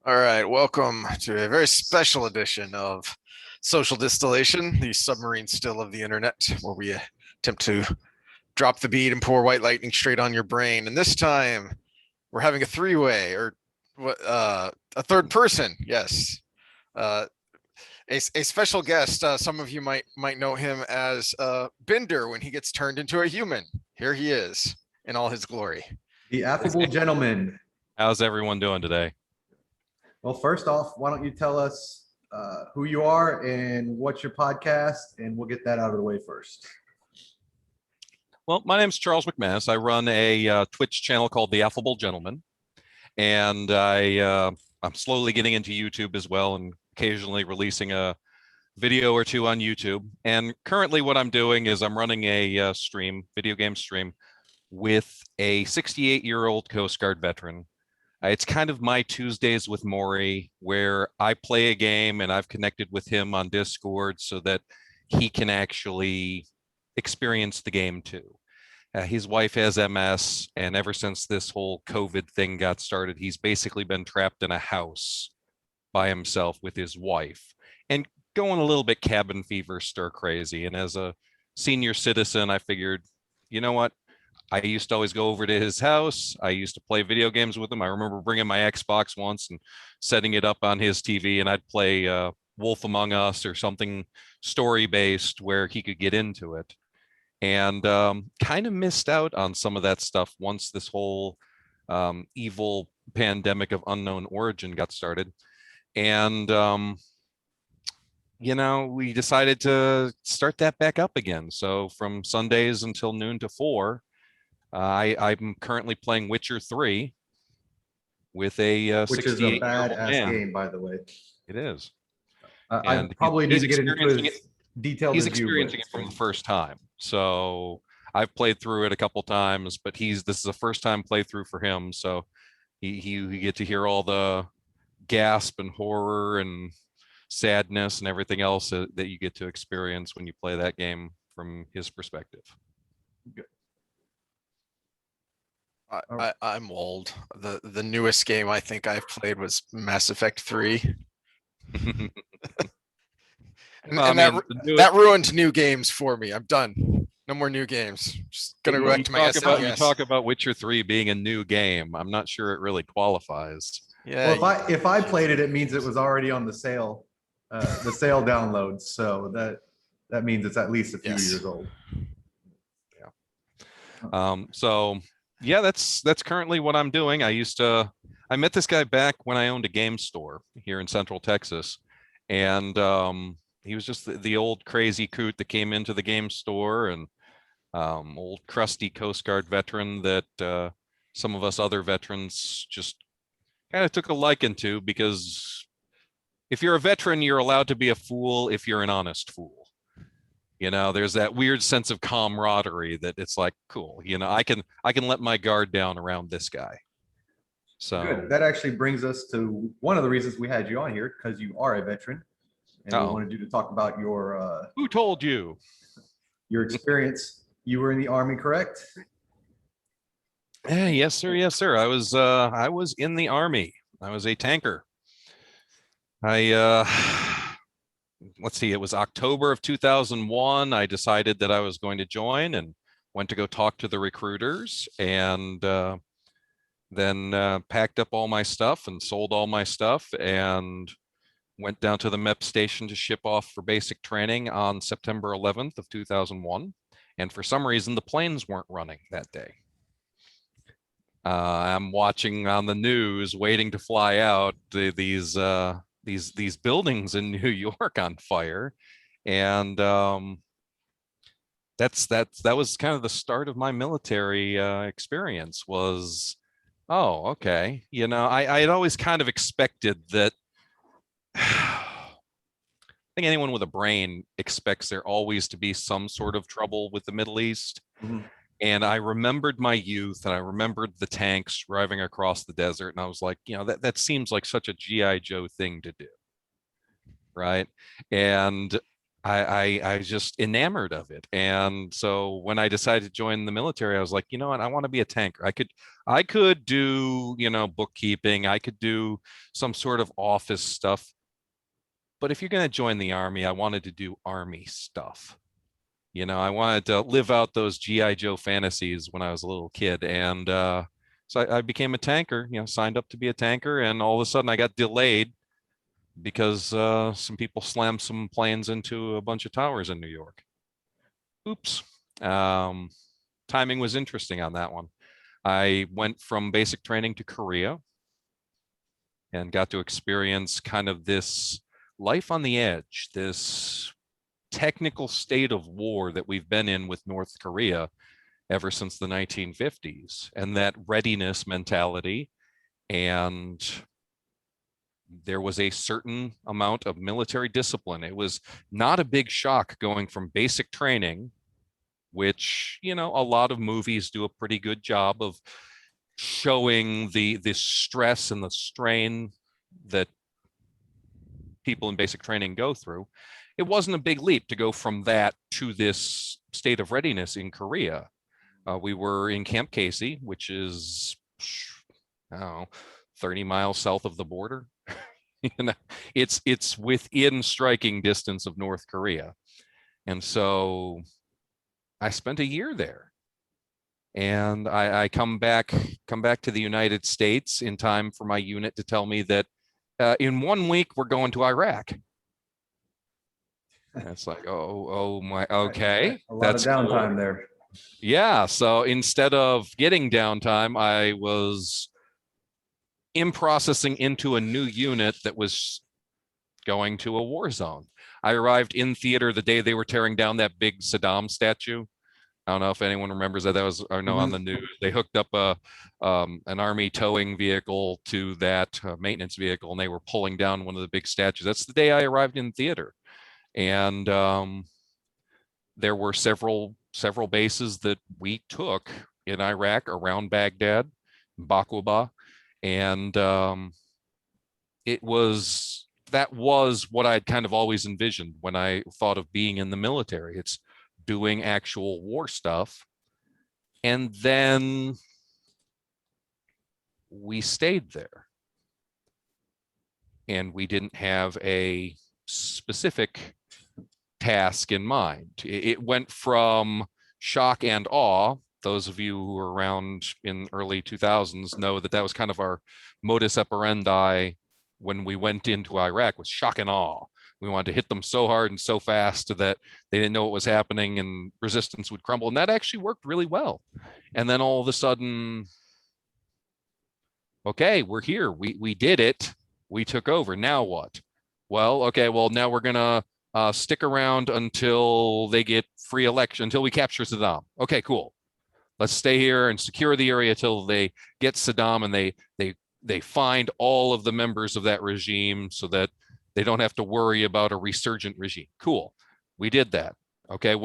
All right, welcome to a very special edition of Social Distillation, the submarine still of the internet, where we attempt to drop the bead and pour white lightning straight on your brain. And this time, we're having a three-way, or a third person. Yes, uh, a special guest. Some of you might know him as Bender when he gets turned into a human. Here he is in all his glory. The Affable Gentleman. How's everyone doing today? Well, first off, why don't you tell us who you are and what's your podcast, and we'll get that out of the way first. Well, my name is Charles McManus. I run a Twitch channel called The Affable Gentleman, and I'm slowly getting into YouTube as well, and occasionally releasing a video or two on YouTube. And currently what I'm doing is I'm running a video game stream, with a 68-year-old Coast Guard veteran. It's kind of my Tuesdays with Maury, where I play a game and I've connected with him on Discord so that he can actually experience the game too. His wife has MS, and ever since this whole COVID thing got started, he's basically been trapped in a house by himself with his wife and going a little bit cabin fever, stir crazy. And as a senior citizen, I figured, you know what? I used to always go over to his house. I used to play video games with him. I remember bringing my Xbox once and setting it up on his TV, and I'd play Wolf Among Us or something story-based where he could get into it. And kind of missed out on some of that stuff once this whole evil pandemic of unknown origin got started. And, we decided to start that back up again. So from Sundays until noon to 4, I'm currently playing Witcher 3 with a which is a badass game, by the way. It is. I probably need to get into as detailed He's as you. experiencing it from the first time. So I've played through it a couple times, but this is a first time playthrough for him. So you get to hear all the gasp and horror and sadness and everything else that you get to experience when you play that game from his perspective. Good. I'm old. The newest game I think I've played was Mass Effect 3. That ruined new games for me. I'm done. No more new games. Just gonna go back to my SNES. You talk about Witcher 3 being a new game. I'm not sure it really qualifies. Yeah. Well, if I played it, it means it was already on the sale downloads. So that means it's at least a few years old. Yeah. Yeah, that's currently what I'm doing. I met this guy back when I owned a game store here in Central Texas, and he was just the old crazy coot that came into the game store, and old crusty Coast Guard veteran that some of us other veterans just kind of took a liking to, because if you're a veteran, you're allowed to be a fool if you're an honest fool. There's that weird sense of camaraderie that it's like, cool, I can let my guard down around this guy. So good. That actually brings us to one of the reasons we had you on here, because you are a veteran, and we wanted you to talk about your who told you your experience. You were in the Army, correct? Yes, sir. Yes, sir. I was in the Army. I was a tanker. Let's see, it was October of 2001. I decided that I was going to join and went to go talk to the recruiters, and then packed up all my stuff and sold all my stuff and went down to the MEP station to ship off for basic training on September 11th of 2001. And for some reason, the planes weren't running that day. I'm watching on the news, waiting to fly out, these buildings in New York on fire, and that was kind of the start of my military experience. Was, oh, okay, I had always kind of expected that. I think anyone with a brain expects there always to be some sort of trouble with the Middle East. Mm-hmm. And I remembered my youth, and I remembered the tanks driving across the desert, and I was like, that seems like such a G.I. Joe thing to do, right? And I just enamored of it. And so when I decided to join the military, I was like, you know what, I want to be a tanker. I could do, bookkeeping, I could do some sort of office stuff. But if you're going to join the army, I wanted to do army stuff. I wanted to live out those GI Joe fantasies when I was a little kid. And so I became a tanker, signed up to be a tanker, and all of a sudden I got delayed because some people slammed some planes into a bunch of towers in New York. Oops. Timing was interesting on that one. I went from basic training to Korea and got to experience kind of this life on the edge, this technical state of war that we've been in with North Korea ever since the 1950s, and that readiness mentality. And there was a certain amount of military discipline. It was not a big shock going from basic training, which, a lot of movies do a pretty good job of showing the stress and the strain that people in basic training go through. It wasn't a big leap to go from that to this state of readiness in Korea. We were in Camp Casey, which is, I don't know, 30 miles south of the border. It's within striking distance of North Korea. And so I spent a year there. And I come back to the United States in time for my unit to tell me that in 1 week we're going to Iraq. And it's like, oh my, okay. A lot of downtime cool. there. Yeah. So instead of getting downtime, I was in processing into a new unit that was going to a war zone. I arrived in theater the day they were tearing down that big Saddam statue. I don't know if anyone remembers that. That was, I know, on the news. They hooked up an army towing vehicle to that maintenance vehicle, and they were pulling down one of the big statues. That's the day I arrived in theater. And there were several bases that we took in Iraq around Baghdad, Baquba, and that was what I'd kind of always envisioned when I thought of being in the military. It's doing actual war stuff. And then we stayed there. And we didn't have a specific task in mind. It went from shock and awe. Those of you who were around in early 2000s know that was kind of our modus operandi when we went into Iraq, was shock and awe. We wanted to hit them so hard and so fast that they didn't know what was happening and resistance would crumble. And that actually worked really well. And then all of a sudden, okay, we're here. We did it. We took over. Now what? Well, okay, now we're going to stick around until they get free election, until we capture Saddam. Okay, cool. Let's stay here and secure the area till they get Saddam and they find all of the members of that regime so that they don't have to worry about a resurgent regime. Cool. We did that. Okay,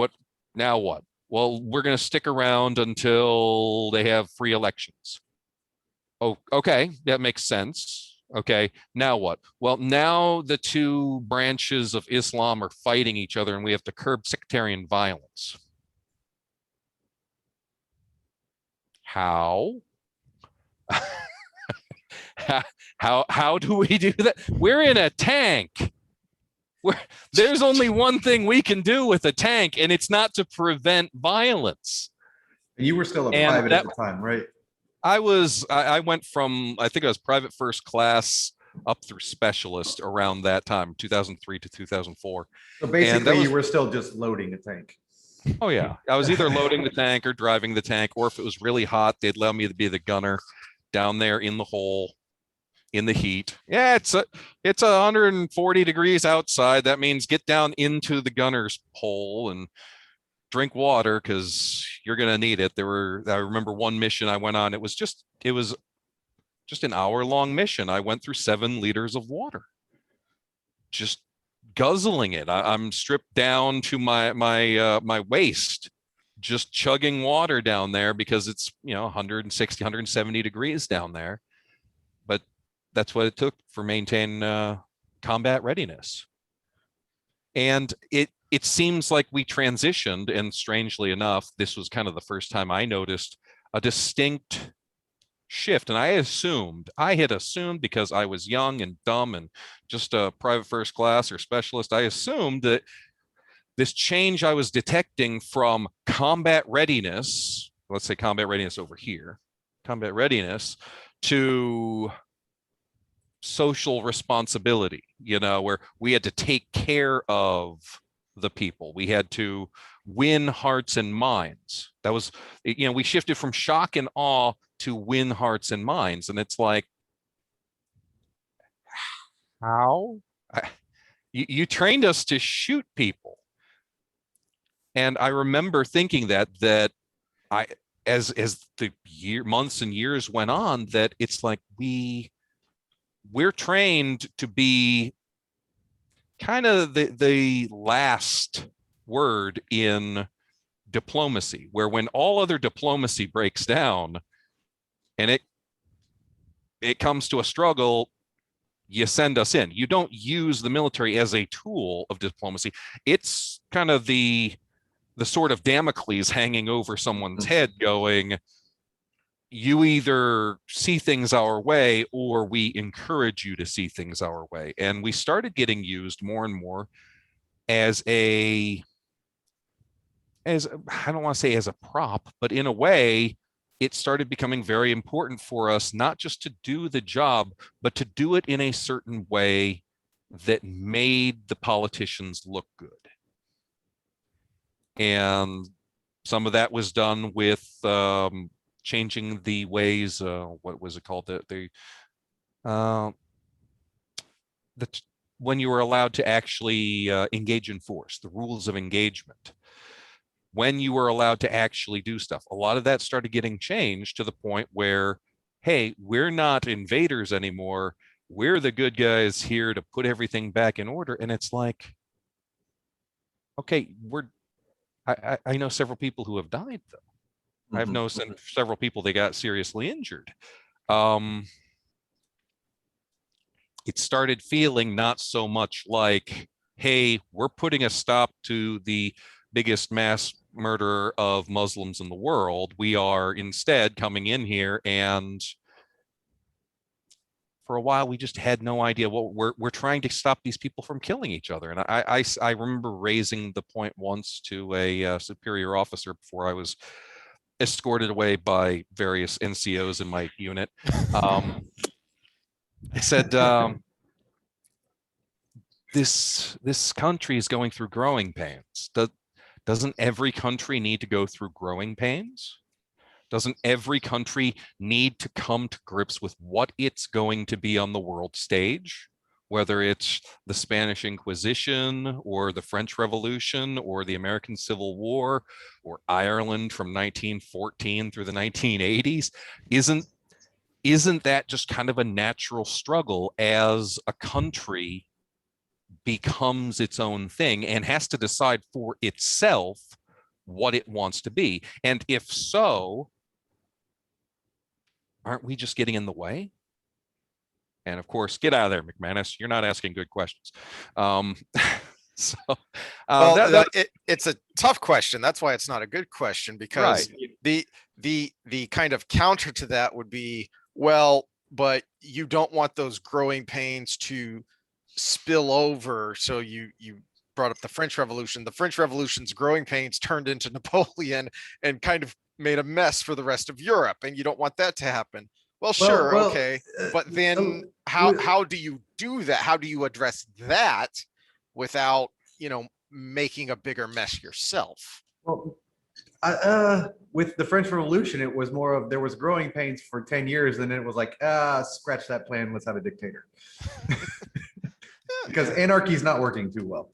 now what? Well, we're going to stick around until they have free elections. Oh, okay, that makes sense. Okay, now what? Well, now the two branches of Islam are fighting each other and we have to curb sectarian violence. How? How do we do that? We're in a tank. There's only one thing we can do with a tank, and it's not to prevent violence. You were still a private at the time, right? I went from, I think I was private first class up through specialist around that time, 2003 to 2004. So basically you were still just loading a tank. Oh yeah. I was either loading the tank or driving the tank, or if it was really hot, they'd allow me to be the gunner down there in the hole, in the heat. Yeah, it's 140 degrees outside. That means get down into the gunner's hole and drink water because you're going to need it. I remember one mission I went on. It was just an hour-long mission. I went through 7 liters of water, just guzzling it. I'm stripped down to my waist, just chugging water down there because it's 160, 170 degrees down there. But that's what it took for maintain combat readiness. And it seems like we transitioned, and strangely enough, this was kind of the first time I noticed a distinct shift. And I had assumed because I was young and dumb and just a private first class or specialist, I assumed that this change I was detecting from combat readiness, let's say combat readiness over here, combat readiness, to social responsibility, where we had to take care of the people. We had to win hearts and minds. That was, we shifted from shock and awe to win hearts and minds. And it's like, how? You trained us to shoot people. And I remember thinking that I, as the months and years went on, that it's like we're trained to be kind of the last word in diplomacy, where when all other diplomacy breaks down and it comes to a struggle, you send us in. You don't use the military as a tool of diplomacy. It's kind of the sort of Damocles hanging over someone's head going, you either see things our way or we encourage you to see things our way. And we started getting used more and more as I don't want to say as a prop, but in a way, it started becoming very important for us, not just to do the job, but to do it in a certain way that made the politicians look good. And some of that was done with changing the ways, what was it called? When you were allowed to actually engage in force, the rules of engagement, when you were allowed to actually do stuff. A lot of that started getting changed to the point where, hey, we're not invaders anymore. We're the good guys here to put everything back in order. And it's like, okay, I know several people who have died, though. I've known several people they got seriously injured. It started feeling not so much like, hey, we're putting a stop to the biggest mass murderer of Muslims in the world. We are instead coming in here, and for a while we just had no idea what we're trying to stop these people from killing each other. And I remember raising the point once to a superior officer before I was escorted away by various NCOs in my unit. I said, this country is going through growing pains. Doesn't every country need to go through growing pains? Doesn't every country need to come to grips with what it's going to be on the world stage? Whether it's the Spanish Inquisition or the French Revolution or the American Civil War or Ireland from 1914 through the 1980s, isn't that just kind of a natural struggle as a country becomes its own thing and has to decide for itself what it wants to be? And if so, aren't we just getting in the way? And of course, get out of there, McManus. You're not asking good questions. So, it's a tough question. That's why it's not a good question, because the kind of counter to that would be, well, but you don't want those growing pains to spill over. So you brought up the French Revolution. The French Revolution's growing pains turned into Napoleon and kind of made a mess for the rest of Europe, and you don't want that to happen. Well, sure, okay, but then how do you do that? How do you address that without, making a bigger mess yourself? Well, with the French Revolution, it was more of, there was growing pains for 10 years, and then it was like, scratch that plan, let's have a dictator. Because anarchy is not working too well.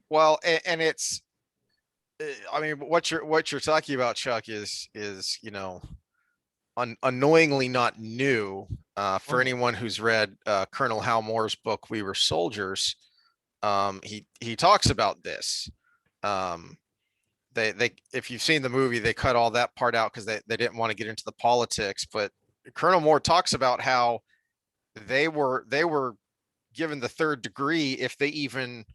Well, and it's, I mean, what you're talking about, Chuck, is unknowingly not new. For anyone who's read Colonel Hal Moore's book, We Were Soldiers, he talks about this. They if you've seen the movie, they cut all that part out because they didn't want to get into the politics. But Colonel Moore talks about how they were given the third degree if they even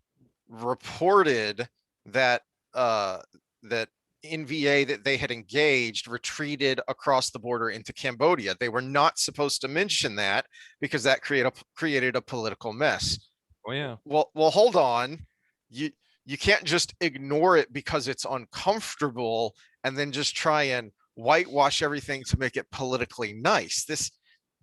reported that that NVA that they had engaged retreated across the border into Cambodia. They were not supposed to mention that because that created a political mess. Oh yeah. Well, hold on. You can't just ignore it because it's uncomfortable and then just try and whitewash everything to make it politically nice.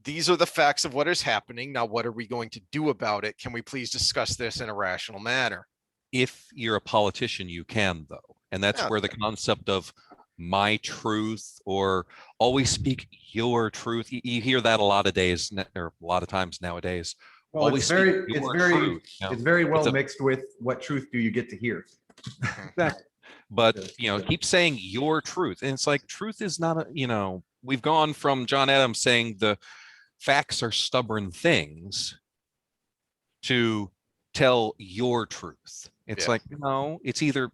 These are the facts of what is happening. Now, what are we going to do about it? Can we please discuss this in a rational manner? If you're a politician, you can, though. And that's Yeah. where the concept of my truth or always speak your truth. You hear that a lot of days or a lot of times nowadays. Well, Always it's speak very, it's your very, truth, you know? it's very well It's a- mixed with what truth do you get to hear? Exactly. But Yes, you know, yes. keep saying your truth. And it's like truth is not a, you know, we've gone from John Adams saying the facts are stubborn things to tell your truth. It's Yeah. like, no, it's either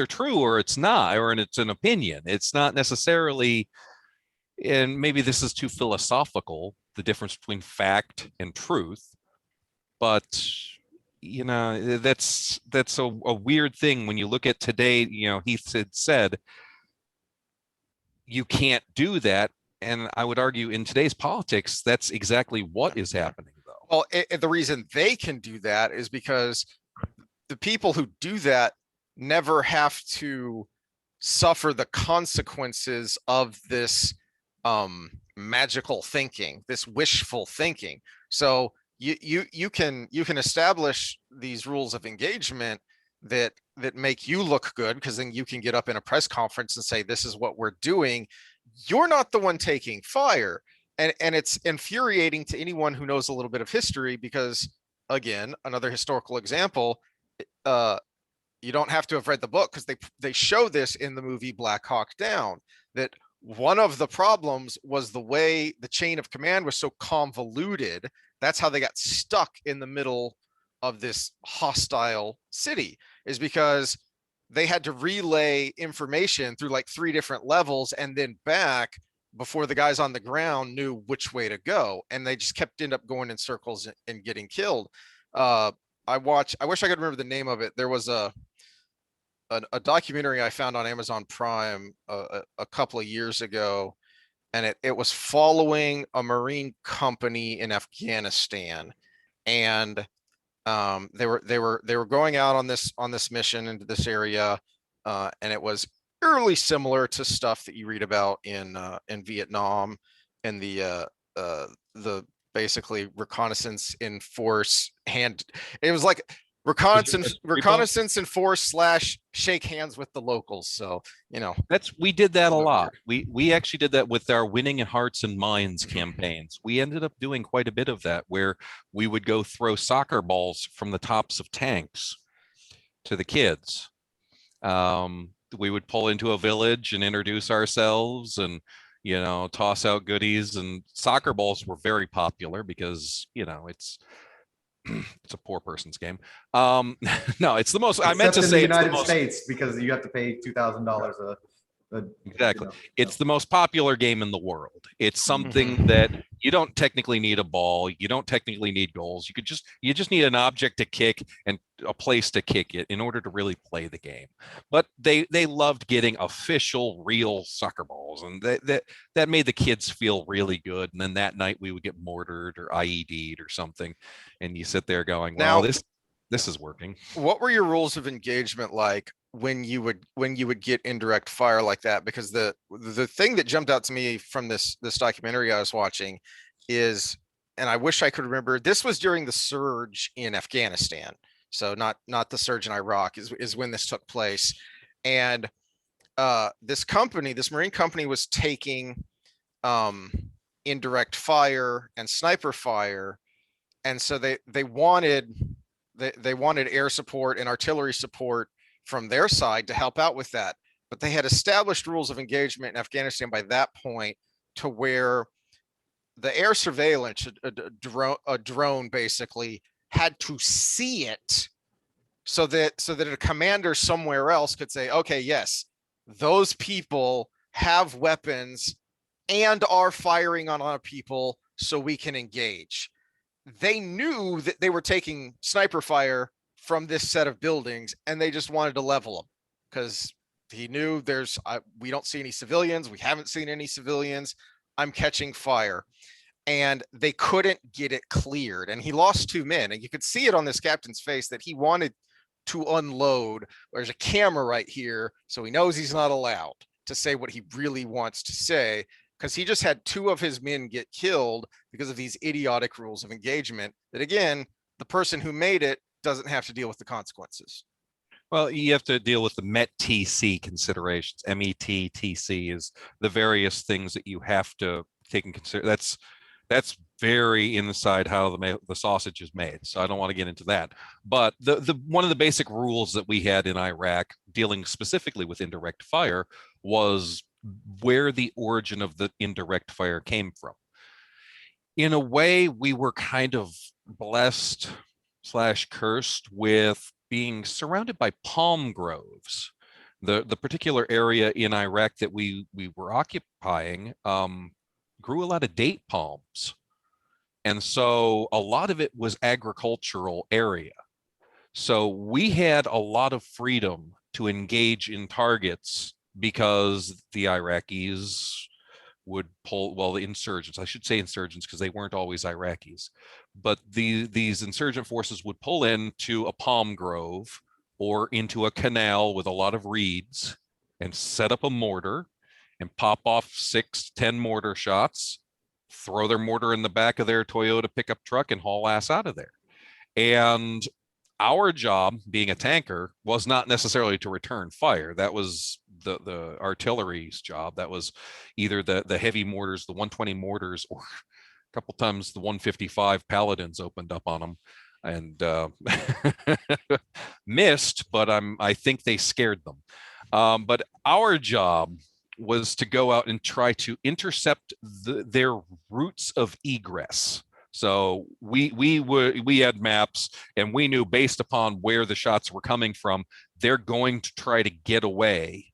true or it's not, or it's an opinion. It's not necessarily, and maybe this is too philosophical, the difference between fact and truth, but you know, that's a weird thing when you look at today. You know, Heath had said you can't do that, and I would argue in today's politics that's exactly what is happening, though. Well, the reason they can do that is because the people who do that never have to suffer the consequences of this magical thinking, this wishful thinking. So you can establish these rules of engagement that make you look good, because then you can get up in a press conference and say, this is what we're doing. You're not the one taking fire. And it's infuriating to anyone who knows a little bit of history, because again, another historical example, you don't have to have read the book, because they show this in the movie Black Hawk Down, that one of the problems was the way the chain of command was so convoluted. That's how they got stuck in the middle of this hostile city, is because they had to relay information through like 3 different levels and then back before the guys on the ground knew which way to go. And they just end up going in circles and getting killed. I wish I could remember the name of it. There was a documentary I found on Amazon Prime a couple of years ago, and it was following a Marine company in Afghanistan, and they were going out on this mission into this area, and it was eerily similar to stuff that you read about in Vietnam, and the basically reconnaissance in force it was like reconnaissance in force / shake hands with the locals. So, you know, We did that a lot. We actually did that with our Winning Hearts and Minds campaigns. We ended up doing quite a bit of that, where we would go throw soccer balls from the tops of tanks to the kids. We would pull into a village and introduce ourselves and, you know, toss out goodies. And soccer balls were very popular because, you know, it's a poor person's game. No, it's the most. I meant to Except in say the it's the United most. States, because you have to pay $2,000 Exactly. you know, It's the most popular game in the world. It's something that you don't technically need a ball. You don't technically need goals. You just need an object to kick and a place to kick it in order to really play the game. But they loved getting official, real soccer balls, and that made the kids feel really good. And then that night we would get mortared or IED'd or something, and you sit there going, "Well, now this is working." what were your rules of engagement like when you would get indirect fire like that? Because the thing that jumped out to me from this documentary I was watching is, and I wish I could remember, this was during the surge in Afghanistan, so not the surge in Iraq, is when this took place. And this Marine company was taking indirect fire and sniper fire, and so they wanted air support and artillery support from their side to help out with that. But they had established rules of engagement in Afghanistan by that point, to where the air surveillance, a drone basically had to see it, so that a commander somewhere else could say, okay, yes, those people have weapons and are firing on other people, so we can engage. they knew that they were taking sniper fire from this set of buildings, and they just wanted to level them because he knew we don't see any civilians. We haven't seen any civilians. I'm catching fire. And they couldn't get it cleared. And he lost 2 men. And you could see it on this captain's face that he wanted to unload. There's a camera right here. So he knows he's not allowed to say what he really wants to say, because he just had 2 of his men get killed because of these idiotic rules of engagement that, again, the person who made it doesn't have to deal with the consequences. Well, you have to deal with the MET-TC considerations. MET-TC is the various things that you have to take in consideration. That's very inside how the sausage is made. So I don't want to get into that. But the one of the basic rules that we had in Iraq dealing specifically with indirect fire was where the origin of the indirect fire came from. In a way, we were kind of blessed / cursed with being surrounded by palm groves. The particular area in Iraq that we were occupying grew a lot of date palms. And so a lot of it was agricultural area. So we had a lot of freedom to engage in targets because the Iraqis would pull, well, the insurgents, I should say insurgents because they weren't always Iraqis, but these insurgent forces would pull into a palm grove or into a canal with a lot of reeds and set up a mortar and pop off 6 to 10 mortar shots, throw their mortar in the back of their Toyota pickup truck and haul ass out of there. And our job, being a tanker, was not necessarily to return fire. That was the artillery's job. That was either the heavy mortars, the 120 mortars, or a couple times the 155 Paladins opened up on them and missed, but I think they scared them. But our job was to go out and try to intercept their routes of egress. So we had maps, and we knew based upon where the shots were coming from, they're going to try to get away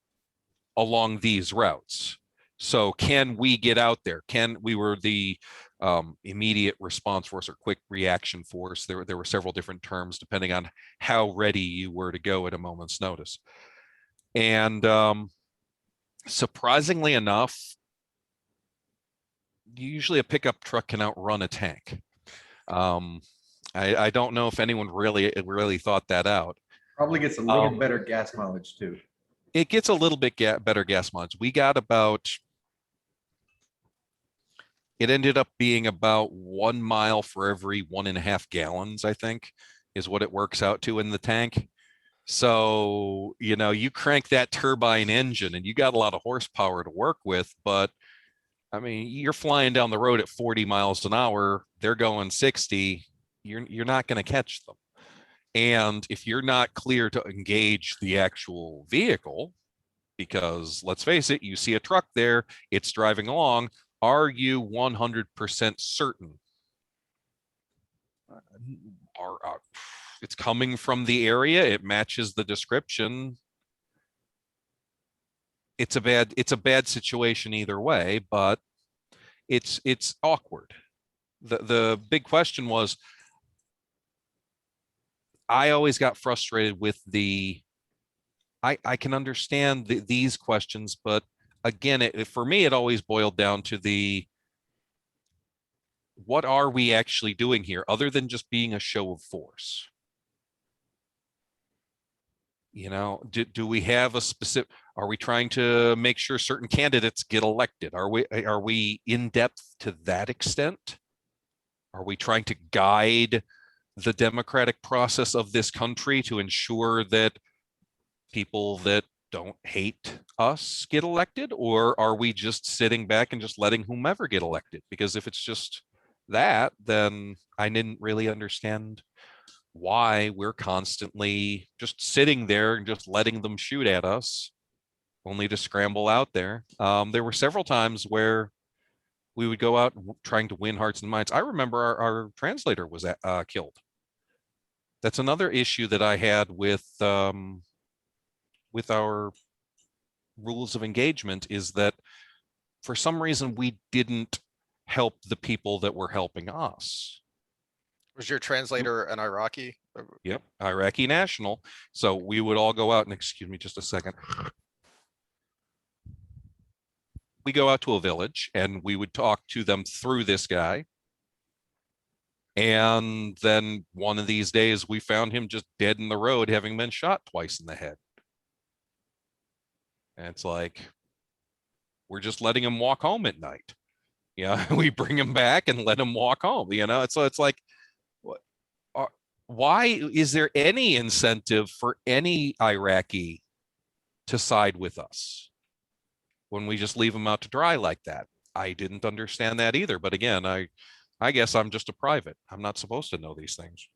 along these routes. So can we get out there? We were the immediate response force or quick reaction force. There were several different terms depending on how ready you were to go at a moment's notice. And surprisingly enough, usually a pickup truck can outrun a tank. I don't know if anyone really thought that out. Probably gets a little better gas mileage too. It gets a little bit better gas mileage. We got it ended up being about 1 mile for every 1.5 gallons, I think, is what it works out to in the tank. So, you crank that turbine engine and you got a lot of horsepower to work with, but I mean, you're flying down the road at 40 miles an hour, they're going 60, you're not going to catch them. And if you're not clear to engage the actual vehicle, because let's face it, you see a truck there, it's driving along, are you 100% certain? It's coming from the area, it matches the description. It's a bad situation either way, but it's awkward. The big question was, I always got frustrated with I can understand these questions, but again, for me, it always boiled down to what are we actually doing here other than just being a show of force? Do we have a specific, are we trying to make sure certain candidates get elected? Are we in depth to that extent? Are we trying to guide the democratic process of this country to ensure that people that don't hate us get elected? Or are we just sitting back and just letting whomever get elected? Because if it's just that, then I didn't really understand why we're constantly just sitting there and just letting them shoot at us, only to scramble out there. There were several times where we would go out trying to win hearts and minds. I remember our translator was killed. That's another issue that I had with our rules of engagement, is that for some reason we didn't help the people that were helping us. Was your translator an Iraqi? Yep, Iraqi national. So we would all go out and, excuse me just a second. We go out to a village and we would talk to them through this guy. And then one of these days we found him just dead in the road, having been shot twice in the head. And it's like, we're just letting him walk home at night. Yeah, we bring him back and let him walk home, you know? So it's like, why is there any incentive for any Iraqi to side with us when we just leave them out to dry like that? I didn't understand that either. But again, I guess I'm just a private. I'm not supposed to know these things.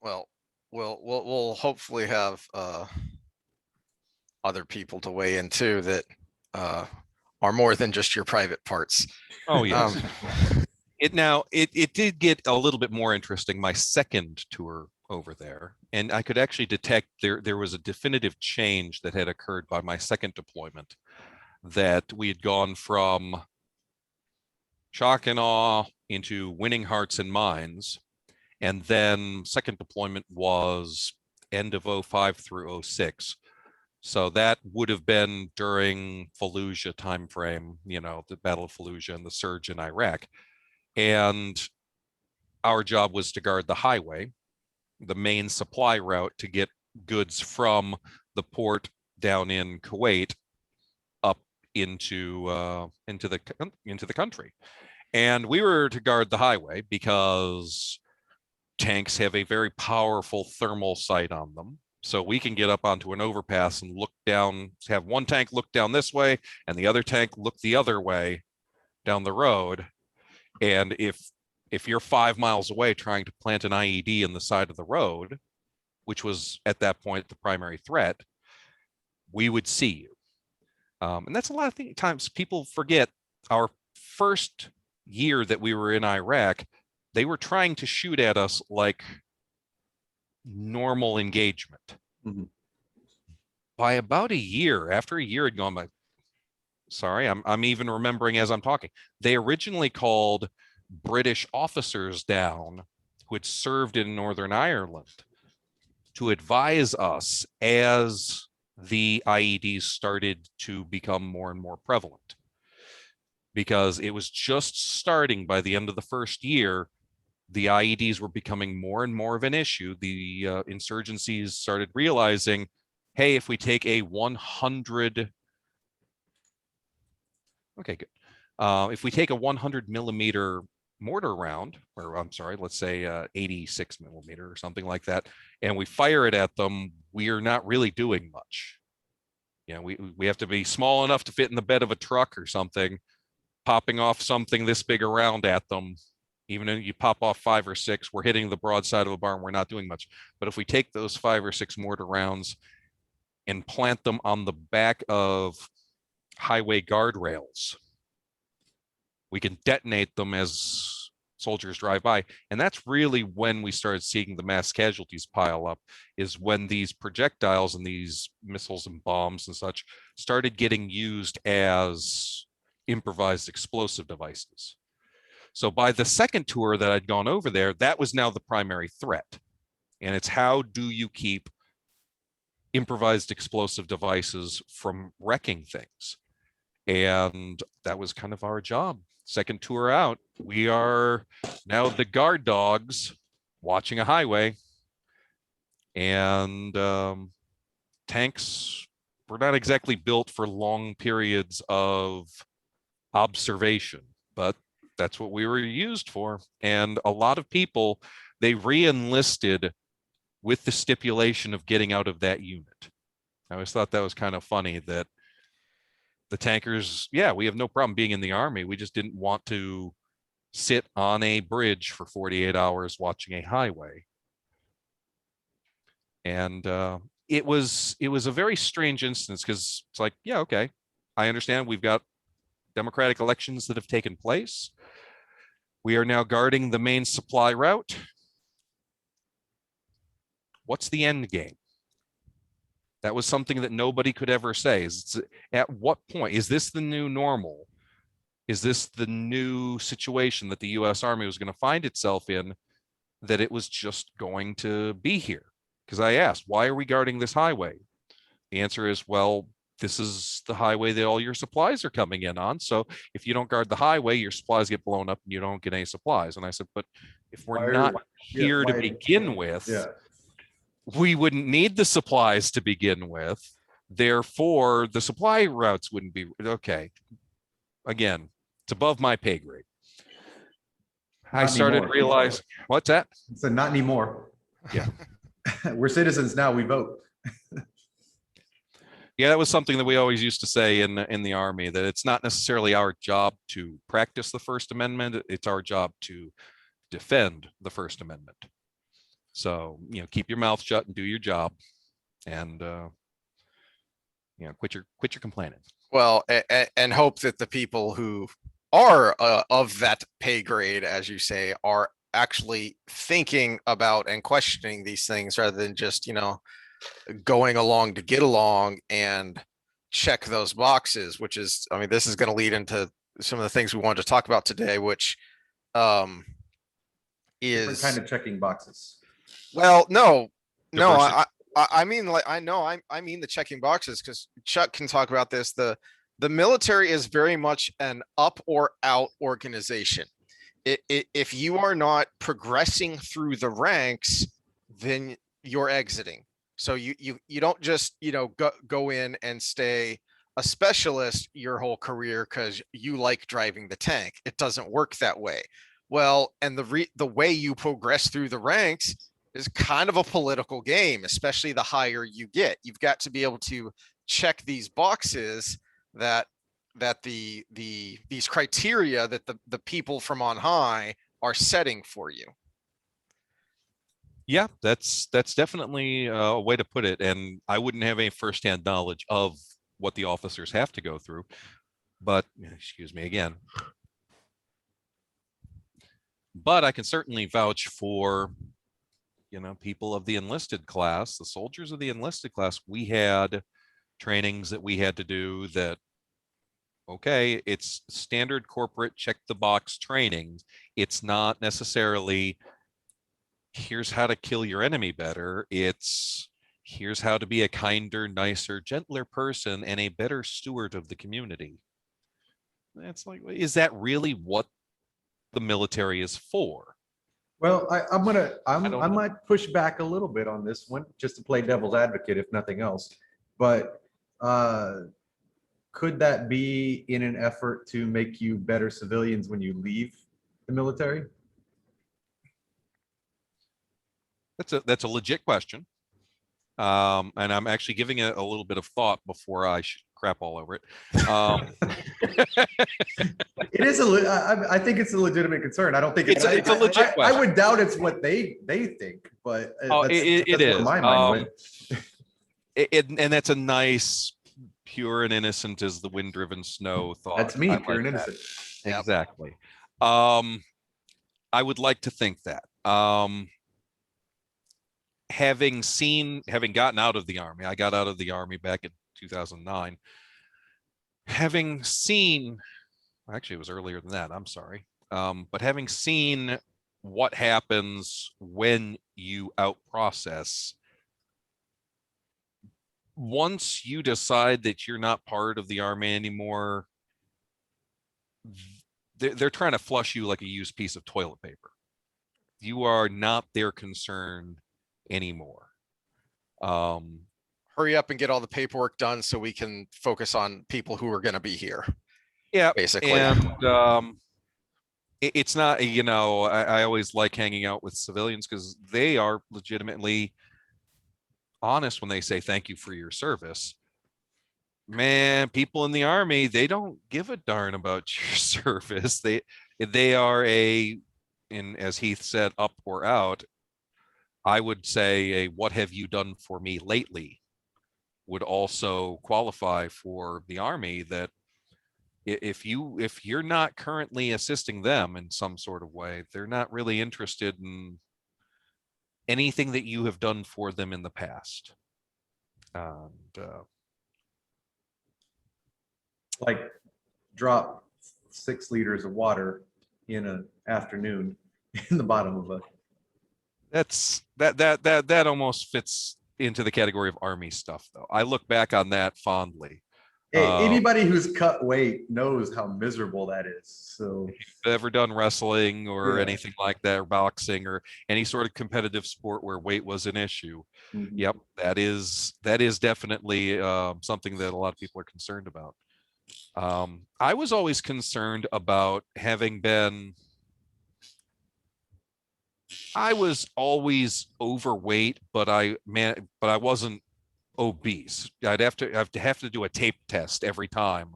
Well, we'll hopefully have other people to weigh in too that are more than just your private parts. Oh yes. It did get a little bit more interesting my second tour over there, and I could actually detect there was a definitive change that had occurred by my second deployment, that we had gone from shock and awe into winning hearts and minds. And then second deployment was end of 05 through 06. So that would have been during Fallujah timeframe, you know, the Battle of Fallujah and the surge in Iraq. And our job was to guard the highway, the main supply route to get goods from the port down in Kuwait up into the country. And we were to guard the highway because tanks have a very powerful thermal sight on them. So we can get up onto an overpass and look down, have one tank look down this way and the other tank look the other way down the road. And if you're 5 miles away trying to plant an IED in the side of the road, which was at that point the primary threat, we would see you. And that's a lot of times people forget. Our first year that we were in Iraq, they were trying to shoot at us like normal engagement. Mm-hmm. By about a year, after a year had gone by, sorry, I'm even remembering as I'm talking, they originally called British officers down who had served in Northern Ireland to advise us as the IEDs started to become more and more prevalent, because it was just starting by the end of the first year. The IEDs were becoming more and more of an issue. The insurgencies started realizing, hey, if we take a 100, okay, good. If we take a 100 millimeter mortar round, or I'm sorry, let's say 86 millimeter or something like that, and we fire it at them, we are not really doing much. You know, we have to be small enough to fit in the bed of a truck or something, popping off something this big around at them. Even if you pop off 5 or 6, we're hitting the broadside of a barn, we're not doing much. But if we take those 5 or 6 mortar rounds and plant them on the back of highway guardrails, we can detonate them as soldiers drive by. And that's really when we started seeing the mass casualties pile up, is when these projectiles and these missiles and bombs and such started getting used as improvised explosive devices. So by the second tour that I'd gone over there, that was now the primary threat. And it's how do you keep improvised explosive devices from wrecking things? And that was kind of our job. Second tour out, we are now the guard dogs watching a highway. And tanks were not exactly built for long periods of observation, but that's what we were used for. And a lot of people, they re-enlisted with the stipulation of getting out of that unit. I always thought that was kind of funny that the tankers, yeah, we have no problem being in the Army. We just didn't want to sit on a bridge for 48 hours watching a highway. And it was a very strange instance, because it's like, yeah, okay, I understand we've got democratic elections that have taken place. We are now guarding the main supply route. What's the end game? That was something that nobody could ever say. At what point is this the new normal, Is this the new situation that the U.S. Army was going to find itself in, that it was just going to be here? Because I asked, why are we guarding this highway? The answer is, well, this is the highway that all your supplies are coming in on. So if you don't guard the highway, your supplies get blown up and you don't get any supplies. And I said, but if we're not here to begin with, we wouldn't need the supplies to begin with. Therefore, the supply routes wouldn't be okay. Again, it's above my pay grade. I started to realize, what's that? So not anymore. Yeah. We're citizens now, we vote. Yeah, that was something that we always used to say in the Army, that it's not necessarily our job to practice the First Amendment. It's our job to defend the First Amendment. So, keep your mouth shut and do your job, and quit your complaining. Well, and hope that the people who are of that pay grade, as you say, are actually thinking about and questioning these things rather than just, going along to get along and check those boxes, which is, I mean, this is going to lead into some of the things we wanted to talk about today, which Different is kind of checking boxes. well, no, Diversity. I mean, like, I mean the checking boxes, because Chuck can talk about this. The military is very much an up or out organization. If you are not progressing through the ranks, then you're exiting. So you don't just, go in and stay a specialist your whole career because you like driving the tank. It doesn't work that way. Well, and the way you progress through the ranks is kind of a political game, especially the higher you get. You've got to be able to check these boxes that these criteria that the people from on high are setting for you. Yeah, that's definitely a way to put it. And I wouldn't have any firsthand knowledge of what the officers have to go through, but excuse me again. But I can certainly vouch for, people of the enlisted class, the soldiers of the enlisted class. We had trainings that we had to do that, okay, it's standard corporate check the box training. It's not necessarily, here's how to kill your enemy better. It's, here's how to be a kinder, nicer, gentler person and a better steward of the community. It's like, is that really what the military is for? Well, I might push back a little bit on this one, just to play devil's advocate, if nothing else. But could that be in an effort to make you better civilians when you leave the military? That's a legit question. And I'm actually giving it a little bit of thought before I crap all over it. It is I think it's a legitimate concern. I don't think it's a legit question. I would doubt it's what they think, but it is. My mind went. And that's a nice, pure and innocent as the wind-driven snow thought. That's me, pure and innocent. Exactly. I would like to think that. Having gotten out of the Army, I got out of the Army back in 2009. Having seen, actually it was earlier than that, I'm sorry. But having seen what happens when you out-process, once you decide that you're not part of the Army anymore, they're trying to flush you like a used piece of toilet paper. You are not their concern anymore. Hurry up and get all the paperwork done so we can focus on people who are going to be here. Yeah, basically. And it's not, I always like hanging out with civilians because they are legitimately honest when they say thank you for your service. Man, people in the Army, they don't give a darn about your service. They are as Heath said, up or out. I would say what have you done for me lately would also qualify for the Army, that if you're not currently assisting them in some sort of way, they're not really interested in anything that you have done for them in the past. And like drop 6 liters of water in an afternoon in the bottom of a. That almost fits into the category of Army stuff, though. I look back on that fondly. Hey, anybody who's cut weight knows how miserable that is. So, ever done wrestling or Yeah. anything like that, or boxing or any sort of competitive sport where weight was an issue? Yep, that is definitely something that a lot of people are concerned about. I was always concerned about having been. I was always overweight, but I wasn't obese. I'd have to do a tape test every time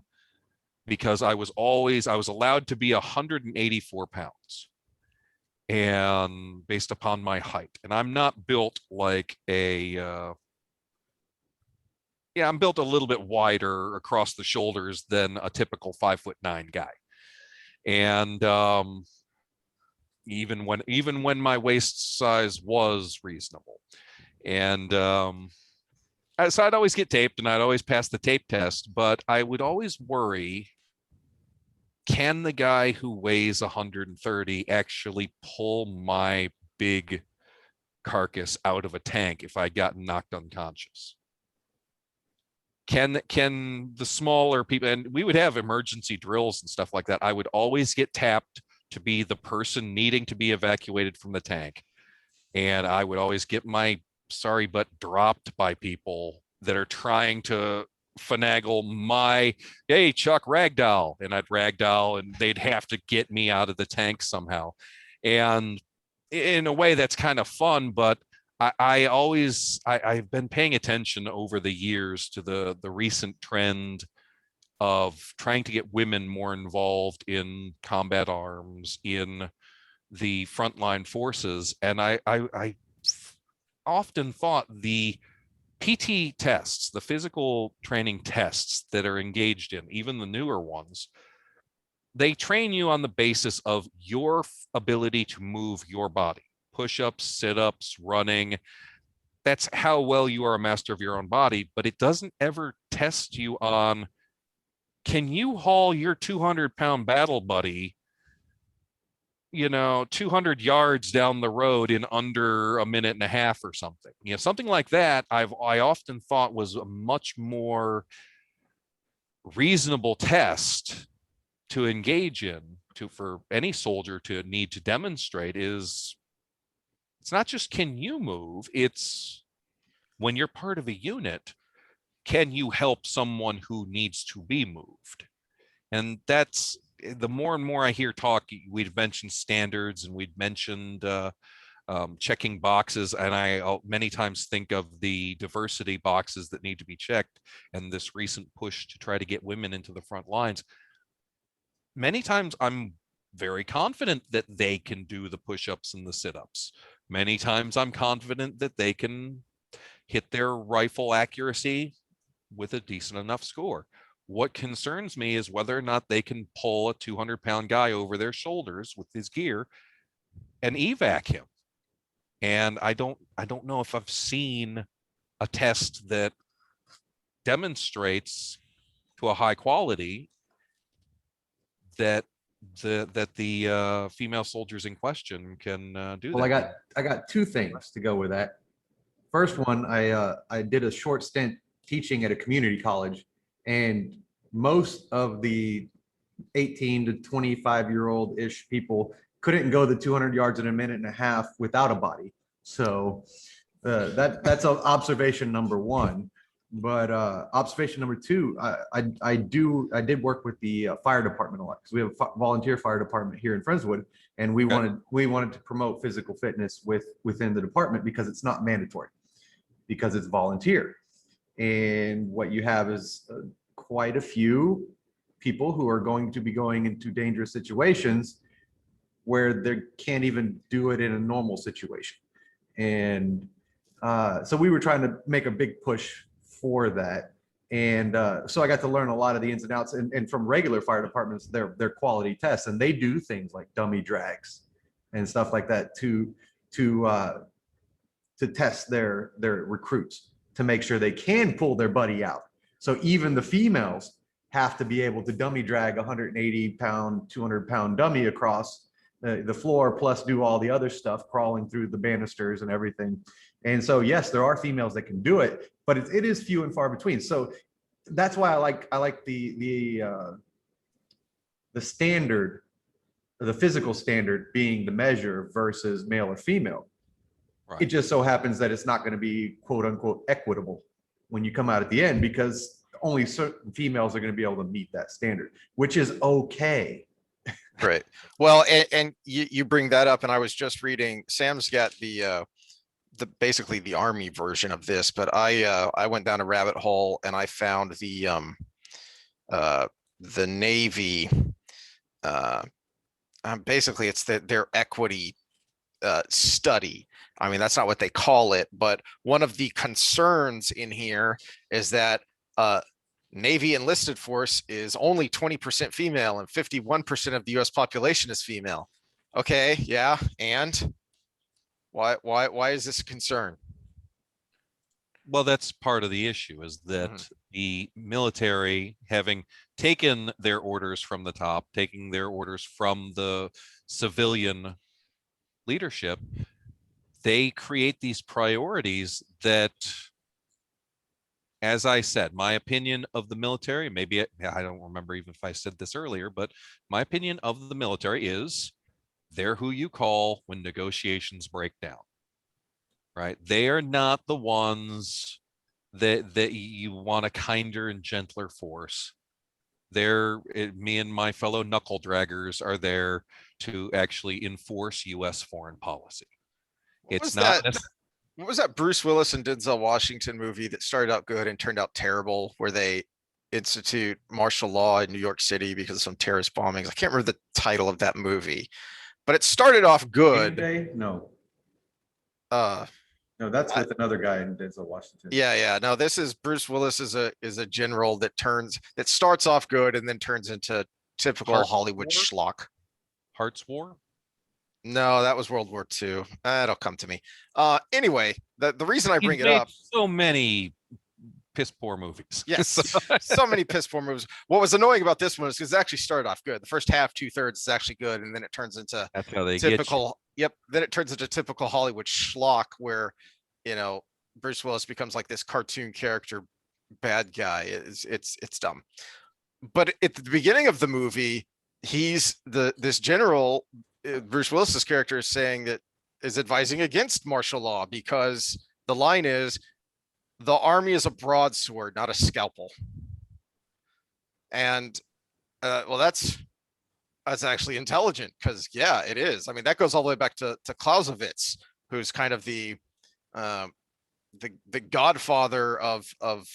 because I was allowed to be 184 pounds, and based upon my height, and I'm not built like a I'm built a little bit wider across the shoulders than a typical 5'9" guy, and even when my waist size was reasonable, and so I'd always get taped and I'd always pass the tape test, but I would always worry, can the guy who weighs 130 actually pull my big carcass out of a tank if I got knocked unconscious? Can the smaller people, and we would have emergency drills and stuff like that, I would always get tapped to be the person needing to be evacuated from the tank. And I would always get my sorry butt dropped by people that are trying to finagle my, hey, Chuck, ragdoll. And I'd ragdoll and they'd have to get me out of the tank somehow. And in a way that's kind of fun, but I've been paying attention over the years to the recent trend of trying to get women more involved in combat arms, in the frontline forces. And I often thought the PT tests, the physical training tests that are engaged in, even the newer ones, they train you on the basis of your ability to move your body, push-ups, sit-ups, running. That's how well you are a master of your own body, but it doesn't ever test you on, can you haul your 200-pound battle buddy 200 yards down the road in under a minute and a half or something? Something like that I often thought was a much more reasonable test to engage in, for any soldier to need to demonstrate. It's not just can you move, it's when you're part of a unit, can you help someone who needs to be moved? And that's the more and more I hear talk. We've mentioned standards and we've mentioned checking boxes, and I many times think of the diversity boxes that need to be checked, and this recent push to try to get women into the front lines. Many times I'm very confident that they can do the push-ups and the sit-ups. Many times I'm confident that they can hit their rifle accuracy with a decent enough score. What concerns me is whether or not they can pull a 200-pound guy over their shoulders with his gear and evac him. And I don't know if I've seen a test that demonstrates to a high quality that the female soldiers in question can do Well, that. I got 2 things to go with that. First one, I did a short stint teaching at a community college, and most of the 18 to 25-year-old ish people couldn't go the 200 yards in a minute and a half without a body. So that's observation number 1. But observation number 2, I did work with the fire department a lot, because we have a volunteer fire department here in Friendswood, and we wanted to promote physical fitness within the department, because it's not mandatory, because it's volunteer. And what you have is quite a few people who are going to be going into dangerous situations where they can't even do it in a normal situation. And so we were trying to make a big push for that. And so I got to learn a lot of the ins and outs, and from regular fire departments, their quality tests, and they do things like dummy drags and stuff like that to test their recruits, to make sure they can pull their buddy out. So even the females have to be able to dummy drag 180-pound, 200-pound dummy across the floor, plus do all the other stuff, crawling through the banisters and everything. And so, yes, there are females that can do it, but it is few and far between. So that's why I like the standard, the physical standard being the measure versus male or female. Right. It just so happens that it's not going to be quote unquote equitable when you come out at the end, because only certain females are going to be able to meet that standard, which is okay. Right. Well, and you bring that up, and I was just reading, Sam's got the basically the army version of this, but I went down a rabbit hole and I found the Navy, basically it's their equity study. I mean, that's not what they call it, but one of the concerns in here is that Navy enlisted force is only 20% female and 51% of the US population is female. Okay, yeah, and why is this a concern? Well, that's part of the issue, is that the military, having taken their orders from the top, taking their orders from the civilian leadership, they create these priorities that, as I said, my opinion of the military, maybe I don't remember even if I said this earlier, but my opinion of the military is they're who you call when negotiations break down, right? They are not the ones that you want a kinder and gentler force. Me and my fellow knuckle draggers are there to actually enforce US foreign policy. It's not what was that Bruce Willis and Denzel Washington movie that started out good and turned out terrible, where they institute martial law in New York City because of some terrorist bombings? I can't remember the title of that movie, but it started off good. No. No, that's with another guy in Denzel Washington. Yeah. No, this is Bruce Willis is a general that starts off good and then turns into typical Hollywood schlock. Hearts War? No, that was World War II. It'll come to me. Anyway, the reason I bring it up, so many piss poor movies. Yes, so many piss poor movies. What was annoying about this one is because it actually started off good. The first half, 2/3 is actually good, and then it turns into that's how they typical. Yep. Then it turns into typical Hollywood schlock where, Bruce Willis becomes like this cartoon character bad guy. It's dumb. But at the beginning of the movie, he's this general. Bruce Willis's character is saying that is advising against martial law because the line is, the army is a broadsword, not a scalpel. And well, that's actually intelligent, because yeah, it is. I mean, that goes all the way back to Clausewitz, who's kind of the godfather of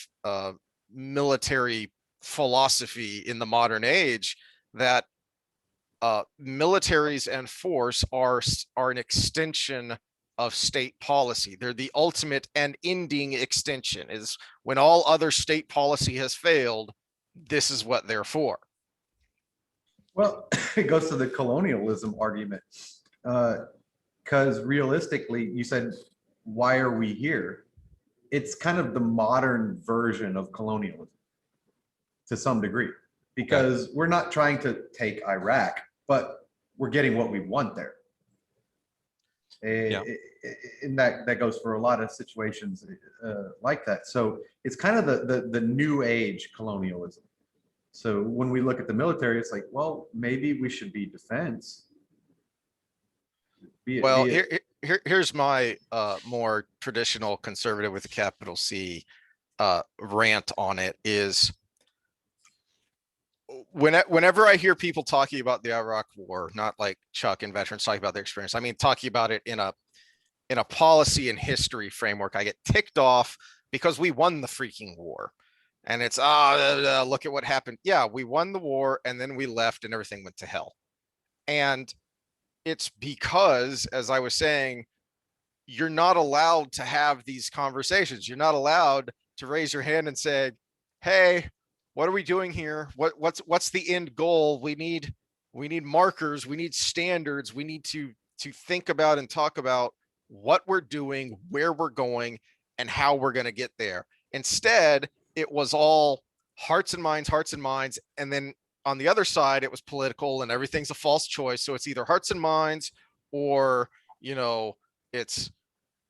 military philosophy in the modern age, that militaries and force are an extension of state policy. They're the ultimate and ending extension. Is when all other state policy has failed, this is what they're for. Well, it goes to the colonialism argument, because realistically, you said, why are we here? It's kind of the modern version of colonialism to some degree, because we're not trying to take Iraq, but we're getting what we want there. And that goes for a lot of situations like that. So it's kind of the new age colonialism. So when we look at the military, it's like, well, maybe we should be defense. Here's my more traditional conservative with a capital C rant on it is, whenever I hear people talking about the Iraq War, not like Chuck and veterans talking about their experience, I mean talking about it in a policy and history framework, I get ticked off because we won the freaking war. And it's, look at what happened. Yeah, we won the war and then we left and everything went to hell. And it's because, as I was saying, you're not allowed to have these conversations. You're not allowed to raise your hand and say, hey, what are we doing here? What's the end goal? We need markers. We need standards. We need to think about and talk about what we're doing, where we're going, and how we're going to get there. Instead, it was all hearts and minds, hearts and minds. And then on the other side, it was political and everything's a false choice. So it's either hearts and minds or, it's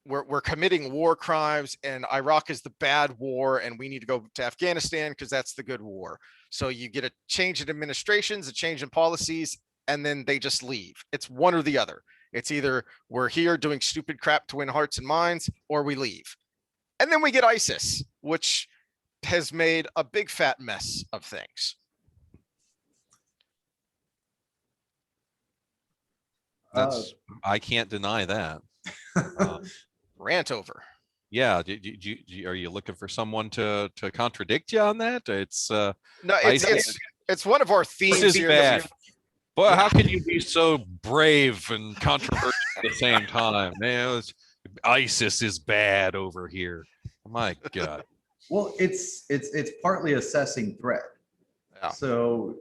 we're committing war crimes and Iraq is the bad war and we need to go to Afghanistan because that's the good war. So you get a change in administrations, a change in policies, and then they just leave. It's one or the other. It's either we're here doing stupid crap to win hearts and minds or we leave. And then we get ISIS, which has made a big fat mess of things. I can't deny that. Rant over. Yeah. Are you looking for someone to contradict you on that? It's no, it's one of our themes. This is here bad. Well, how can you be so brave and controversial at the same time? Man, ISIS is bad over here. My God. Well, it's partly assessing threat. Yeah. So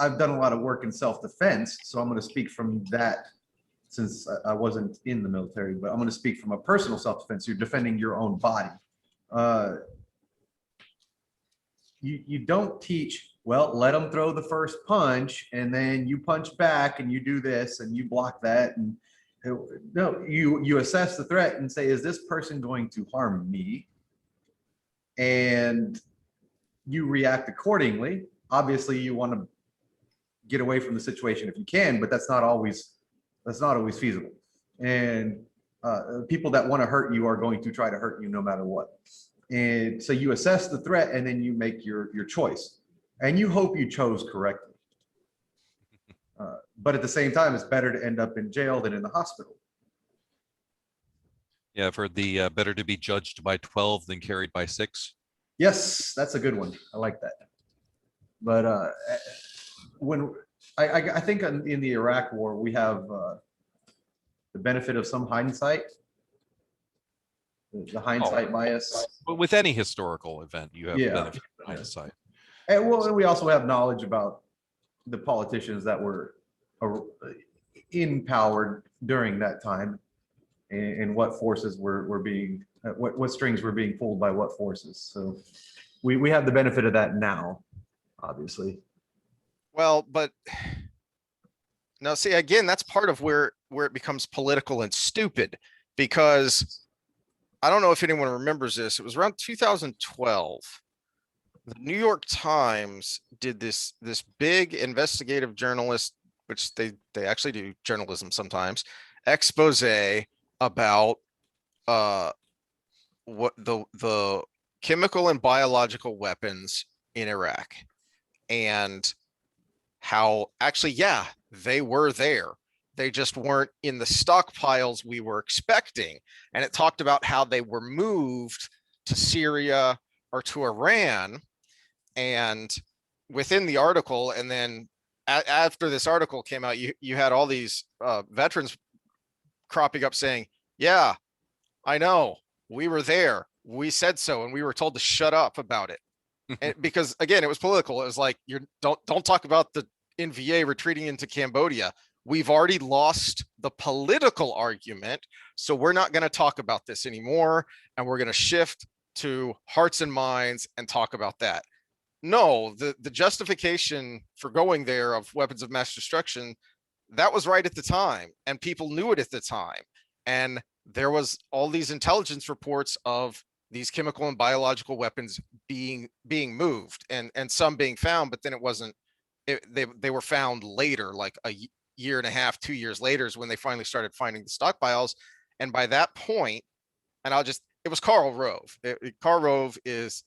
I've done a lot of work in self-defense, so I'm going to speak from that since I wasn't in the military, but I'm going to speak from a personal self-defense. You're defending your own body. You don't teach, well, let them throw the first punch and then you punch back and you do this and you block that. And no, you assess the threat and say, is this person going to harm me? And you react accordingly. Obviously you want to get away from the situation if you can, but that's not always feasible. And people that want to hurt you are going to try to hurt you no matter what. And so you assess the threat and then you make your choice and you hope you chose correctly. But at the same time, it's better to end up in jail than in the hospital. Yeah, I've heard the better to be judged by 12 than carried by 6. Yes, that's a good one. I like that. But when I think in the Iraq war, we have the benefit of some hindsight, the hindsight bias. But with any historical event, you have Yeah. benefit of hindsight. And we also have knowledge about the politicians that were in power during that time and what forces were being, what strings were being pulled by what forces. So we have the benefit of that now, obviously. Well, but now see, again, that's part of where it becomes political and stupid, because I don't know if anyone remembers this. It was around 2012. The New York Times did this big investigative journalist, which they actually do journalism sometimes, expose about what the chemical and biological weapons in Iraq, and how actually, yeah, they were there. They just weren't in the stockpiles we were expecting. And it talked about how they were moved to Syria or to Iran. And within the article, and then after this article came out, you had all these veterans cropping up saying, yeah, I know, we were there. We said so, and we were told to shut up about it. And because again, it was political. It was like, don't talk about the NVA retreating into Cambodia. We've already lost the political argument, so we're not going to talk about this anymore, and we're going to shift to hearts and minds and talk about that. No, the justification for going there of weapons of mass destruction, that was right at the time, and people knew it at the time. And there was all these intelligence reports of these chemical and biological weapons being moved and some being found, but then it wasn't, they were found later, like a year and a half, 2 years later is when they finally started finding the stockpiles. And by that point, and it was Karl Rove. Karl Rove is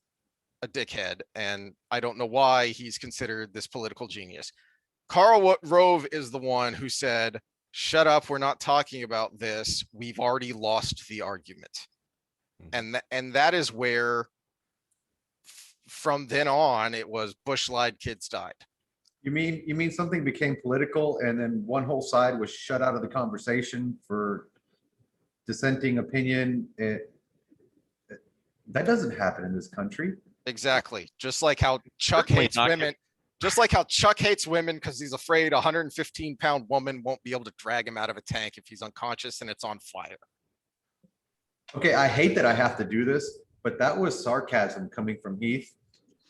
a dickhead, and I don't know why he's considered this political genius. Karl Rove is the one who said, shut up, we're not talking about this. We've already lost the argument. And that is where from then on, it was Bush lied, kids died. You mean something became political and then one whole side was shut out of the conversation for dissenting opinion? That doesn't happen in this country. Exactly. Just like how Chuck hates women. Just like how Chuck hates women because he's afraid a 115-pound woman won't be able to drag him out of a tank if he's unconscious and it's on fire. Okay, I hate that I have to do this, but that was sarcasm coming from Heath.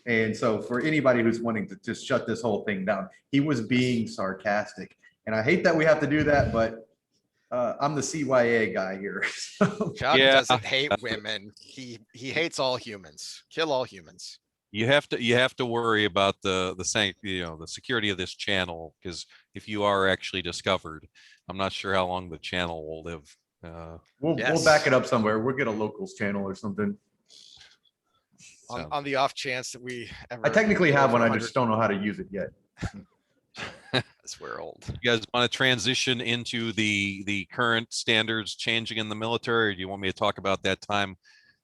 And so for anybody who's wanting to just shut this whole thing down, he was being sarcastic. And I hate that we have to do that, but I'm the CYA guy here. Chuck Yeah. doesn't hate women. He hates all humans. Kill all humans. You have to worry about the security of this channel, because if you are actually discovered, I'm not sure how long the channel will live. We'll Yes. back it up somewhere. We'll get a locals channel or something. So, On the off chance that we ever I technically go have one. over I just don't know how to use it yet. 'cause we're old. you guys want to transition into the current standards changing in the military, or do you want me to talk about that time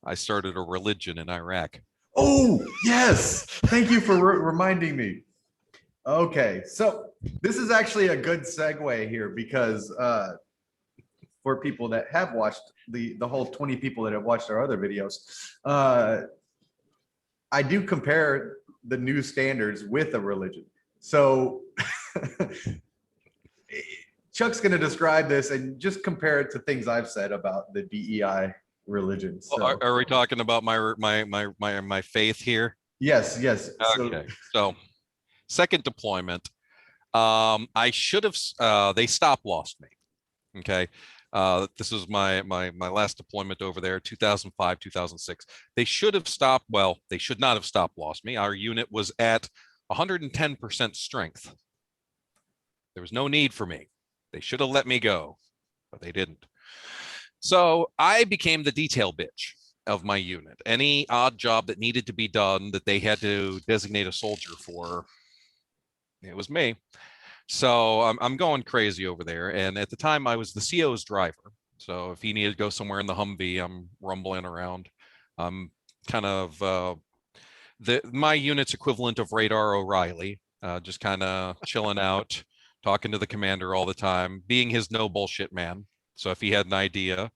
I started a religion in Iraq? Oh, yes. Thank you for reminding me. Okay, so this is actually a good segue here because for people that have watched the whole 20 people that have watched our other videos, I do compare the new standards with a religion. So Chuck's going to describe this and just compare it to things I've said about the DEI religion. So, Are we talking about my faith here? yes. Okay. So second deployment, I should have, they stop lost me. Okay. This was my last deployment over there, 2005, 2006. They should have stopped. Well, they should not have stopped lost me. Our unit was at 110% strength. There was no need for me. They should have let me go, but they didn't. So I became the detail bitch of my unit. Any odd job that needed to be done that they had to designate a soldier for, it was me. So I'm going crazy over there. And at the time I was the CO's driver. So if he needed to go somewhere in the Humvee, I'm rumbling around. I'm kind of my unit's equivalent of Radar O'Reilly, just kind of chilling out, talking to the commander all the time, being his no bullshit man. So if he had an idea,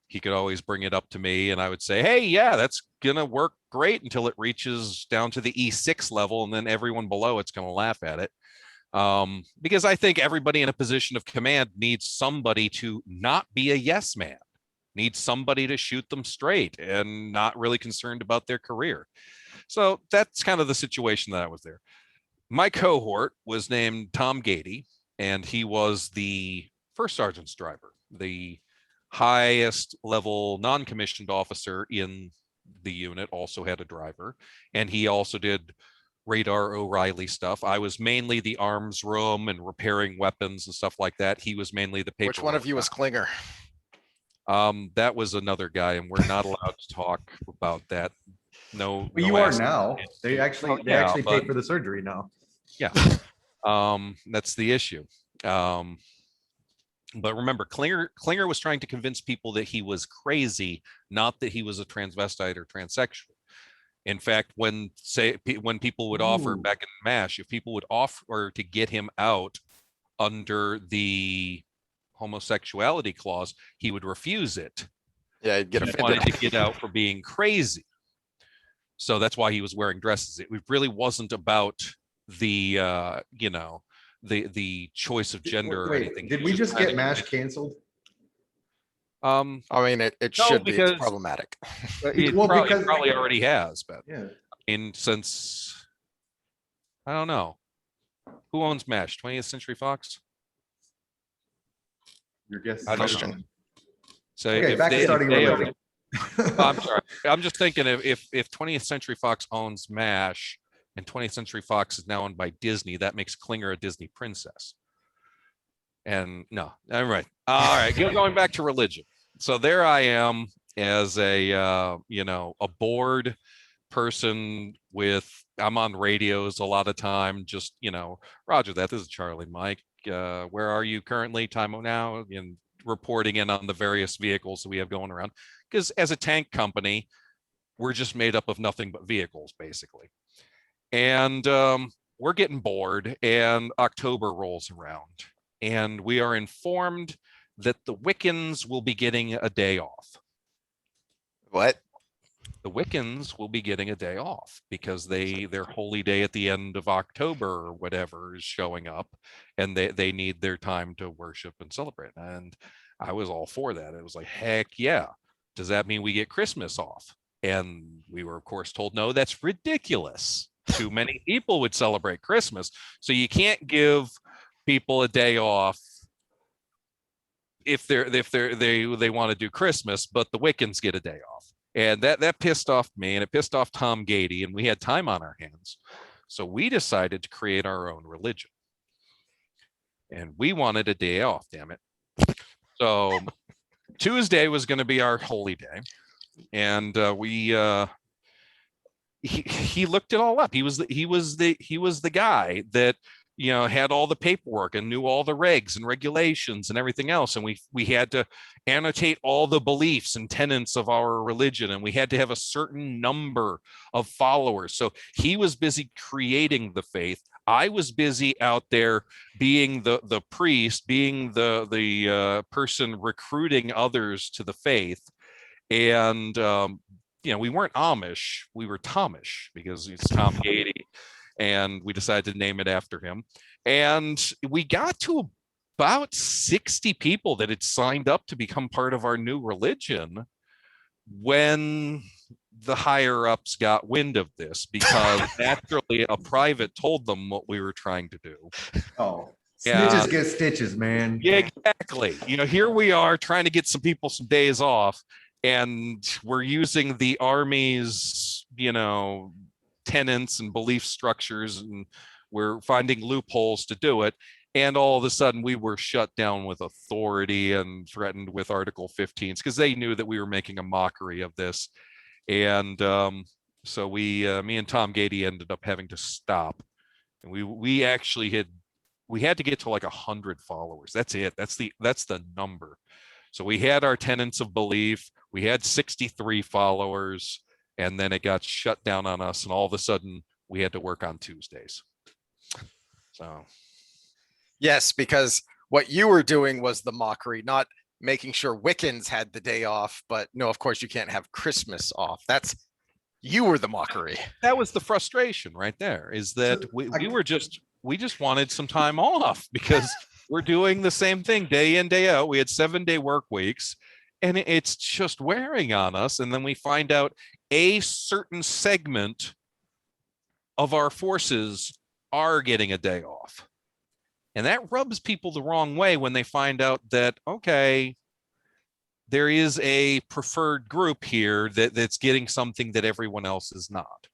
he could always bring it up to me and I would say, hey, yeah, that's going to work great until it reaches down to the E6 level. And then everyone below it's going to laugh at it. Because I think everybody in a position of command needs somebody to not be a yes man, needs somebody to shoot them straight and not really concerned about their career. So that's kind of the situation that I was there. My cohort was named Tom Gady, and he was the first sergeant's driver, the highest level non-commissioned officer in the unit, also had a driver, and he also did Radar O'Reilly stuff. I was mainly the arms room and repairing weapons and stuff like that. He was mainly the paper. Which one of you was Klinger? That was another guy, and we're not allowed to talk about that. No, But no you are ask. now. They actually pay for the surgery now. Yeah. That's the issue. But remember, Klinger was trying to convince people that he was crazy, not that he was a transvestite or transsexual. In fact, when people would offer back in MASH, if people would offer to get him out under the homosexuality clause, he would refuse it. Yeah, he'd get He offended. wanted to get out for being crazy. So that's why he was wearing dresses. It really wasn't about the the choice of gender or anything. Did we just get MASH canceled? I mean, it No, should be. because- It's problematic. It Well, probably already has, but Yeah. since I don't know who owns MASH, 20th Century Fox. Your guess. I don't Question. know. So Okay, if back to they, starting if they religion. I'm sorry. I'm just thinking if 20th Century Fox owns MASH and 20th Century Fox is now owned by Disney, that makes Klinger a Disney princess. And no, all right. Going back to religion. So there I am as a a bored person I'm on radios a lot of time, just Roger that, this is Charlie Mike. Where are you currently? Time now, and reporting in on the various vehicles that we have going around. Because as a tank company, we're just made up of nothing but vehicles, basically. And we're getting bored, and October rolls around, and we are informed that the Wiccans will be getting a day off. What? The Wiccans will be getting a day off because their holy day at the end of October or whatever is showing up, and they need their time to worship and celebrate. And I was all for that. It was like, heck yeah. Does that mean we get Christmas off? And we were, of course, told, no, that's ridiculous. Too many people would celebrate Christmas. So you can't give people a day off if they want to do Christmas, but the Wiccans get a day off. And that pissed off me, and it pissed off Tom Gady, and we had time on our hands. So we decided to create our own religion. And we wanted a day off, damn it. So Tuesday was going to be our holy day. And he looked it all up. He was the guy that, you know, had all the paperwork and knew all the regs and regulations and everything else. And we had to annotate all the beliefs and tenets of our religion, and we had to have a certain number of followers. So he was busy creating the faith. I was busy out there being the priest, being the person recruiting others to the faith. And you know, we weren't Amish, we were Thomish, because it's Tom Gady, and we decided to name it after him. And we got to about 60 people that had signed up to become part of our new religion when the higher ups got wind of this, because naturally a private told them what we were trying to do. Oh, Yeah. snitches get stitches, man. Yeah, exactly. You know, here we are trying to get some people some days off, and we're using the Army's, you know, tenets and belief structures, and we're finding loopholes to do it. And all of a sudden we were shut down with authority and threatened with Article 15s, because they knew that we were making a mockery of this. And so me and Tom Gady ended up having to stop. And we actually had to get to like 100 followers. That's it. That's the number. So we had our tenets of belief. We had 63 followers, and then it got shut down on us. And all of a sudden we had to work on Tuesdays. So. Yes, because what you were doing was the mockery, not making sure Wiccans had the day off. But no, of course you can't have Christmas off. You were the mockery. That was the frustration right there, is that we just wanted some time off, because we're doing the same thing day in, day out. We had 7-day work weeks, and it's just wearing on us. And then we find out a certain segment of our forces are getting a day off. And that rubs people the wrong way when they find out that, okay, there is a preferred group here that's getting something that everyone else is not.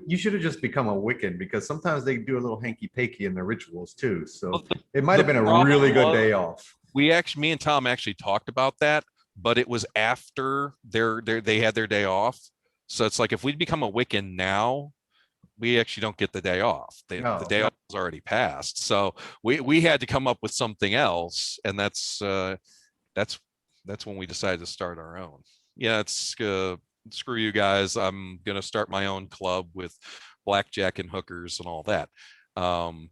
You should have just become a Wiccan, because sometimes they do a little hanky-panky in their rituals too. So it might have been a really good day off. Me and Tom actually talked about that, but it was after they had their day off. So it's like, if we become a Wiccan now, we actually don't get the day off. The day off was already passed. So we had to come up with something else, and that's when we decided to start our own. Yeah, it's screw you guys. I'm gonna start my own club with blackjack and hookers and all that. So,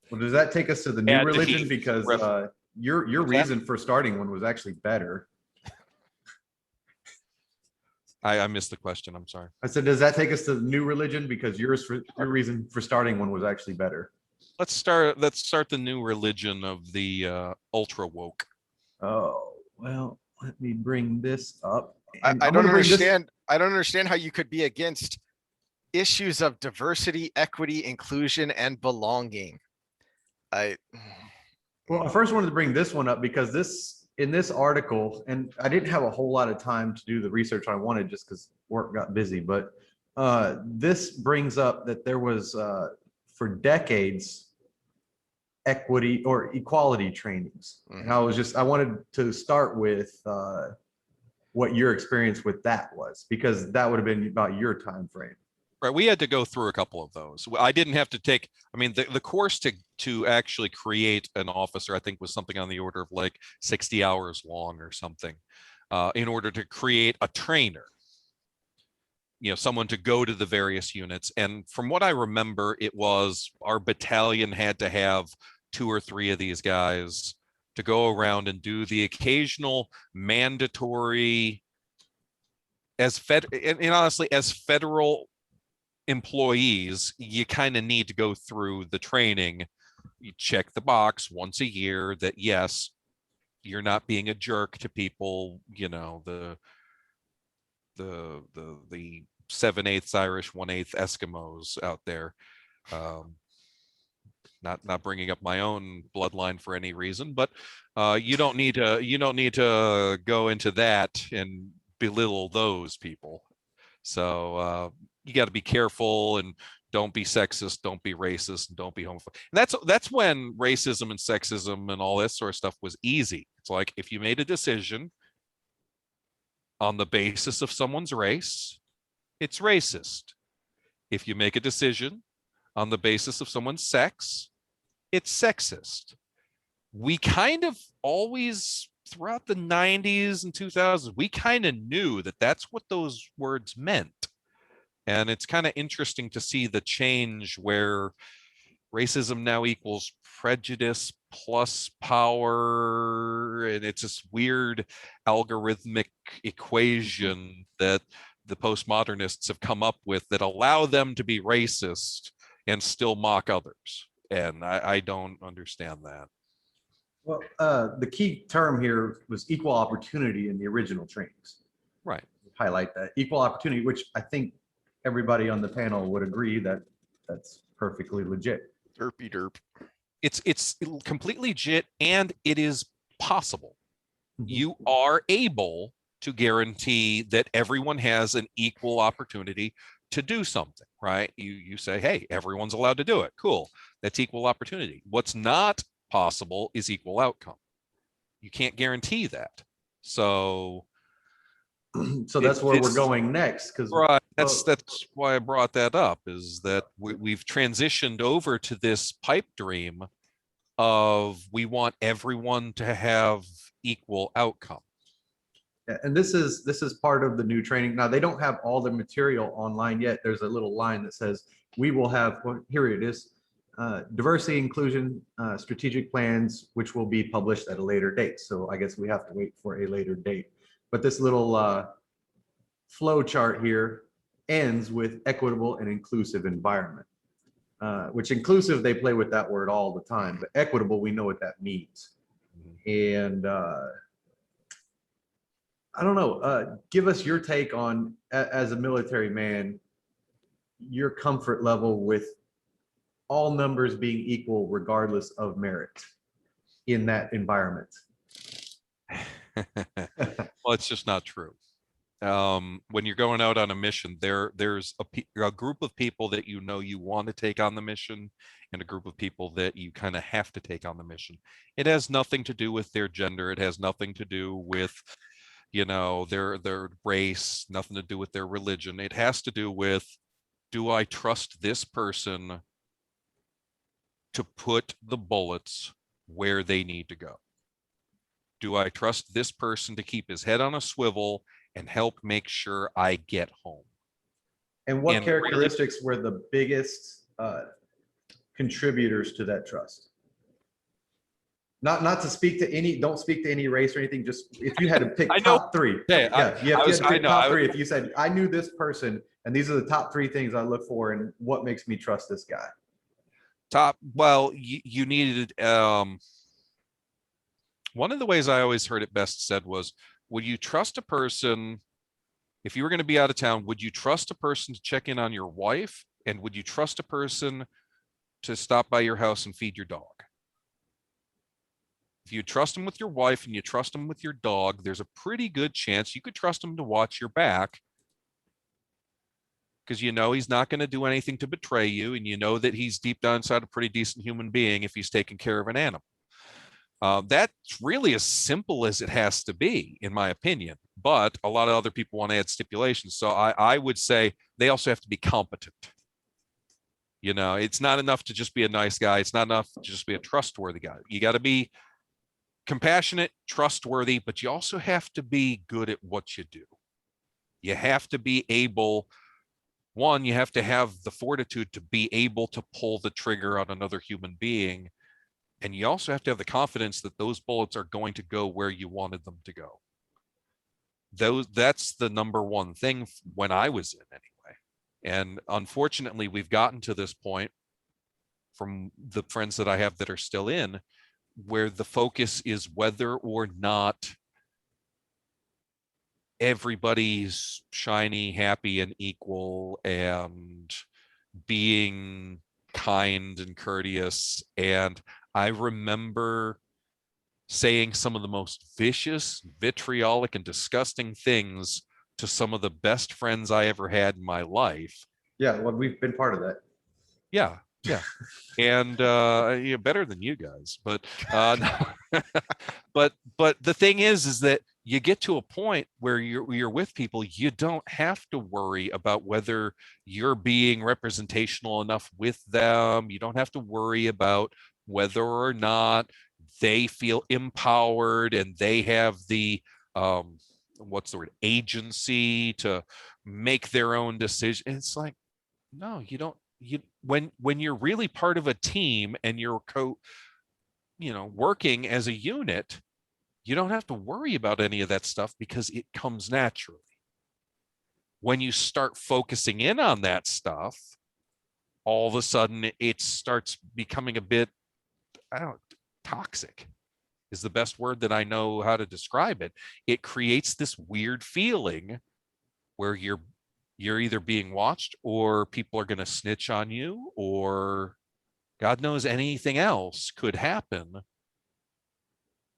well, does that take us to the new religion? Because your reason for starting one was actually better. I missed the question. I'm sorry. I said, does that take us to the new religion? Because your reason for starting one was actually better. Let's start the new religion of the ultra woke. Oh, well, let me bring this up. I don't understand. I don't understand how you could be against issues of diversity, equity, inclusion, and belonging. Well, I first wanted to bring this one up because in this article, and I didn't have a whole lot of time to do the research I wanted just because work got busy, but this brings up that there was, for decades, equity or equality trainings. And I wanted to start with what your experience with that was, because that would have been about your time frame. Right, we had to go through a couple of those. I didn't have to take, I mean, the course to actually create an officer, I think, was something on the order of like 60 hours long or something, in order to create a trainer, you know, someone to go to the various units. And from what I remember, it was our battalion had to have 2 or 3 of these guys to go around and do the occasional mandatory, and honestly, as federal employees, you kind of need to go through the training. You check the box once a year that yes, you're not being a jerk to people, you know, the 7/8 Irish, 1/8 Eskimos out there. Um, not bringing up my own bloodline for any reason, but you don't need to go into that and belittle those people. So you got to be careful and don't be sexist, don't be racist, and don't be homophobic. And that's when racism and sexism and all this sort of stuff was easy. It's like if you made a decision on the basis of someone's race, it's racist. If you make a decision on the basis of someone's sex, it's sexist. We kind of always, throughout the 90s and 2000s, we kind of knew that that's what those words meant. And it's kind of interesting to see the change where racism now equals prejudice plus power. And it's this weird algorithmic equation that the postmodernists have come up with that allow them to be racist and still mock others. And I don't understand that. Well, the key term here was equal opportunity in the original trainings. Right. Highlight that equal opportunity, which I think everybody on the panel would agree that that's perfectly legit. Derpy derp. It's completely legit, and it is possible. You are able to guarantee that everyone has an equal opportunity to do something, right? You say, hey, everyone's allowed to do it. Cool. That's equal opportunity. What's not possible is equal outcome. You can't guarantee that. So that's where we're going next. Because right, that's why I brought that up, is that we've transitioned over to this pipe dream of we want everyone to have equal outcome. And this is part of the new training. Now, they don't have all the material online yet. There's a little line that says we will have, well, here it is, diversity inclusion strategic plans, which will be published at a later date. So I guess we have to wait for a later date. But this little flow chart here ends with equitable and inclusive environment, which inclusive, they play with that word all the time, but equitable, we know what that means. And I don't know, give us your take on, as a military man, your comfort level with all numbers being equal regardless of merit in that environment. Well, it's just not true. When you're going out on a mission, there's a group of people that you know you want to take on the mission, and a group of people that you kind of have to take on the mission. It has nothing to do with their gender. It has nothing to do with, you know, their race, nothing to do with their religion. It has to do with, do I trust this person to put the bullets where they need to go? Do I trust this person to keep his head on a swivel and help make sure I get home? And what characteristics were the biggest contributors to that trust? Not to speak to any, don't speak to any race or anything, just if you had to pick top three. Yeah, you have to pick top three. If you said, I knew this person and these are the top three things I look for and what makes me trust this guy. Well, you needed, one of the ways I always heard it best said was, would you trust a person, if you were going to be out of town, would you trust a person to check in on your wife? And would you trust a person to stop by your house and feed your dog? If you trust them with your wife and you trust them with your dog, there's a pretty good chance you could trust him to watch your back, because you know he's not going to do anything to betray you, and you know that he's deep down inside a pretty decent human being if he's taking care of an animal. That's really as simple as it has to be, in my opinion. But a lot of other people want to add stipulations. So I would say they also have to be competent. You know, it's not enough to just be a nice guy. It's not enough to just be a trustworthy guy. You got to be compassionate, trustworthy, but you also have to be good at what you do. You have to be able, one, you have to have the fortitude to be able to pull the trigger on another human being. And you also have to have the confidence that those bullets are going to go where you wanted them to go. That's the number one thing when I was in, anyway. And unfortunately, we've gotten to this point, from the friends that I have that are still in, where the focus is whether or not everybody's shiny, happy, and equal, and being kind and courteous. And I remember saying some of the most vicious, vitriolic, and disgusting things to some of the best friends I ever had in my life. Yeah, well, we've been part of that. Yeah, yeah. And yeah, better than you guys. But no. but the thing is that you get to a point where you're with people, you don't have to worry about whether you're being representational enough with them. You don't have to worry about whether or not they feel empowered and they have the what's the word, agency to make their own decision. It's like, no, you don't. You when you're really part of a team and you're working as a unit, you don't have to worry about any of that stuff because it comes naturally. When you start focusing in on that stuff, all of a sudden it starts becoming a bit, I don't know, toxic is the best word that I know how to describe it. It creates this weird feeling where you're either being watched or people are going to snitch on you, or God knows anything else could happen.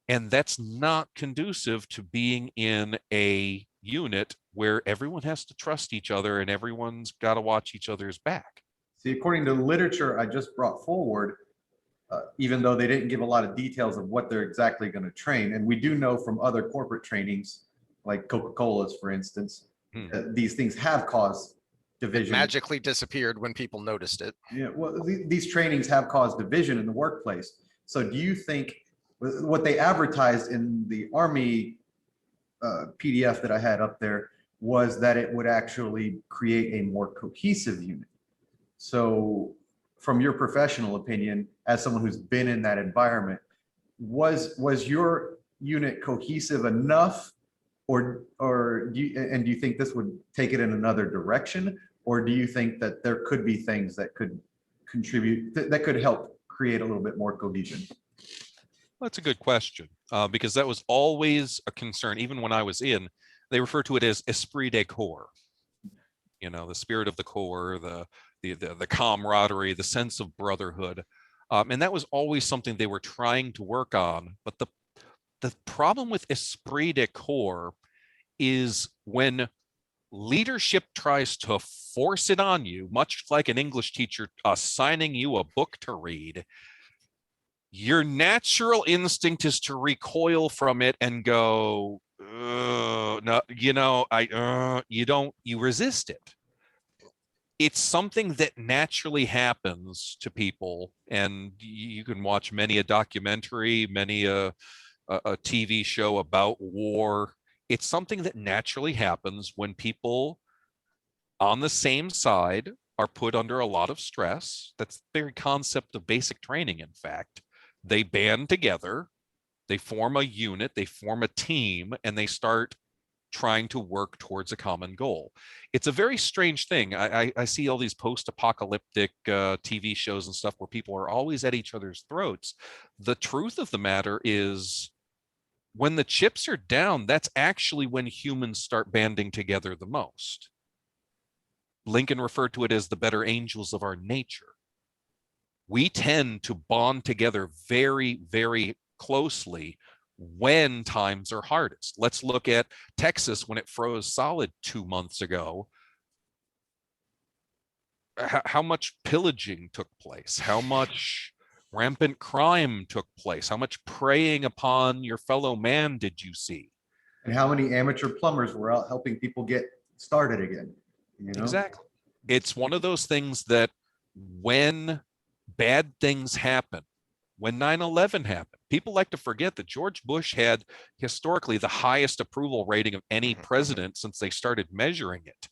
And that's not conducive to being in a unit where everyone has to trust each other and everyone's got to watch each other's back. See, according to literature I just brought forward, even though they didn't give a lot of details of what they're exactly going to train, and we do know from other corporate trainings, like Coca-Cola's, for instance, these things have caused division. It magically disappeared when people noticed it. Yeah, well, these trainings have caused division in the workplace. So do you think what they advertised in the Army PDF that I had up there was that it would actually create a more cohesive unit? So from your professional opinion, as someone who's been in that environment, was your unit cohesive enough, or do you think this would take it in another direction, or do you think that there could be things that could contribute, that could help create a little bit more cohesion? Well, that's a good question, because that was always a concern. Even when I was in, they refer to it as esprit de corps. The spirit of the corps, the camaraderie, the sense of brotherhood, and that was always something they were trying to work on. But the problem with esprit de corps is when leadership tries to force it on you, much like an English teacher assigning you a book to read, your natural instinct is to recoil from it and go, no, you resist it. It's something that naturally happens to people, and you can watch many a documentary, many a TV show about war. It's something that naturally happens when people on the same side are put under a lot of stress. That's the very concept of basic training, in fact. They band together, they form a unit, they form a team, and they start trying to work towards a common goal. It's a very strange thing. I see all these post-apocalyptic TV shows and stuff where people are always at each other's throats. The truth of the matter is, when the chips are down, that's actually when humans start banding together the most. Lincoln referred to it as the better angels of our nature. We tend to bond together very, very closely when times are hardest. Let's look at Texas when it froze solid 2 months ago. How much pillaging took place? How much rampant crime took place? How much preying upon your fellow man did you see? And how many amateur plumbers were out helping people get started again? Exactly. It's one of those things that when bad things happen, when 9/11 happened, people like to forget that George Bush had historically the highest approval rating of any president since they started measuring it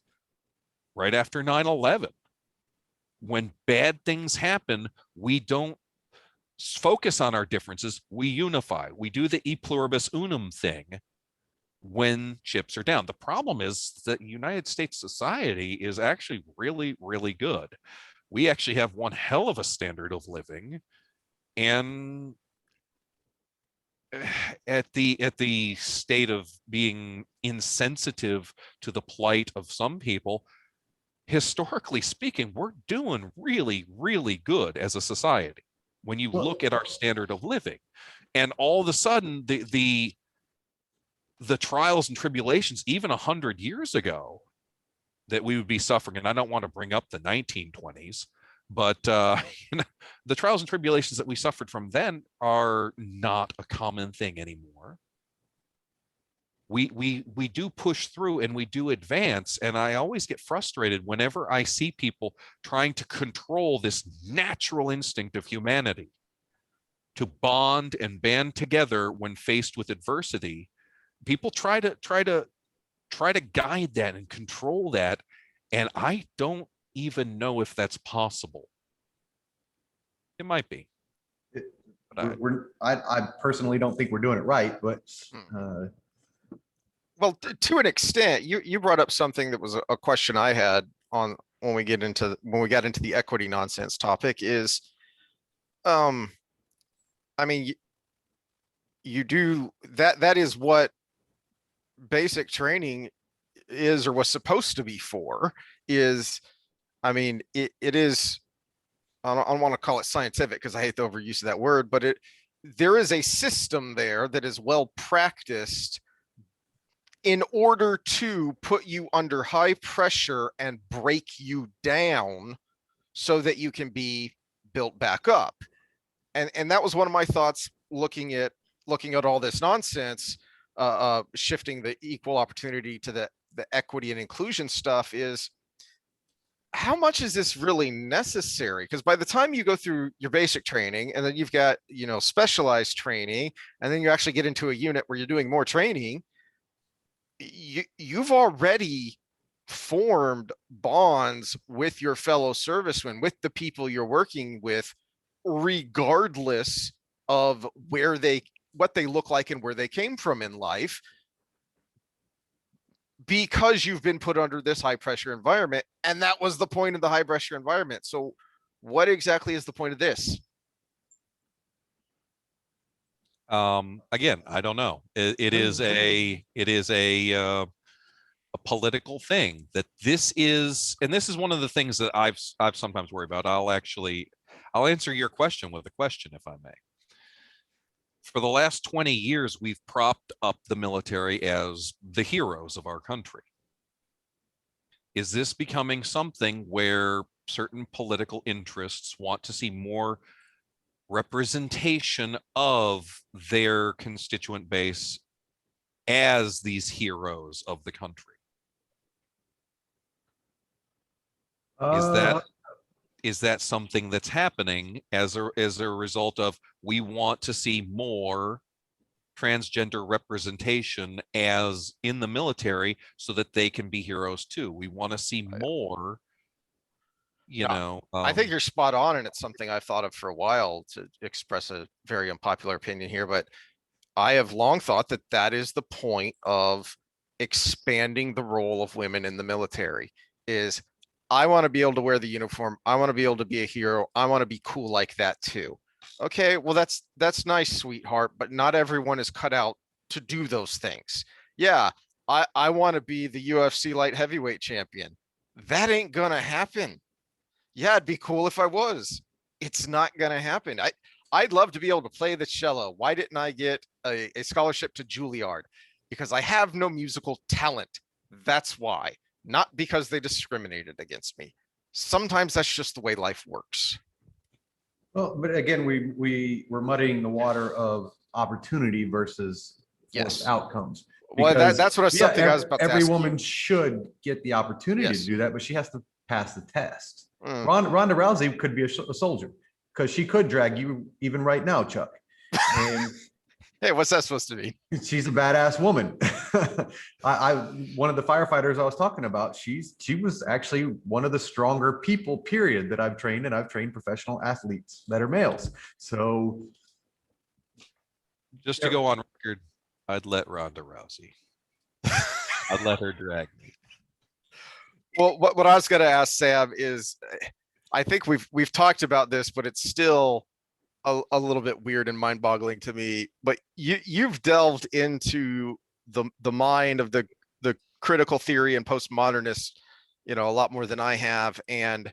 right after 9/11. When bad things happen, we don't focus on our differences. We unify. We do the e pluribus unum thing when chips are down. The problem is that United States society is actually really, really good. We actually have one hell of a standard of living, and at the state of being insensitive to the plight of some people, historically speaking, we're doing really, really good as a society when you look at our standard of living. And all of a sudden, the trials and tribulations, even 100 years ago, that we would be suffering, and I don't want to bring up the 1920s, but the trials and tribulations that we suffered from then are not a common thing anymore. We do push through and we do advance, and I always get frustrated whenever I see people trying to control this natural instinct of humanity to bond and band together when faced with adversity. People try to guide that and control that, and I don't even know if that's possible. It might be. I personally don't think we're doing it right, but Well, to an extent, you brought up something that was a question I had on when we got into the equity nonsense topic is, I mean, you do that is what basic training is or was supposed to be for. Is, I mean, it is, I don't want to call it scientific because I hate the overuse of that word, but there is a system there that is well practiced in order to put you under high pressure and break you down so that you can be built back up. And that was one of my thoughts looking at all this nonsense, shifting the equal opportunity to the equity and inclusion stuff, is how much is this really necessary? Because by the time you go through your basic training and then you've got, specialized training, and then you actually get into a unit where you're doing more training, you've already formed bonds with your fellow servicemen, with the people you're working with, regardless of what they look like and where they came from in life, because you've been put under this high pressure environment. And that was the point of the high pressure environment. So what exactly is the point of this? Again, I don't know. It is a political thing that this is, and this is one of the things that I've sometimes worried about. I'll answer your question with a question, if I may. For the last 20 years, we've propped up the military as the heroes of our country. Is this becoming something where certain political interests want to see more representation of their constituent base as these heroes of the country? Is that something that's happening as a result of, we want to see more transgender representation as in the military so that they can be heroes too? We want to see more, I think you're spot on, and it's something I've thought of for a while, to express a very unpopular opinion here, but I have long thought that is the point of expanding the role of women in the military. Is, I want to be able to wear the uniform. I want to be able to be a hero. I want to be cool like that too. Okay, well, that's nice, sweetheart, but not everyone is cut out to do those things. Yeah, I want to be the UFC light heavyweight champion. That ain't gonna happen. Yeah, it'd be cool if I was. It's not gonna happen. I'd love to be able to play the cello. Why didn't I get a scholarship to Juilliard? Because I have no musical talent. That's why. Not because they discriminated against me. Sometimes that's just the way life works. Well, but again, we're muddying the water of opportunity versus outcomes. Well, that's what something I was about to ask. Every woman should get the opportunity to do that, but she has to pass the test. Ronda Rousey could be a soldier, because she could drag you even right now, Chuck. And hey, what's that supposed to mean? She's a badass woman. One of the firefighters I was talking about, she was actually one of the stronger people, period, that I've trained, and I've trained professional athletes that are males. So just to go on record, I'd let Ronda Rousey. I'd let her drag me. Well, what I was going to ask Sam is, I think we've talked about this, but it's still a little bit weird and mind-boggling to me, but you've delved into the mind of the critical theory and postmodernists, a lot more than I have. And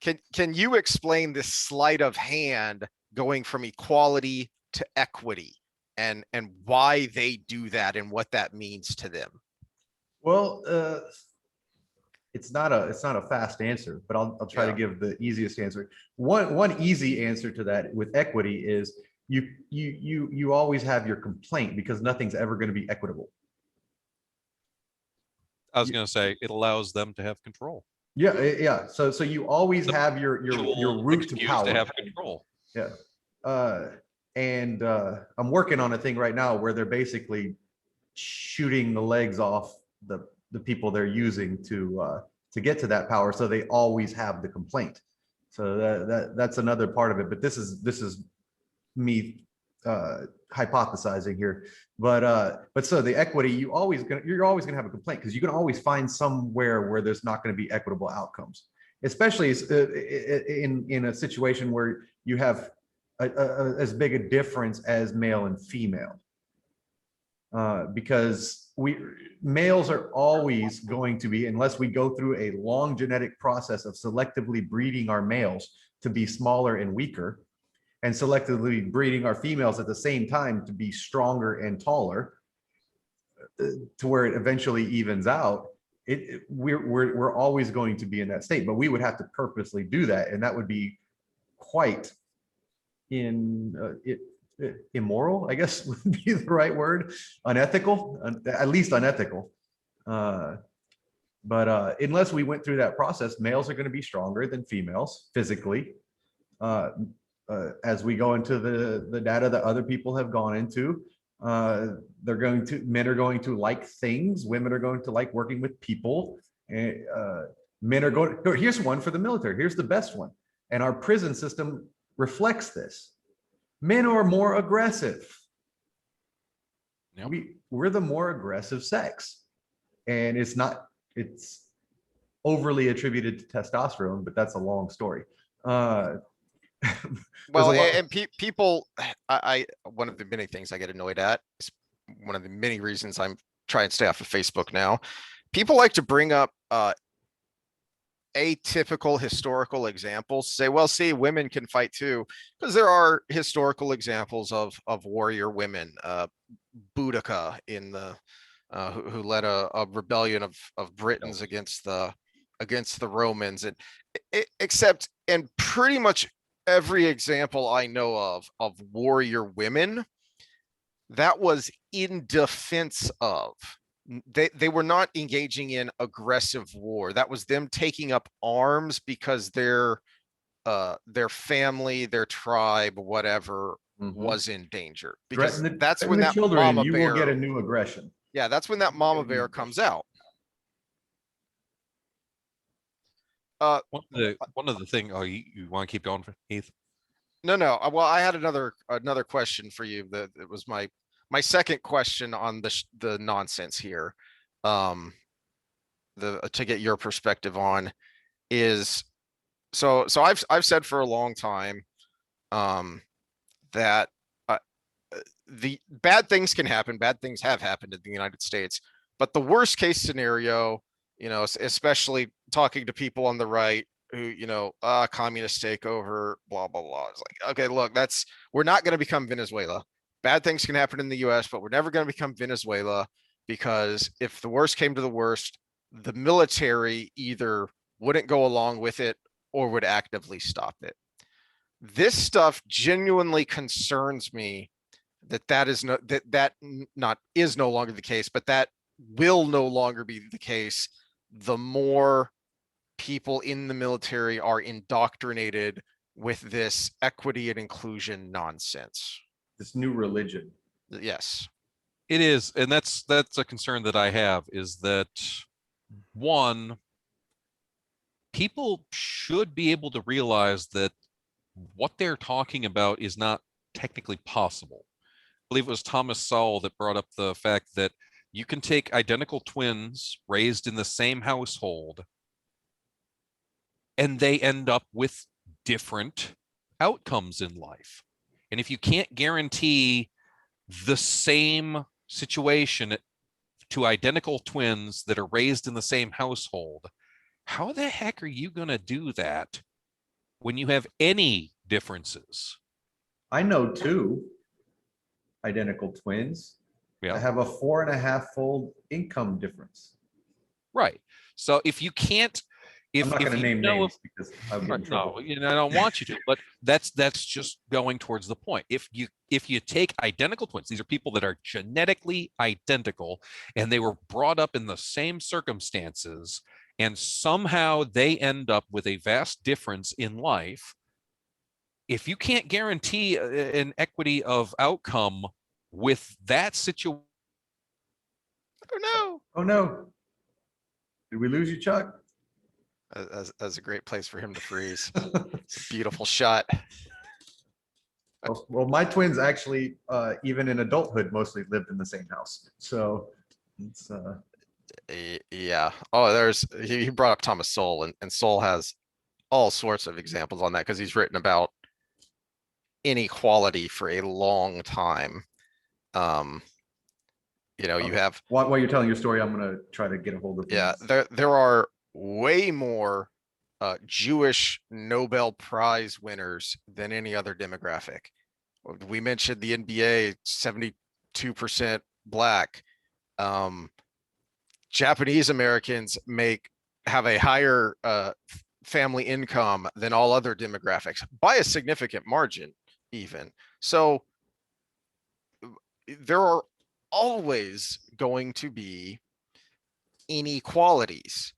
can you explain this sleight of hand going from equality to equity, and why they do that and what that means to them? Well, it's not a fast answer, but I'll try to Yeah. give the easiest answer. One easy answer to that with equity is you always have your complaint because nothing's ever going to be equitable. I was going to say it allows them to have control. Yeah. So you always have your route to Excuse power. to have control. Yeah. And I'm working on a thing right now where they're basically shooting the legs off the people they're using to get to that power, so they always have the complaint. So that's another part of it. But this is me hypothesizing here. But so the equity, you're always gonna have a complaint because you can always find somewhere where there's not going to be equitable outcomes, especially in a situation where you have as big a difference as male and female. Because males are always going to be, unless we go through a long genetic process of selectively breeding our males to be smaller and weaker, and selectively breeding our females at the same time to be stronger and taller, to where it eventually evens out. We're always going to be in that state, but we would have to purposely do that, and that would be quite immoral, I guess would be the right word. Unethical, at least unethical. But unless we went through that process, males are going to be stronger than females physically. As we go into the data that other people have gone into, men are going to like things, women are going to like working with people. Men are going, here's one for the military, here's the best one. And our prison system reflects this. Men are more aggressive. Yep. We're the more aggressive sex. And it's overly attributed to testosterone, but that's a long story. Well, and people, one of the many things I get annoyed at, is one of the many reasons I'm trying to stay off of Facebook now. People like to bring up atypical historical examples, say, well, see, women can fight too, because there are historical examples of warrior women. Boudica in the who led a rebellion of Britons against the Romans, and except in pretty much every example I know of warrior women, that was in defense of. They were not engaging in aggressive war. That was them taking up arms because their family, their tribe, whatever, was in danger. Because that's when that mama bear, you will get a new aggression. Yeah, that's when that mama bear comes out. One of the thing. Oh, you want to keep going, Heath? No. Well, I had another question for you. That it was my second question on the nonsense here. To get your perspective on is, so I've said for a long time that the bad things can happen. Bad things have happened in the United States, but the worst case scenario, especially talking to people on the right who, communist takeover, blah, blah, blah. It's like, okay, look, we're not going to become Venezuela. Bad things can happen in the US, but we're never going to become Venezuela, because if the worst came to the worst, the military either wouldn't go along with it or would actively stop it. This stuff genuinely concerns me, that is no longer the case, but that will no longer be the case the more people in the military are indoctrinated with this equity and inclusion nonsense. This new religion. Yes, it is, and that's a concern that I have, is that one, people should be able to realize that what they're talking about is not technically possible. I believe it was Thomas Sowell that brought up the fact that you can take identical twins raised in the same household, and they end up with different outcomes in life. And if you can't guarantee the same situation to identical twins that are raised in the same household, how the heck are you going to do that when you have any differences? I know two identical twins that Yeah, have a 4.5-fold income difference. right. So if you can't, I'm not if going to you name know, names because I'll get in trouble. no, you know, I don't want you to, but that's just going towards the point. If you take identical twins, these are people that are genetically identical and they were brought up in the same circumstances, and somehow they end up with a vast difference in life. If you can't guarantee an equity of outcome with that situation, Oh no. Oh no. Did we lose you, Chuck? That's a great place for him to freeze. It's a beautiful shot. Well, my twins actually, even in adulthood, mostly lived in the same house. So it's Yeah. Oh, he brought up Thomas Sowell, and Sowell has all sorts of examples on that because he's written about inequality for a long time. Um, you have, while you're telling your story, I'm gonna try to get a hold of yeah, these. there are way more Jewish Nobel Prize winners than any other demographic. We mentioned the NBA, 72% black. Japanese Americans have a higher family income than all other demographics by a significant margin, even. So there are always going to be inequalities.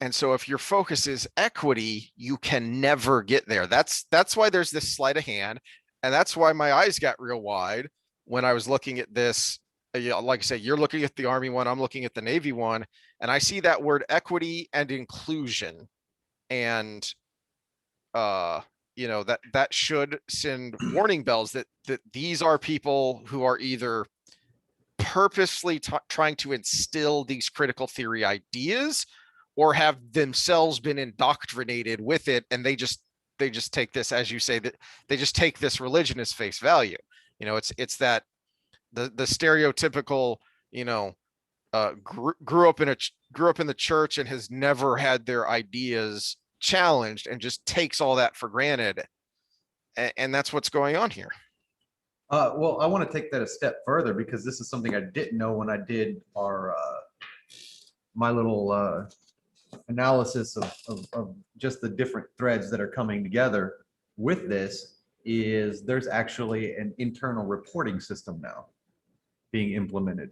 And so if your focus is equity, you can never get there. That's why there's this sleight of hand. And that's why my eyes got real wide when I was looking at this. Like I said, you're looking at the Army one, I'm looking at the Navy one, and I see that word equity and inclusion. And that should send warning bells that these are people who are either purposely trying to instill these critical theory ideas or have themselves been indoctrinated with it, and they just take this, as you say, that they just take this religion as face value. It's that the stereotypical, grew up in the church and has never had their ideas challenged and just takes all that for granted, and that's what's going on here. Well, I want to take that a step further because this is something I didn't know when I did our my little analysis of just the different threads that are coming together with this. Is there's actually an internal reporting system now being implemented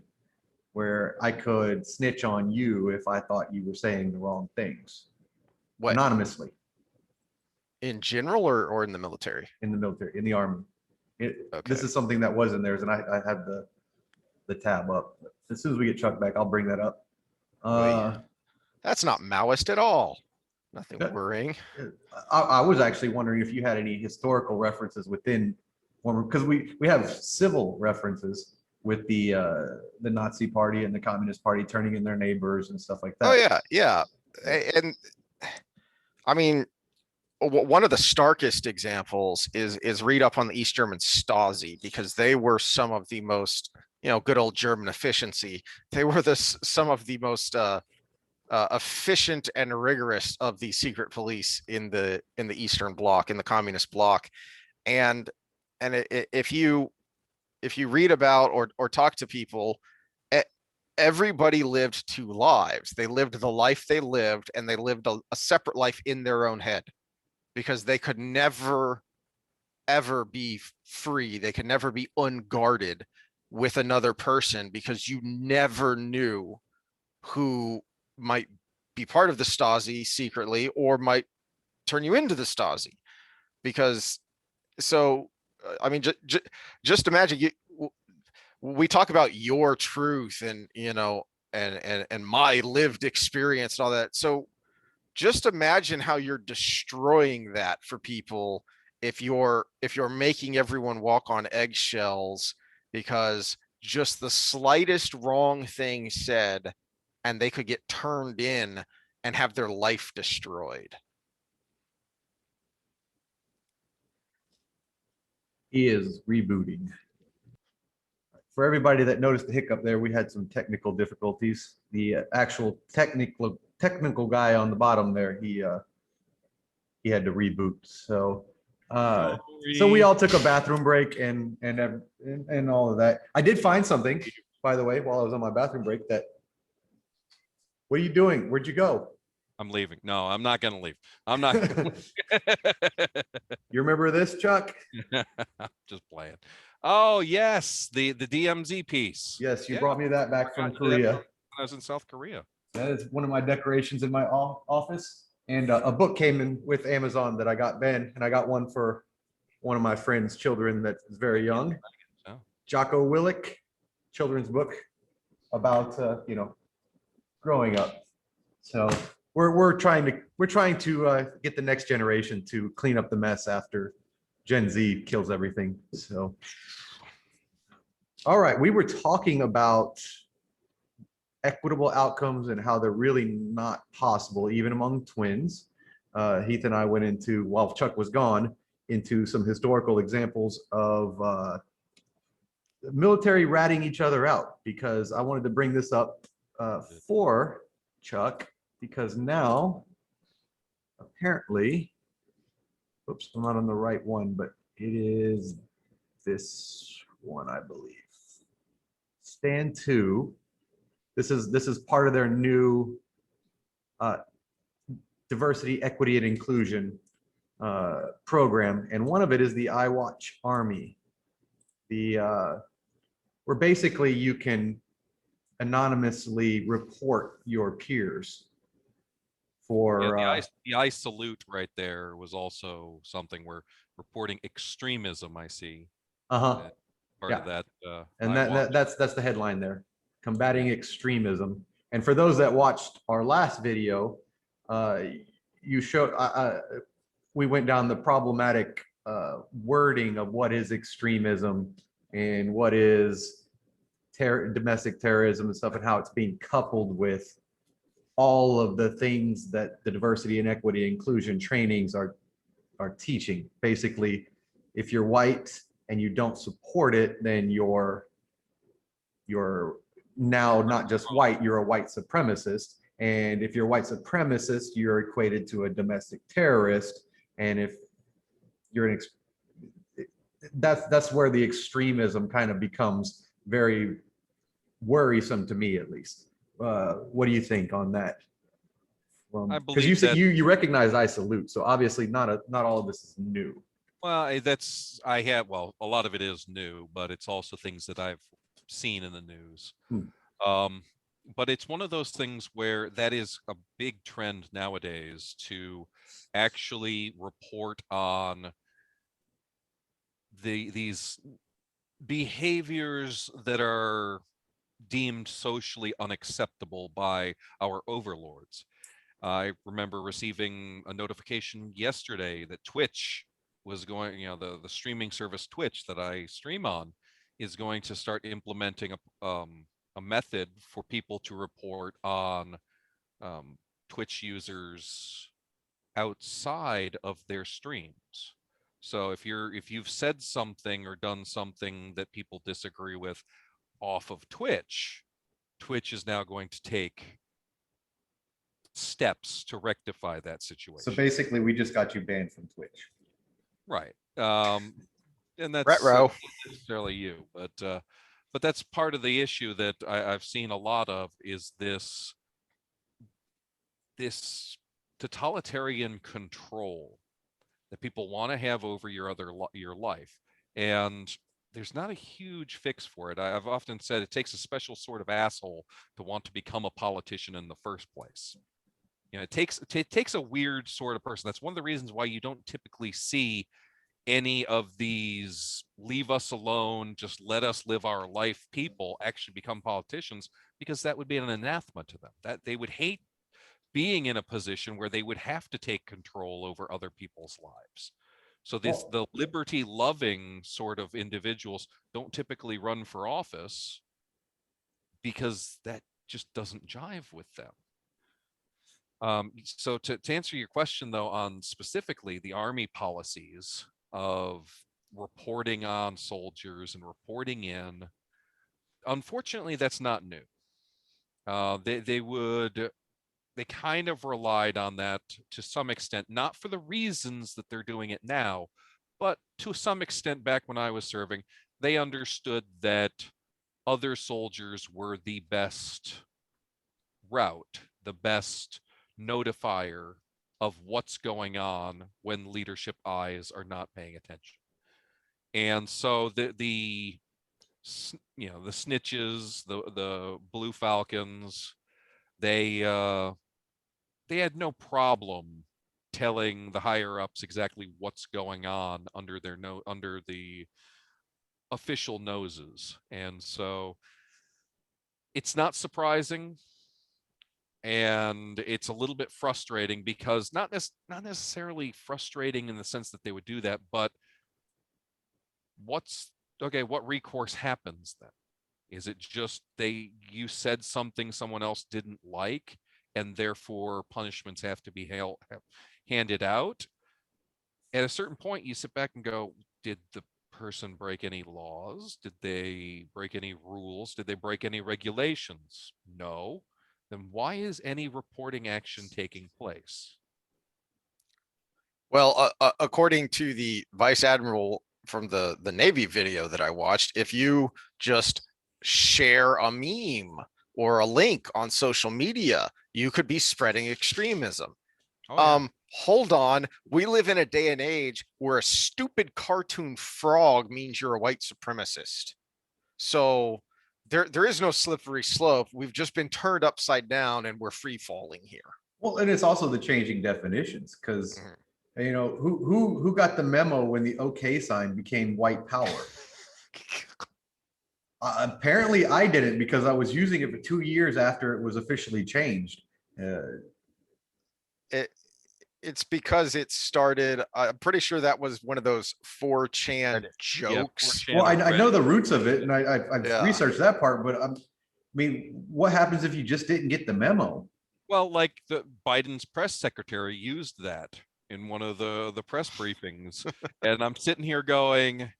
where I could snitch on you if I thought you were saying the wrong things What, anonymously in general or in the military? in the military, in the Army. This Okay. is something that was in theirs, and I have the tab up. As soon as we get Chuck back, I'll bring that up. That's not Maoist at all. Nothing That- worrying. I was actually wondering if you had any historical references within, because we have civil references with the Nazi Party and the Communist Party turning in their neighbors and stuff like that. Oh yeah. And I mean, one of the starkest examples is read up on the East German Stasi, because they were some of the most, good old German efficiency. They were some of the most efficient and rigorous of the secret police in the Eastern Bloc, in the Communist Bloc. And if you read about or talk to people, everybody lived two lives. They lived the life they lived, and they lived a separate life in their own head, because they could never ever be free. They could never be unguarded with another person, because you never knew who might be part of the Stasi secretly or might turn you into the Stasi. Because I mean, just imagine, we talk about your truth and and my lived experience and all that. So just imagine how you're destroying that for people if you're making everyone walk on eggshells because just the slightest wrong thing said, and they could get turned in and have their life destroyed. He is rebooting. For everybody that noticed the hiccup there, we had some technical difficulties. The actual technical guy on the bottom there, he had to reboot. So we all took a bathroom break and all of that. I did find something, by the way, while I was on my bathroom break. That what are you doing? Where'd you go? I'm leaving. No, I'm not going to leave. I'm not. You remember this, Chuck? Just playing. Oh yes, the DMZ piece. Yes, you Yeah, brought me that back from I got that Korea. when I was in South Korea. That is one of my decorations in my office. And a book came in with Amazon that I got Ben, and I got one for one of my friend's children that is very young. Oh. Jocko Willick, children's book about growing up. So we're trying to get the next generation to clean up the mess after Gen Z kills everything. So, all right, we were talking about equitable outcomes and how they're really not possible, even among twins. Heath and I went into, while Chuck was gone, into some historical examples of military ratting each other out, because I wanted to bring this up for Chuck, because now apparently, oops, I'm not on the right one, but it is this one, I believe. Stand 2. This is part of their new diversity, equity, and inclusion program, and one of it is the iWatch Army. Where basically you can anonymously report your peers for the I salute right there was also something where reporting extremism. I see. part Of that. And that's the headline there, combating extremism. And for those that watched our last video, you showed we went down the problematic wording of what is extremism and what is domestic terrorism and stuff, and how it's being coupled with all of the things that the diversity and equity inclusion trainings are teaching. Basically, if you're white and you don't support it, then you're now not just white, you're a white supremacist. And if you're a white supremacist, you're equated to a domestic terrorist. And if you're that's where the extremism kind of becomes very worrisome, to me at least. What do you think on that? Because you said you recognize I salute, so obviously not all of this is new. Well, a lot of it is new, but it's also things that I've seen in the news. But it's one of those things where that is a big trend nowadays, to actually report on these behaviors that are deemed socially unacceptable by our overlords. I remember receiving a notification yesterday that Twitch was going, the streaming service Twitch that I stream on is going to start implementing a method for people to report on Twitch users outside of their streams. So if you've said something or done something that people disagree with off of Twitch, Twitch is now going to take steps to rectify that situation. So basically, we just got you banned from Twitch. Right. And that's not necessarily you, but that's part of the issue that I've seen a lot of, is this totalitarian control that people want to have over your life. And there's not a huge fix for it. I've often said it takes a special sort of asshole to want to become a politician in the first place. It takes a weird sort of person. That's one of the reasons why you don't typically see any of these leave us alone, just let us live our life people actually become politicians, because that would be an anathema to them. That they would hate being in a position where they would have to take control over other people's lives. So the liberty loving sort of individuals don't typically run for office, because that just doesn't jive with them. So to answer your question though, on specifically the Army policies of reporting on soldiers and reporting in. Unfortunately, that's not new. They kind of relied on that to some extent, not for the reasons that they're doing it now, but to some extent back when I was serving, they understood that other soldiers were the best route, the best notifier of what's going on when leadership eyes are not paying attention. And so the snitches, the Blue Falcons, they had no problem telling the higher ups exactly what's going on under the official noses. And so it's not surprising, and it's a little bit frustrating, because not necessarily frustrating in the sense that they would do that, but what recourse happens then? Is it just you said something someone else didn't like, and therefore punishments have to be handed out? At a certain point, you sit back and go, did the person break any laws? Did they break any rules? Did they break any regulations? No. Then why is any reporting action taking place? Well, according to the Vice Admiral from the Navy video that I watched, if you just share a meme or a link on social media, you could be spreading extremism. Oh, yeah. Hold on. We live in a day and age where a stupid cartoon frog means you're a white supremacist. So there is no slippery slope. We've just been turned upside down and we're free falling here. Well, and it's also the changing definitions, because who got the memo when the OK sign became white power? Apparently I didn't, because I was using it for 2 years after it was officially changed. It's because it started. I'm pretty sure that was one of those 4chan jokes. Yeah, 4chan well, I know the roots of it, and I've Yeah. researched that part, but I mean, what happens if you just didn't get the memo? Well, like Biden's press secretary used that in one of the press briefings, and I'm sitting here going,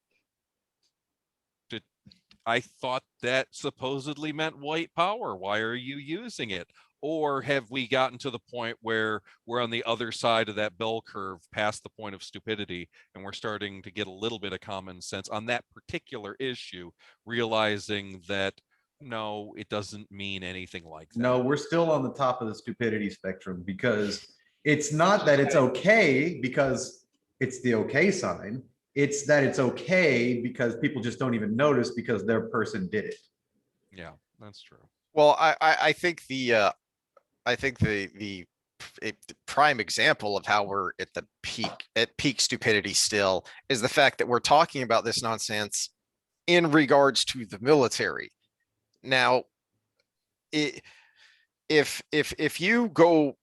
I thought that supposedly meant white power. Why are you using it? Or have we gotten to the point where we're on the other side of that bell curve, past the point of stupidity, and we're starting to get a little bit of common sense on that particular issue, realizing that no, it doesn't mean anything like that? No, we're still on the top of the stupidity spectrum, because it's not that it's okay because it's the OK sign. It's that it's okay because people just don't even notice because their person did it. Yeah, that's true. Well, I think the prime example of how we're at the peak stupidity still is the fact that we're talking about this nonsense in regards to the military. Now, if you go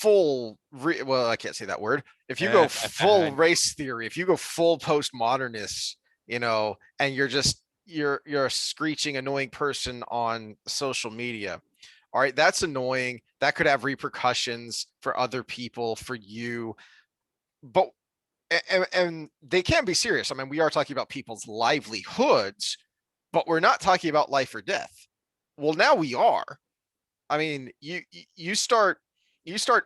well, I can't say that word. If you go full race theory, if you go full postmodernist, and you're a screeching, annoying person on social media, all right, that's annoying. That could have repercussions for other people, for you. But and they can be serious. I mean, we are talking about people's livelihoods, but we're not talking about life or death. Well, now we are. I mean, you start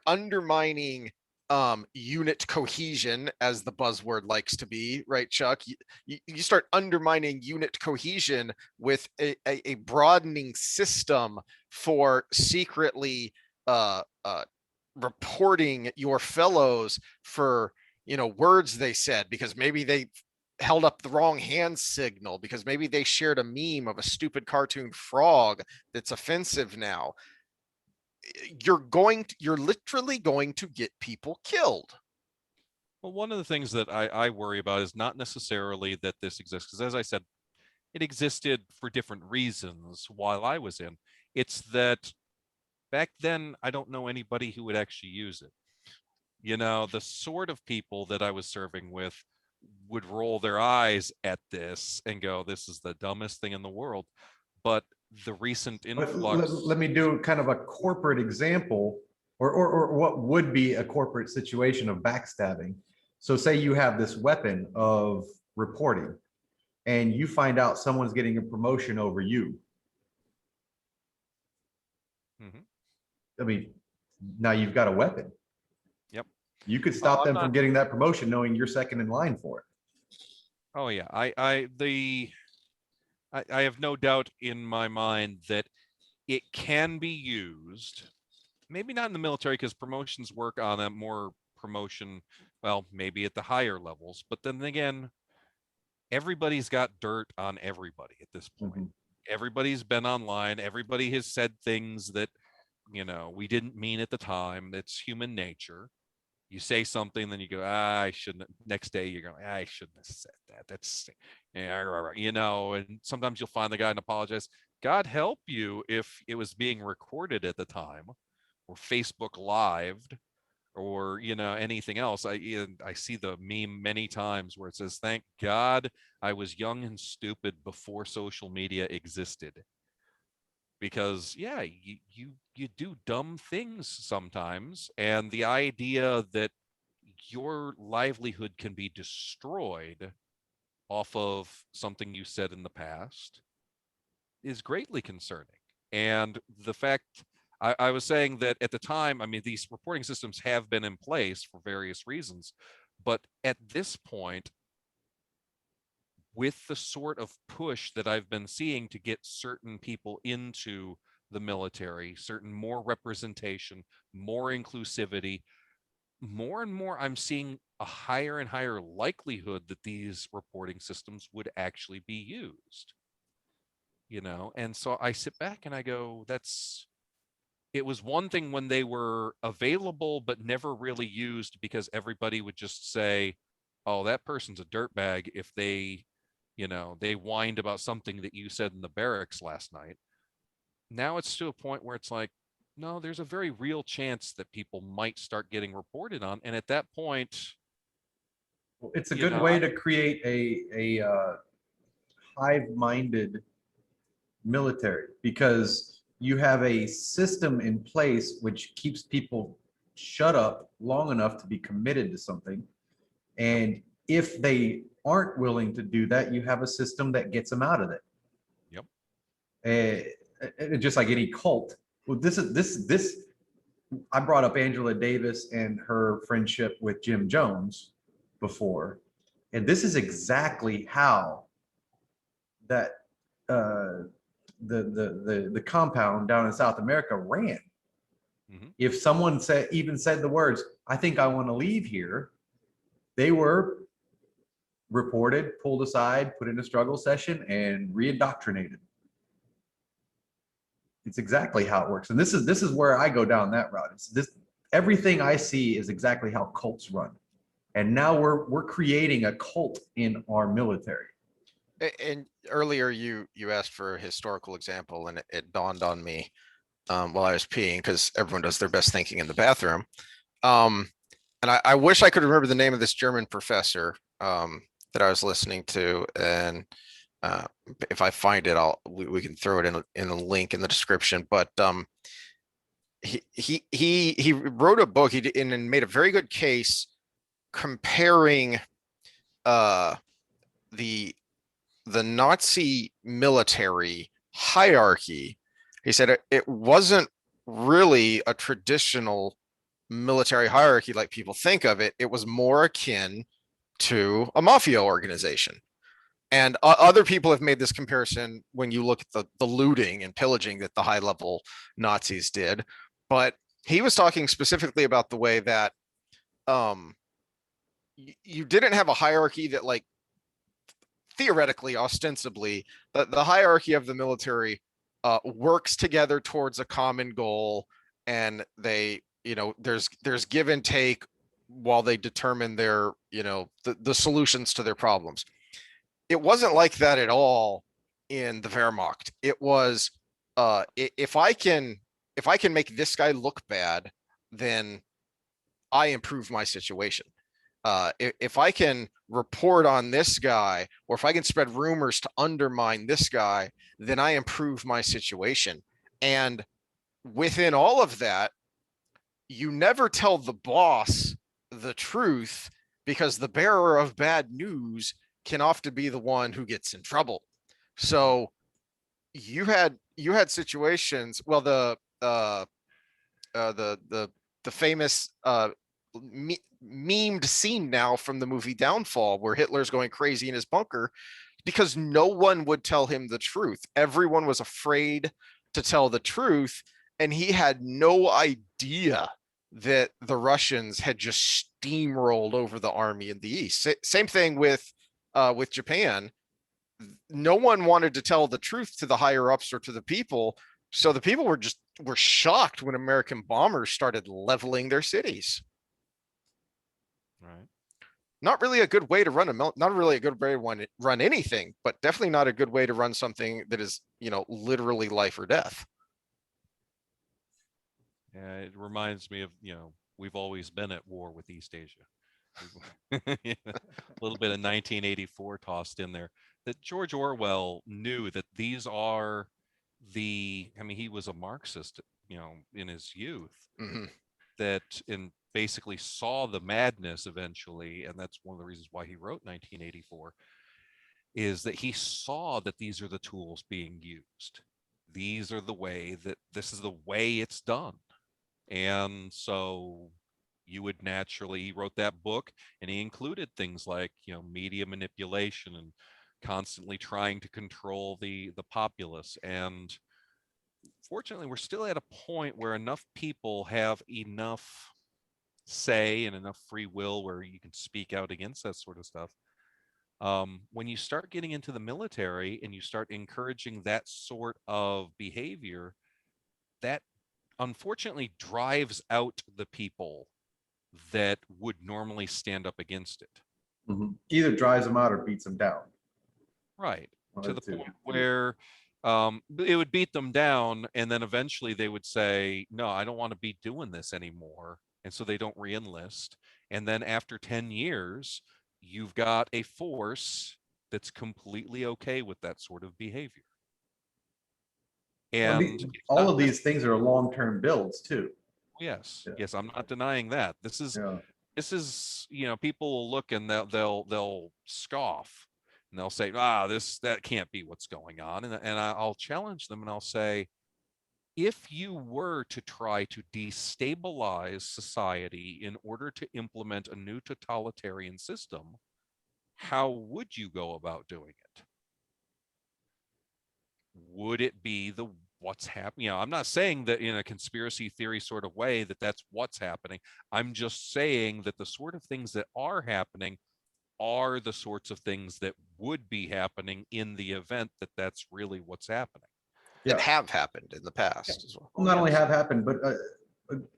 undermining unit cohesion, as the buzzword likes to be, right, Chuck? You start undermining unit cohesion with a broadening system for secretly reporting your fellows for words they said, because maybe they held up the wrong hand signal, because maybe they shared a meme of a stupid cartoon frog that's offensive. Now you're literally going to get people killed. Well, one of the things that I worry about is not necessarily that this exists, because as I said, it existed for different reasons while I was in. It's that back then, I don't know anybody who would actually use it. The sort of people that I was serving with would roll their eyes at this and go, this is the dumbest thing in the world. But the recent influx. Let me do kind of a corporate example, or what would be a corporate situation of backstabbing. So say you have this weapon of reporting and you find out someone's getting a promotion over you. I mean, now you've got a weapon. Yep. You could stop them from getting that promotion knowing you're second in line for it. Oh yeah, I have no doubt in my mind that it can be used, maybe not in the military because promotions work on a more promotion, well, maybe at the higher levels, but then again, everybody's got dirt on everybody at this point. Mm-hmm. Everybody's been online. Everybody has said things that, we didn't mean at the time. It's human nature. You say something, then you go, I shouldn't. Next day, you're going, I shouldn't have said that. That's, and sometimes you'll find the guy and apologize. God help you if it was being recorded at the time or Facebook lived or, anything else. I see the meme many times where it says, thank God I was young and stupid before social media existed. Because yeah, you do dumb things sometimes, and the idea that your livelihood can be destroyed off of something you said in the past is greatly concerning. And the fact I was saying that at the time, I mean, these reporting systems have been in place for various reasons, but at this point, with the sort of push that I've been seeing to get certain people into the military, certain more representation, more inclusivity, more and more I'm seeing a higher and higher likelihood that these reporting systems would actually be used. And so I sit back and I go, it was one thing when they were available but never really used because everybody would just say, oh, that person's a dirtbag if they whined about something that you said in the barracks last night. Now it's to a point where it's like, no, there's a very real chance that people might start getting reported on. And at that point, it's a good way to create a hive-minded military, because you have a system in place which keeps people shut up long enough to be committed to something. And if they aren't willing to do that, you have a system that gets them out of it. Yep. Just like any cult. Well, this. I brought up Angela Davis and her friendship with Jim Jones before, and this is exactly how that the compound down in South America ran. Mm-hmm. If someone said the words, "I think I want to leave here," they were reported, pulled aside, put in a struggle session, and reindoctrinated. It's exactly how it works. And this is where I go down that route. Everything I see is exactly how cults run. And now we're creating a cult in our military. And earlier you asked for a historical example, and it dawned on me while I was peeing, because everyone does their best thinking in the bathroom. And I wish I could remember the name of this German professor that I was listening to, and if I find it, we can throw it in a link in the description. But he wrote a book and made a very good case comparing the Nazi military hierarchy. He said it wasn't really a traditional military hierarchy like people think of it. It was more akin to a mafia organization. And other people have made this comparison when you look at the looting and pillaging that the high level Nazis did. But he was talking specifically about the way that you didn't have a hierarchy that, like, theoretically, ostensibly, the hierarchy of the military works together towards a common goal, and they, there's give and take while they determine their, the solutions to their problems. It wasn't like that at all in the Wehrmacht. It was, if I can make this guy look bad, then I improve my situation. If I can report on this guy, or if I can spread rumors to undermine this guy, then I improve my situation. And within all of that, you never tell the boss the truth because the bearer of bad news can often be the one who gets in trouble. So you had situations. Well, the famous memed scene now from the movie Downfall, where Hitler's going crazy in his bunker because no one would tell him the truth. Everyone was afraid to tell the truth, and he had no idea that the Russians had just steamrolled over the army in the east. Same thing with Japan. No one wanted to tell the truth to the higher ups or to the people, so the people were shocked when American bombers started leveling their cities. Right. Not really a good way to run not really a good way to run anything, but definitely not a good way to run something that is, literally life or death. Yeah, it reminds me of, we've always been at war with East Asia. Yeah, a little bit of 1984 tossed in there. That George Orwell knew that these are I mean, he was a Marxist, in his youth, Mhm. that and basically saw the madness eventually, and that's one of the reasons why he wrote 1984, is that he saw that these are the tools being used. These are the way that this is the way it's done. And so you would naturally, he wrote that book and he included things like, media manipulation and constantly trying to control the populace. And fortunately, we're still at a point where enough people have enough say and enough free will where you can speak out against that sort of stuff. When you start getting into the military and you start encouraging that sort of behavior, that unfortunately drives out the people that would normally stand up against it. Either drives them out or beats them down. Right. One To of the the two. point where it would beat them down, and then eventually they would say, no, I don't want to be doing this anymore. And so they don't re-enlist. And then after 10 years, you've got a force that's completely okay with that sort of behavior. Well, And it's all not of these things are long-term builds too. yes, Yeah. yes, I'm not denying that. Yeah. This is, people will look and they'll scoff and they'll say, that can't be what's going on. And I'll challenge them and I'll say, if you were to try to destabilize society in order to implement a new totalitarian system, how would you go about doing it? Would it be what's happening? I'm not saying that in a conspiracy theory sort of way that that's what's happening. I'm just saying that the sort of things that are happening are the sorts of things that would be happening in the event that that's really what's happening. That Yeah. have happened in the past as well. Not only Yes. have happened, but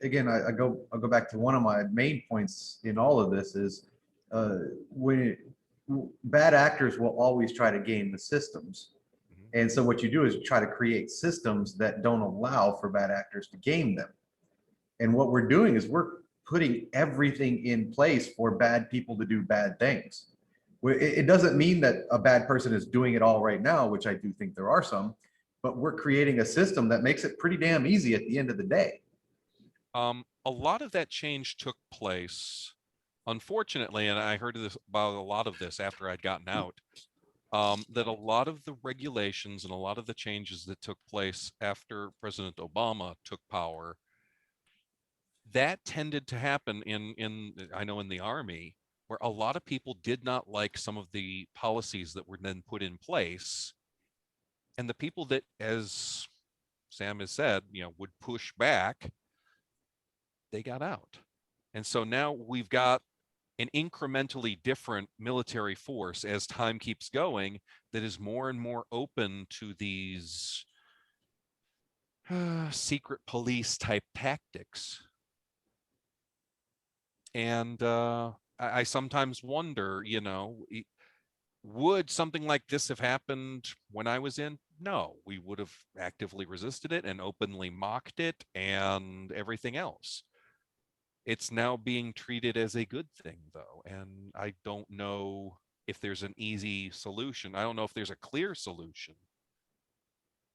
again, I'll go back to one of my main points in all of this is when bad actors will always try to game the systems. Mhm. And so what you do is try to create systems that don't allow for bad actors to game them. And what we're doing is we're putting everything in place for bad people to do bad things. It doesn't mean that a bad person is doing it all right now, which I do think there are some, but we're creating a system that makes it pretty damn easy at the end of the day. A lot of that change took place, unfortunately, and I heard about a lot of this after I'd gotten out, that a lot of the regulations and a lot of the changes that took place after President Obama took power, that tended to happen I know in the Army, where a lot of people did not like some of the policies that were then put in place. And the people that, as Sam has said, would push back, they got out. And so now we've got an incrementally different military force as time keeps going that is more and more open to these secret police type tactics. And I sometimes wonder, would something like this have happened when I was in? No, we would have actively resisted it and openly mocked it and everything else. It's now being treated as a good thing, though, and I don't know if there's an easy solution. I don't know if there's a clear solution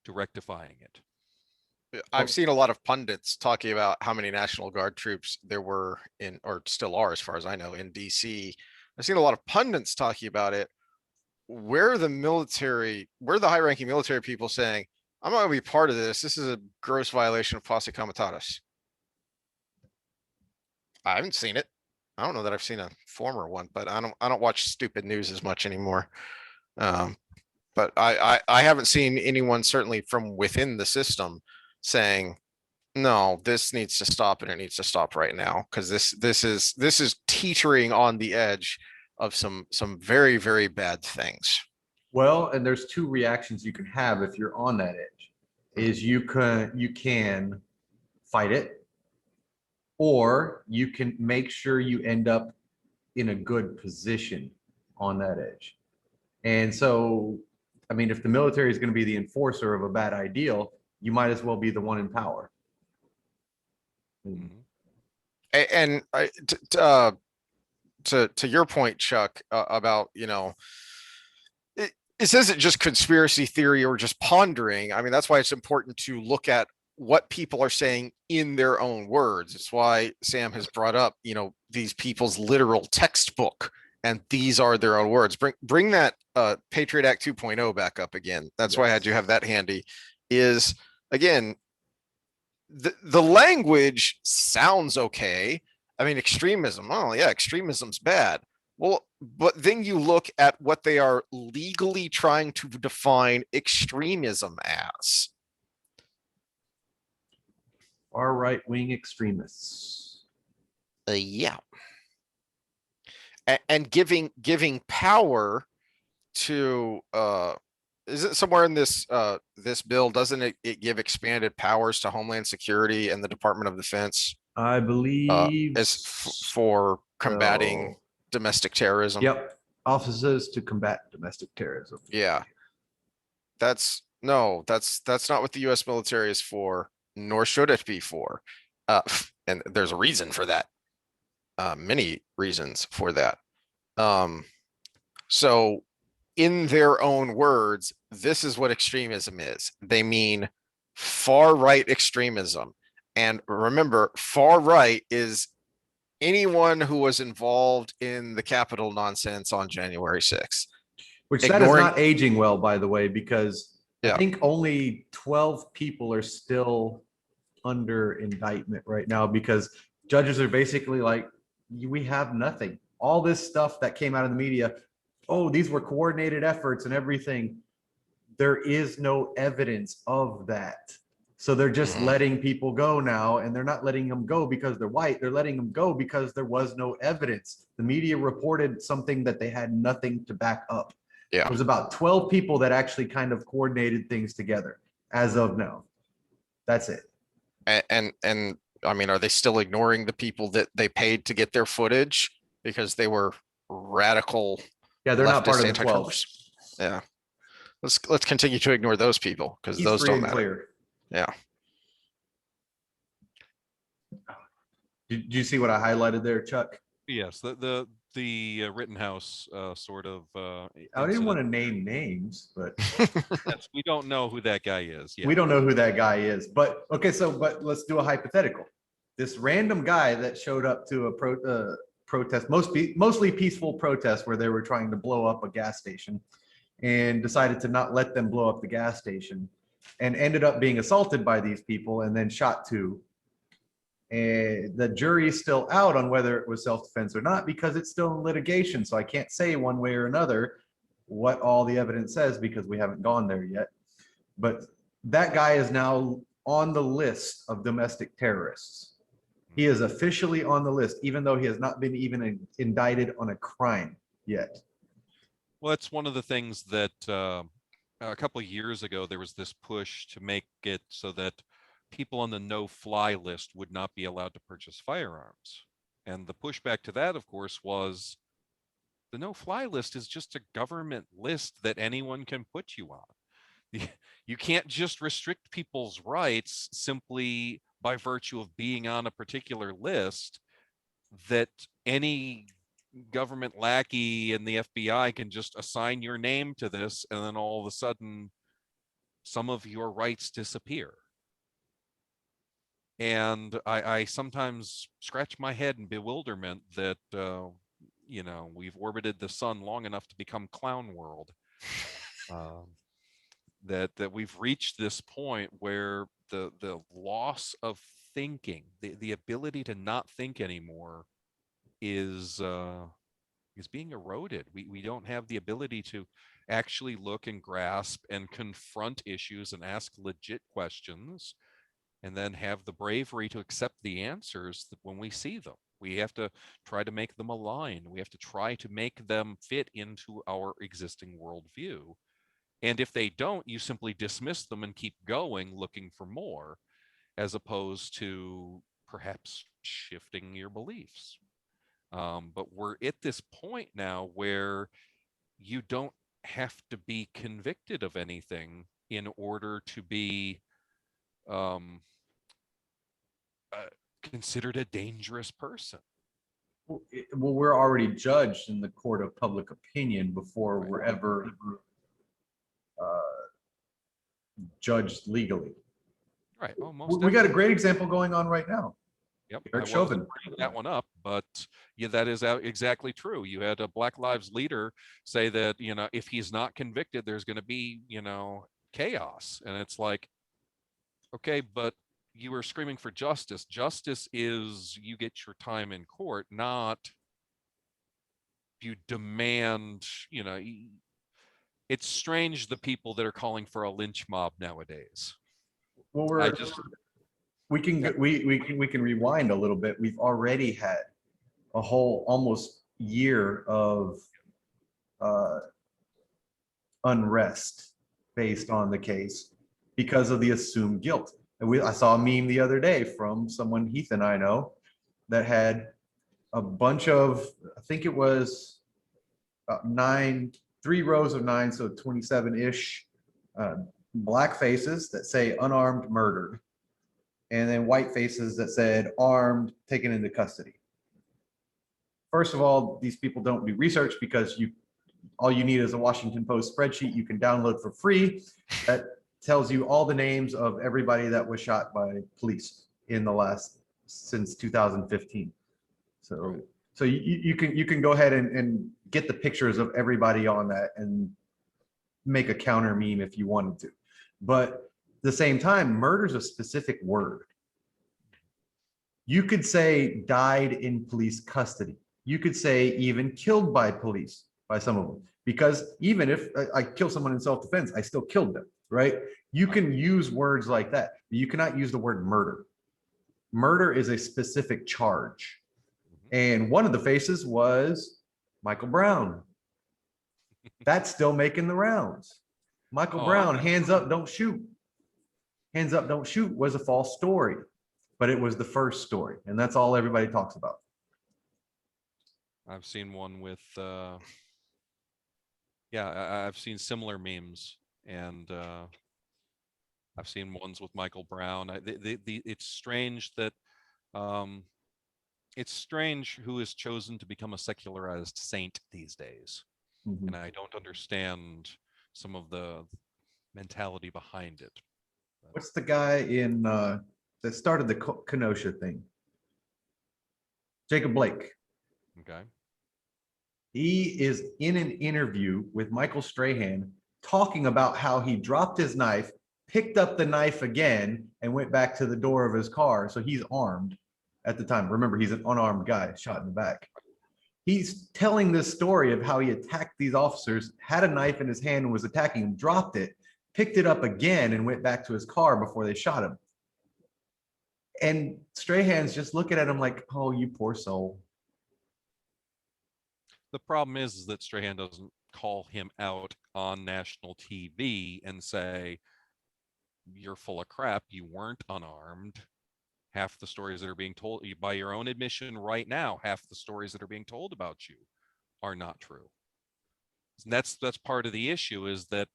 to rectifying it. I've seen a lot of pundits talking about how many National Guard troops there were in, or still are, as far as I know, in DC. I've seen a lot of pundits talking about it. Where the high ranking military people saying, I'm not gonna be part of this. This is a gross violation of posse comitatus. I haven't seen it. I don't know that I've seen a former one, but I don't watch stupid news as much anymore. But I haven't seen anyone, certainly from within the system, saying, no, this needs to stop and it needs to stop right now, because this is teetering on the edge of some very, very bad things. Well, and there's two reactions you can have if you're on that edge. Is you can fight it, or you can make sure you end up in a good position on that edge. And so, I mean, if the military is going to be the enforcer of a bad ideal, you might as well be the one in power. And to your point, Chuck, about, this isn't just conspiracy theory or just pondering. I mean, that's why it's important to look at what people are saying in their own words. It's why Sam has brought up, these people's literal textbook, and these are their own words. Bring that Patriot Act 2.0 back up again. That's why I had you have that handy. Is, again, the language sounds okay. I mean, extremism. Oh yeah, extremism's bad. Well, but then you look at what they are legally trying to define extremism as. Far right wing extremists. Yeah. And giving power to is it somewhere in this this bill, doesn't it give expanded powers to Homeland Security and the Department of Defense I believe as for combating domestic terrorism? Yep. Offices to combat domestic terrorism. Yeah. That's not what the US military is for, nor should it be for. And there's a reason for that. Many reasons for that. So in their own words, this is what extremism is. They mean far right extremism. And remember, far right is anyone who was involved in the Capitol nonsense on January 6th. Which that is not aging well, by the way, because I think only 12 people are still under indictment right now, because judges are basically like, we have nothing. All this stuff that came out of the media, oh, these were coordinated efforts and everything. There is no evidence of that. So they're just letting people go now, and they're not letting them go because they're white. They're letting them go because there was no evidence. The media reported something that they had nothing to back up. Yeah. It was about 12 people that actually kind of coordinated things together as of now. That's it. And I mean, are they still ignoring the people that they paid to get their footage because they were radical? Yeah, they're not part of the 12. Yeah. Let's continue to ignore those people, because those don't matter. Clear. Yeah. Did you see what I highlighted there, Chuck? Yes, the Rittenhouse sort of. I didn't want to name names, but yes, we don't know who that guy is. Yeah. We don't know who that guy is. But okay, but let's do a hypothetical. This random guy that showed up to a protest, mostly peaceful protest, where they were trying to blow up a gas station, and decided to not let them blow up the gas station, and ended up being assaulted by these people and then shot too. And the jury is still out on whether it was self-defense or not, because it's still in litigation. So I can't say one way or another what all the evidence says, because we haven't gone there yet. But that guy is now on the list of domestic terrorists. He is officially on the list, even though he has not been even indicted on a crime yet. Well, that's one of the things that a couple of years ago, there was this push to make it so that people on the no-fly list would not be allowed to purchase firearms. And the pushback to that, of course, was the no-fly list is just a government list that anyone can put you on. You can't just restrict people's rights simply by virtue of being on a particular list that any government lackey and the FBI can just assign your name to this, and then all of a sudden some of your rights disappear. And I sometimes scratch my head in bewilderment that, we've orbited the sun long enough to become clown world. Um, that we've reached this point where the loss of thinking, the ability to not think anymore is being eroded. We don't have the ability to actually look and grasp and confront issues and ask legit questions, and then have the bravery to accept the answers when we see them. We have to try to make them align. We have to try to make them fit into our existing worldview. And if they don't, you simply dismiss them and keep going looking for more, as opposed to perhaps shifting your beliefs. But we're at this point now where you don't have to be convicted of anything in order to be um, considered a dangerous person. Well, we're already judged in the court of public opinion before Right. we're ever judged legally. Right. Oh, most We got a definitely. great example going on right now. Yep. Eric I wasn't Chauvin. bringing that one up, but yeah, that is exactly true. You had a Black Lives leader say that, if he's not convicted, there's going to be, chaos. And it's like, okay, but you were screaming for justice. Justice is you get your time in court, not you demand, it's strange the people that are calling for a lynch mob nowadays. Well, I just, we can yeah. we can rewind a little bit. We've already had a whole almost year of uh, unrest based on the case because of the assumed guilt. And I saw a meme the other day from someone Heath and I know that had a bunch of, I think it was three rows of nine, so 27-ish black faces that say unarmed murdered, and then white faces that said armed taken into custody. First of all, these people don't do research because all you need is a Washington Post spreadsheet you can download for free that tells you all the names of everybody that was shot by police in the since 2015. So Right. so you can go ahead and get the pictures of everybody on that and make a counter meme if you wanted to. But at the same time, murder is a specific word. You could say died in police custody. You could say even killed by police, by some of them. Because even if I kill someone in self-defense, I still killed them, right? You can use words like that. But you cannot use the word murder. Murder is a specific charge. And one of the faces was Michael Brown. That's still making the rounds. Michael Brown, hands up, don't shoot. Hands up, don't shoot was a false story, but it was the first story. And that's all everybody talks about. I've seen one with, I've seen similar memes, and I've seen ones with Michael Brown. It's strange that, it's strange who is chosen to become a secularized saint these days. Mhm. And I don't understand some of the mentality behind it. What's the guy in that started the Kenosha thing? Jacob Blake. Okay. He is in an interview with Michael Strahan talking about how he dropped his knife, picked up the knife again, and went back to the door of his car. So he's armed at the time. Remember, he's an unarmed guy shot in the back. He's telling this story of how he attacked these officers, had a knife in his hand and was attacking them, dropped it, picked it up again, and went back to his car before they shot him. And Strahan's just looking at him like, oh, you poor soul. The problem is that Strahan doesn't call him out on national TV and say, you're full of crap, you weren't unarmed. Half the stories that are being told, by your own admission right now, half the stories that are being told about you are not true. And that's part of the issue, is that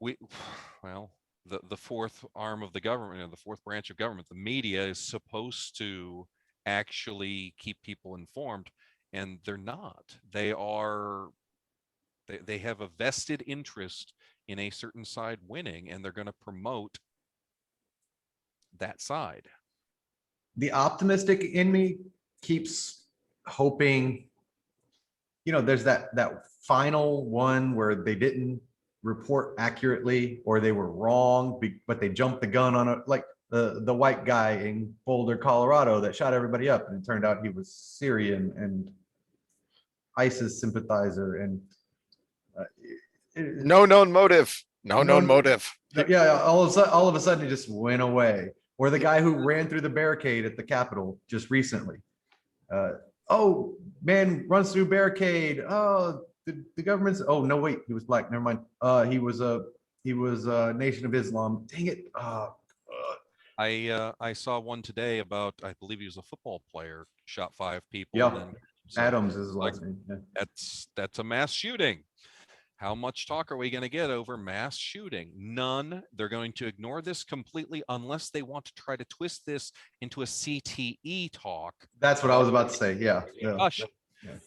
the fourth arm of the government, or the fourth branch of government, the media, is supposed to actually keep people informed, and they're not. They have a vested interest in a certain side winning, and they're going to promote that side. the optimistic in me keeps hoping, there's that final one where they didn't report accurately or they were wrong, but they jumped the gun on it, like the white guy in Boulder, Colorado that shot everybody up, and it turned out he was Syrian and ISIS sympathizer, and no known motive. No known motive. Yeah, all of a sudden it just went away. Or the guy who ran through the barricade at the Capitol just recently. Oh, man runs through barricade. Oh, the government's. Oh no, wait, he was black. Never mind. He was a Nation of Islam. Dang it. I saw one today about, I believe he was a football player, shot 5 people. Yeah, and Adams is his last name. Yeah. That's a mass shooting. How much talk are we going to get over mass shooting? None. They're going to ignore this completely unless they want to try to twist this into a CTE talk. That's what I was about to say. Yeah.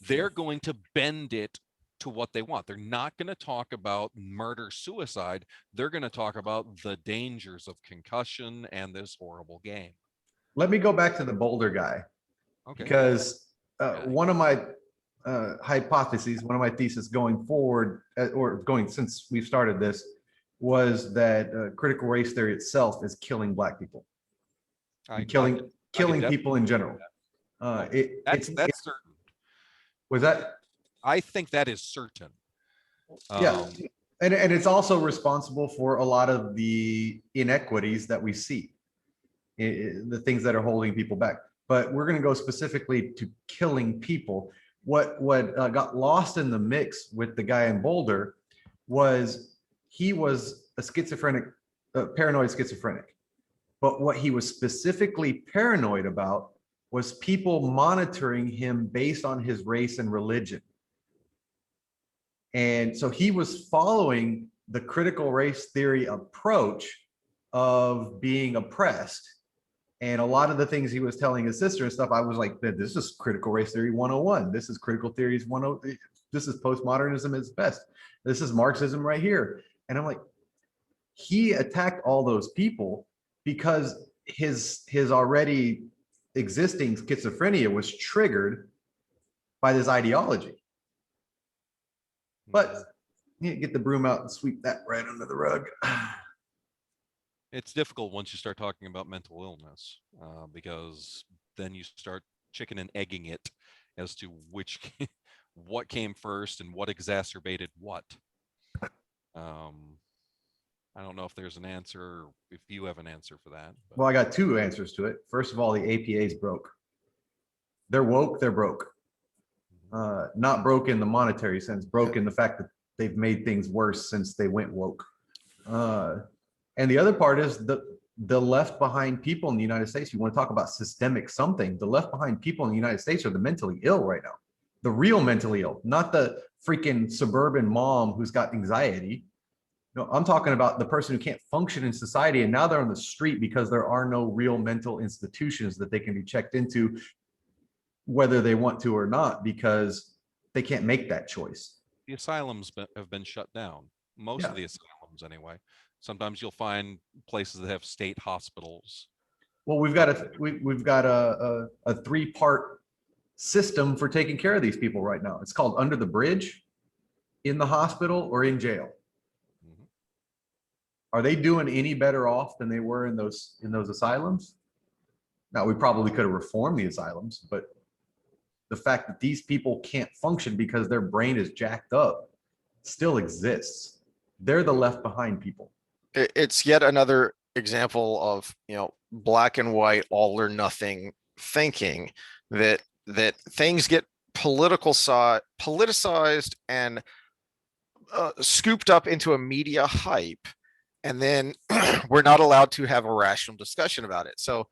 They're going to bend it to what they want. They're not going to talk about murder, suicide. They're going to talk about the dangers of concussion and this horrible game. Let me go back to the Boulder guy. Okay. Because one of my hypotheses, one of my theses going forward, since we've started this, was that critical race theory itself is killing black people, killing people in general. That's certain. Was that? I think that is certain. Yeah, and it's also responsible for a lot of the inequities that we see, the things that are holding people back. But we're going to go specifically to killing people. What got lost in the mix with the guy in Boulder was he was a paranoid schizophrenic. But what he was specifically paranoid about was people monitoring him based on his race and religion. And so he was following the critical race theory approach of being oppressed. And a lot of the things he was telling his sister and stuff, I was like, this is critical race theory 101. This is critical theories 101. This is postmodernism at its best. This is Marxism right here. And I'm like, he attacked all those people because his already existing schizophrenia was triggered by this ideology. But you get the broom out and sweep that right under the rug. It's difficult once you start talking about mental illness, because then you start chicken and egging it as to what came first and what exacerbated what. I don't know if there's an answer, if you have an answer for that. But. Well, I got 2 answers to it. First of all, the APA's broke. They're woke, they're broke. Not broke in the monetary sense, broke in the fact that they've made things worse since they went woke. And the other part is the left behind people in the United States. You want to talk about systemic something. The left behind people in the United States are the mentally ill right now. The real mentally ill, not the freaking suburban mom who's got anxiety. No, I'm talking about the person who can't function in society, and now they're on the street because there are no real mental institutions that they can be checked into, whether they want to or not, because they can't make that choice. The asylums have been shut down. Most of the asylums, anyway. Sometimes you'll find places that have state hospitals. Well, we've got a 3-part system for taking care of these people right now. It's called under the bridge, in the hospital, or in jail. Mm-hmm. Are they doing any better off than they were in those asylums? Now, we probably could have reformed the asylums, but the fact that these people can't function because their brain is jacked up still exists. They're the left behind people. It's yet another example of, black and white, all or nothing thinking, that things get politicized and scooped up into a media hype, and then we're not allowed to have a rational discussion about it. So,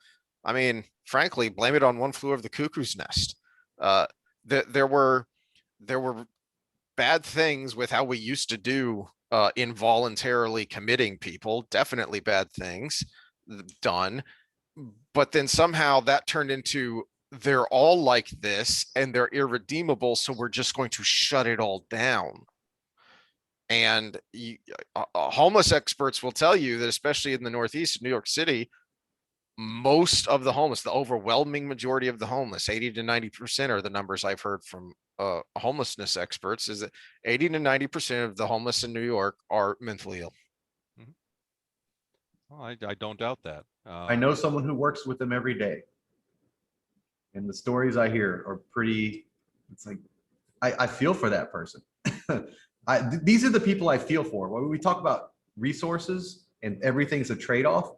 I mean, frankly, blame it on One Flew Over the Cuckoo's Nest. There were bad things with how we used to do involuntarily committing people, definitely bad things done, but then somehow that turned into they're all like this and they're irredeemable, so we're just going to shut it all down. And homeless experts will tell you that, especially in the Northeast, New York City, most of the homeless, the overwhelming majority of the homeless, 80 to 90% are the numbers I've heard from homelessness experts, is that 80 to 90% of the homeless in New York are mentally ill. Well, I don't doubt that. I know someone who works with them every day. And the stories I hear are pretty, it's like, I feel for that person. These are the people I feel for. When we talk about resources and everything's a trade-off,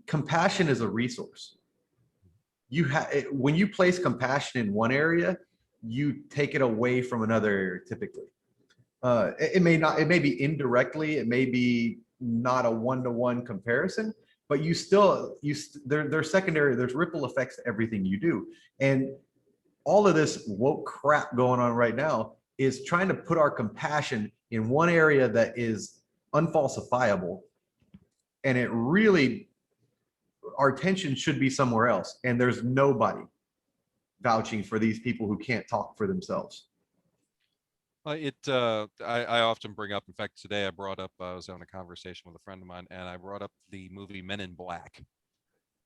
compassion is a resource. When you place compassion in one area, you take it away from another area typically. It may be indirectly, it may be not a one-to-one comparison, but they're secondary. There's ripple effects to everything you do. And all of this woke crap going on right now is trying to put our compassion in one area that is unfalsifiable. And it really, our attention should be somewhere else. And there's nobody vouching for these people who can't talk for themselves. I often bring up, in fact, today I was having a conversation with a friend of mine, and I brought up the movie Men in Black.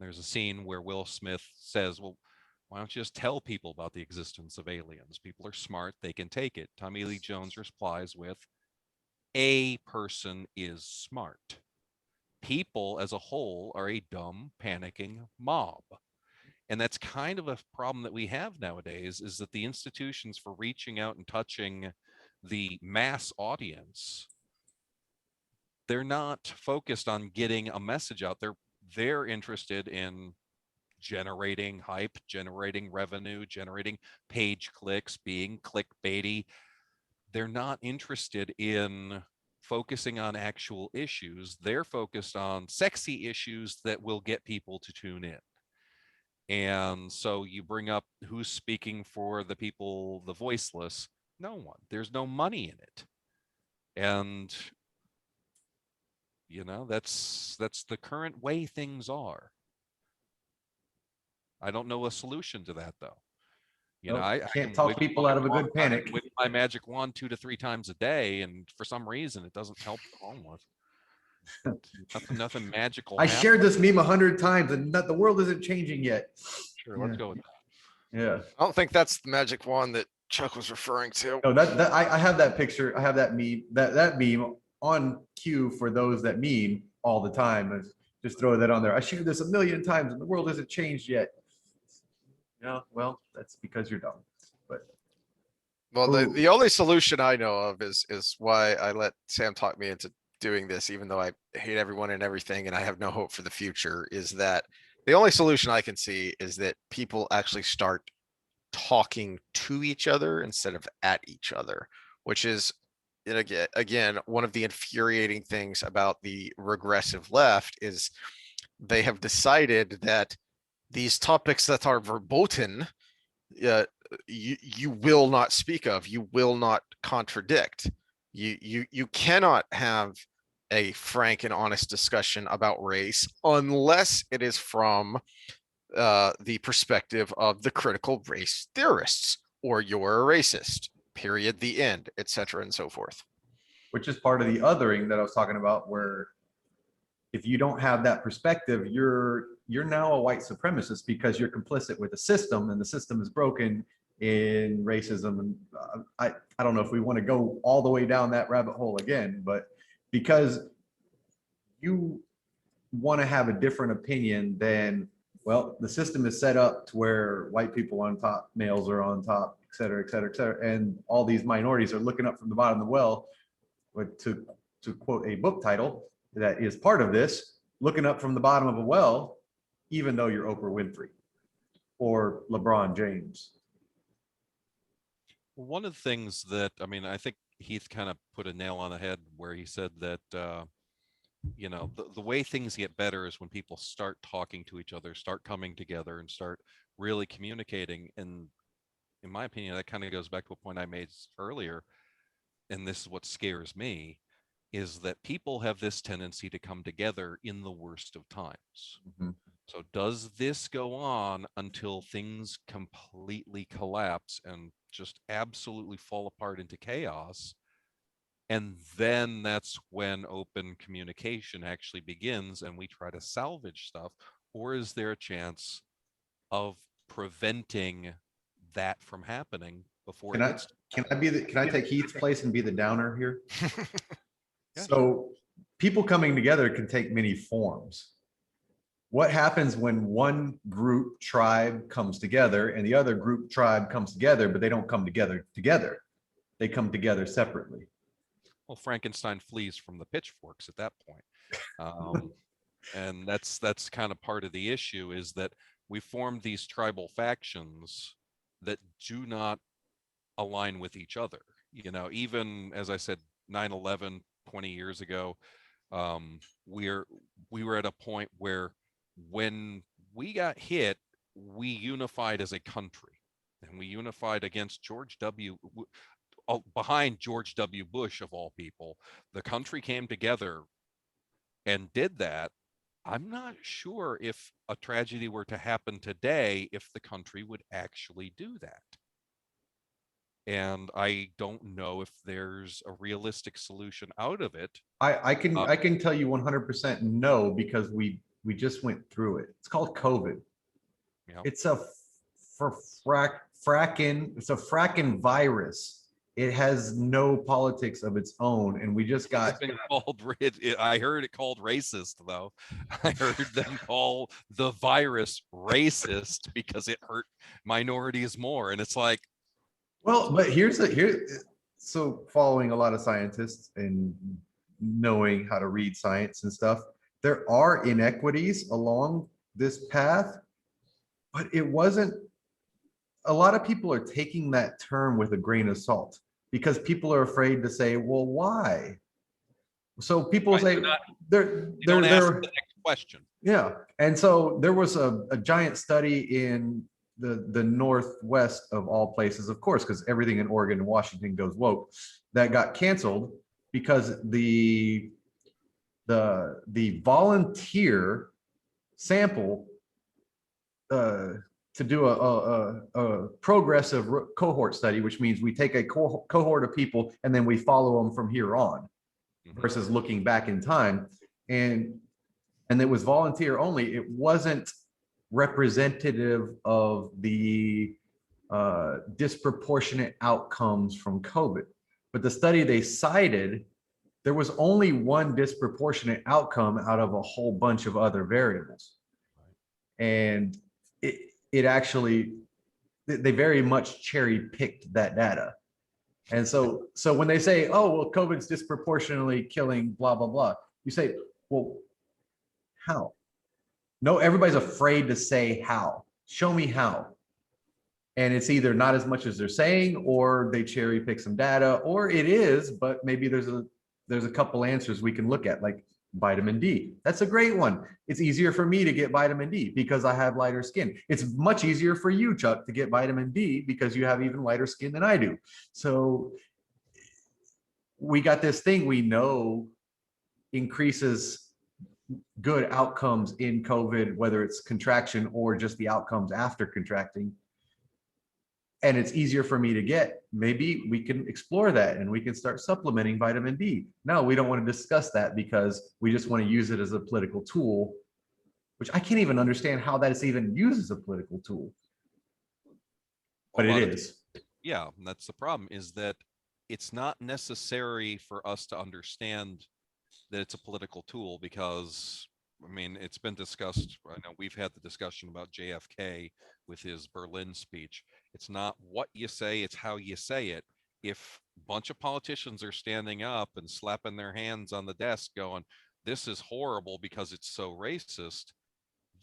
There's a scene where Will Smith says, well, why don't you just tell people about the existence of aliens? People are smart, they can take it. Tommy Lee Jones replies with, a person is smart. People as a whole are a dumb, panicking mob. And that's kind of a problem that we have nowadays, is that the institutions for reaching out and touching the mass audience, they're not focused on getting a message out there. They're interested in generating hype, generating revenue, generating page clicks, being clickbaity. They're not interested in focusing on actual issues. They're focused on sexy issues that will get people to tune in. And so you bring up who's speaking for the people, the voiceless. No one. There's no money in it. And that's the current way things are. I don't know a solution to that, though. I can't talk people out of a good panic. With my magic wand 2 to 3 times a day, and for some reason it doesn't help the homeless. Nothing magical. I shared this meme 100 times, and the world isn't changing yet. Sure, let's go with that. Yeah. I don't think that's the magic wand that Chuck was referring to. No, I have that picture. I have that meme. That meme on cue for those that meme all the time. Just throw that on there. I shared this 1,000,000 times, and the world isn't changed yet. Yeah, well, that's because you're dumb. But well, the only solution I know of is why I let Sam talk me into doing this, even though I hate everyone and everything, and I have no hope for the future, is that the only solution I can see is that people actually start talking to each other instead of at each other, which is, again, one of the infuriating things about the regressive left is they have decided that these topics that are verboten, you will not speak of, you will not contradict. You cannot have a frank and honest discussion about race unless it is from the perspective of the critical race theorists, or you're a racist, period, the end, etc., and so forth. Which is part of the othering that I was talking about, where if you don't have that perspective, you're now a white supremacist because you're complicit with the system, and the system is broken in racism. And I don't know if we want to go all the way down that rabbit hole again, but because you want to have a different opinion than, well, the system is set up to where white people on top, males are on top, et cetera, et cetera, et cetera. And all these minorities are looking up from the bottom of the well, but to quote a book title that is part of this, looking up from the bottom of a well, even though you're Oprah Winfrey or LeBron James. One of the things that, I think Heath kind of put a nail on the head where he said that, the way things get better is when people start talking to each other, start coming together, and start really communicating. And in my opinion, that kind of goes back to a point I made earlier, and this is what scares me, is that people have this tendency to come together in the worst of times. Mm-hmm. So does this go on until things completely collapse and just absolutely fall apart into chaos? And then that's when open communication actually begins and we try to salvage stuff. Or is there a chance of preventing that from happening before Can it I gets? can I take Heath's place and be the downer here? Yeah, So people coming together can take many forms. What happens when one group tribe comes together and the other group tribe comes together, but they don't come together together? They come together separately. well, Frankenstein flees from the pitchforks at that point. And that's kind of part of the issue, is that we formed these tribal factions that do not align with each other. You know, even as I said, 9/11 20 years ago, um, we're we were at a point where when we got hit, we unified as a country, and we unified against behind George W. Bush of all people. The country came together and did that. I'm not sure if a tragedy were to happen today, if the country would actually do that. And I don't know if there's a realistic solution out of it. I Uh, can tell you 100% no, because we just went through it. It's called COVID. you know, It's a it's a fracking virus. It has no politics of its own, and we just got it's been called. I heard it called racist, though. I heard them call the virus racist because it hurt minorities more, and it's like, well, but so following a lot of scientists and knowing how to read science and stuff, there are inequities along this path, but it wasn't. A lot of people are taking that term with a grain of salt because people are afraid to say, well, why? So people right, say they don't ask the they're next question. yeah. And so there was a giant study in the Northwest of all places, of course, because everything in Oregon and Washington goes woke, that got canceled because the volunteer sample to do a progressive cohort study, which means we take a cohort of people and then we follow them from here on Mhm. versus looking back in time. And it was volunteer only. It wasn't representative of the disproportionate outcomes from COVID. But the study they cited, there was only one disproportionate outcome out of a whole bunch of other variables. And it actually, they very much cherry picked that data. And so when they say, oh, well, COVID's disproportionately killing blah, blah, blah, you say, well, how? No, everybody's afraid to say how. Show me how. And it's either not as much as they're saying, or they cherry pick some data, or it is, but maybe there's a couple answers we can look at, like vitamin D. That's a great one. It's easier for me to get vitamin D because I have lighter skin. It's much easier for you, Chuck, to get vitamin D because you have even lighter skin than I do. So we got this thing we know increases good outcomes in COVID, whether it's contraction or just the outcomes after contracting. And it's easier for me to get. Maybe we can explore that and we can start supplementing vitamin D. No, we don't want to discuss that because we just want to use it as a political tool, which I can't even understand how that is even used as a political tool. But it is. Yeah, that's the problem, is that it's not necessary for us to understand that it's a political tool, because I mean, it's been discussed. I know we've had the discussion about JFK with his Berlin speech. It's not what you say, it's how you say it. If a bunch of politicians are standing up and slapping their hands on the desk going, this is horrible because it's so racist,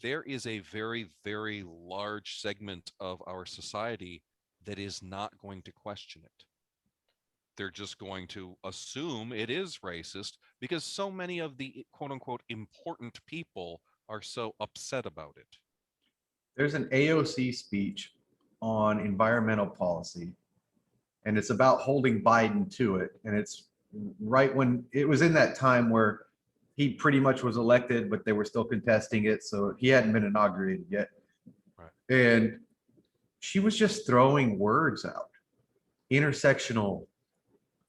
there is a very, very large segment of our society that is not going to question it. They're just going to assume it is racist because so many of the quote unquote important people are so upset about it. There's an AOC speech on environmental policy, and it's about holding Biden to it. And it's right when it was in that time where he pretty much was elected, but they were still contesting it. So he hadn't been inaugurated yet. Right. And she was just throwing words out, intersectional,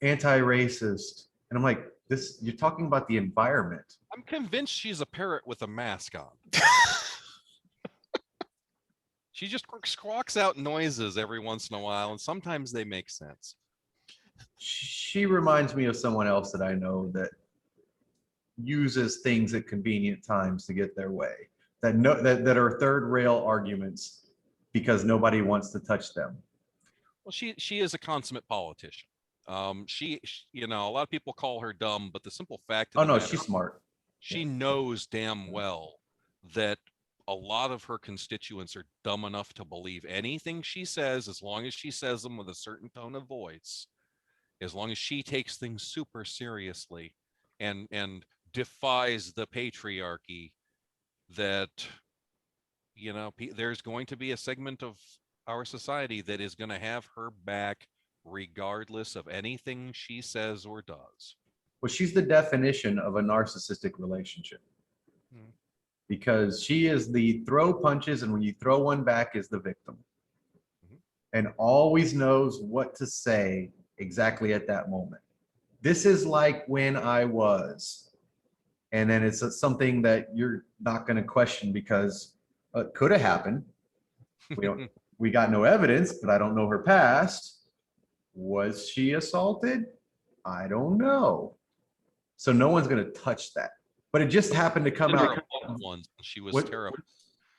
anti-racist. And I'm like, this, you're talking about the environment. I'm convinced she's a parrot with a mask on. She just squawks out noises every once in a while, and sometimes they make sense. She reminds me of someone else that I know that uses things at convenient times to get their way, that are third rail arguments because nobody wants to touch them. Well, she is a consummate politician. You know, a lot of people call her dumb, but the simple fact of the matter, She's smart. she knows damn well that a lot of her constituents are dumb enough to believe anything she says, as long as she says them with a certain tone of voice, as long as she takes things super seriously and defies the patriarchy, that, you know, there's going to be a segment of our society that is going to have her back regardless of anything she says or does. Well, she's the definition of a narcissistic relationship. Because she is the throw punches, and when you throw one back is the victim. And always knows what to say exactly at that moment. This is like when I was, and then it's something that you're not going to question because it could have happened. We got no evidence, but I don't know her past. Was she assaulted? I don't know. So no one's going to touch that. But it just happened to come out once. She was terrified.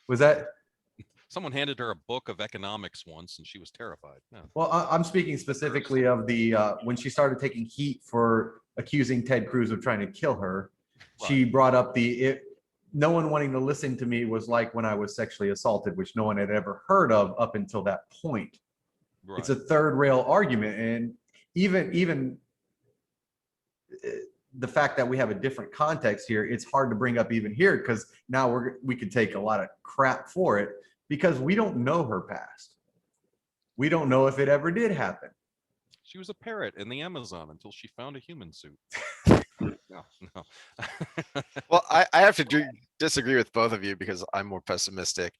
Was that? Someone handed her a book of economics once, and she was terrified. Yeah. Well, I'm speaking specifically of the when she started taking heat for accusing Ted Cruz of trying to kill her. Right. She brought up no one wanting to listen to me was like when I was sexually assaulted, which no one had ever heard of up until that point. Right. It's a third rail argument, and even the fact that we have a different context here, it's hard to bring up even here because now we could take a lot of crap for it because we don't know her past. We don't know if it ever did happen. She was a parrot in the Amazon until she found a human suit. No. Well, I have to disagree with both of you because I'm more pessimistic.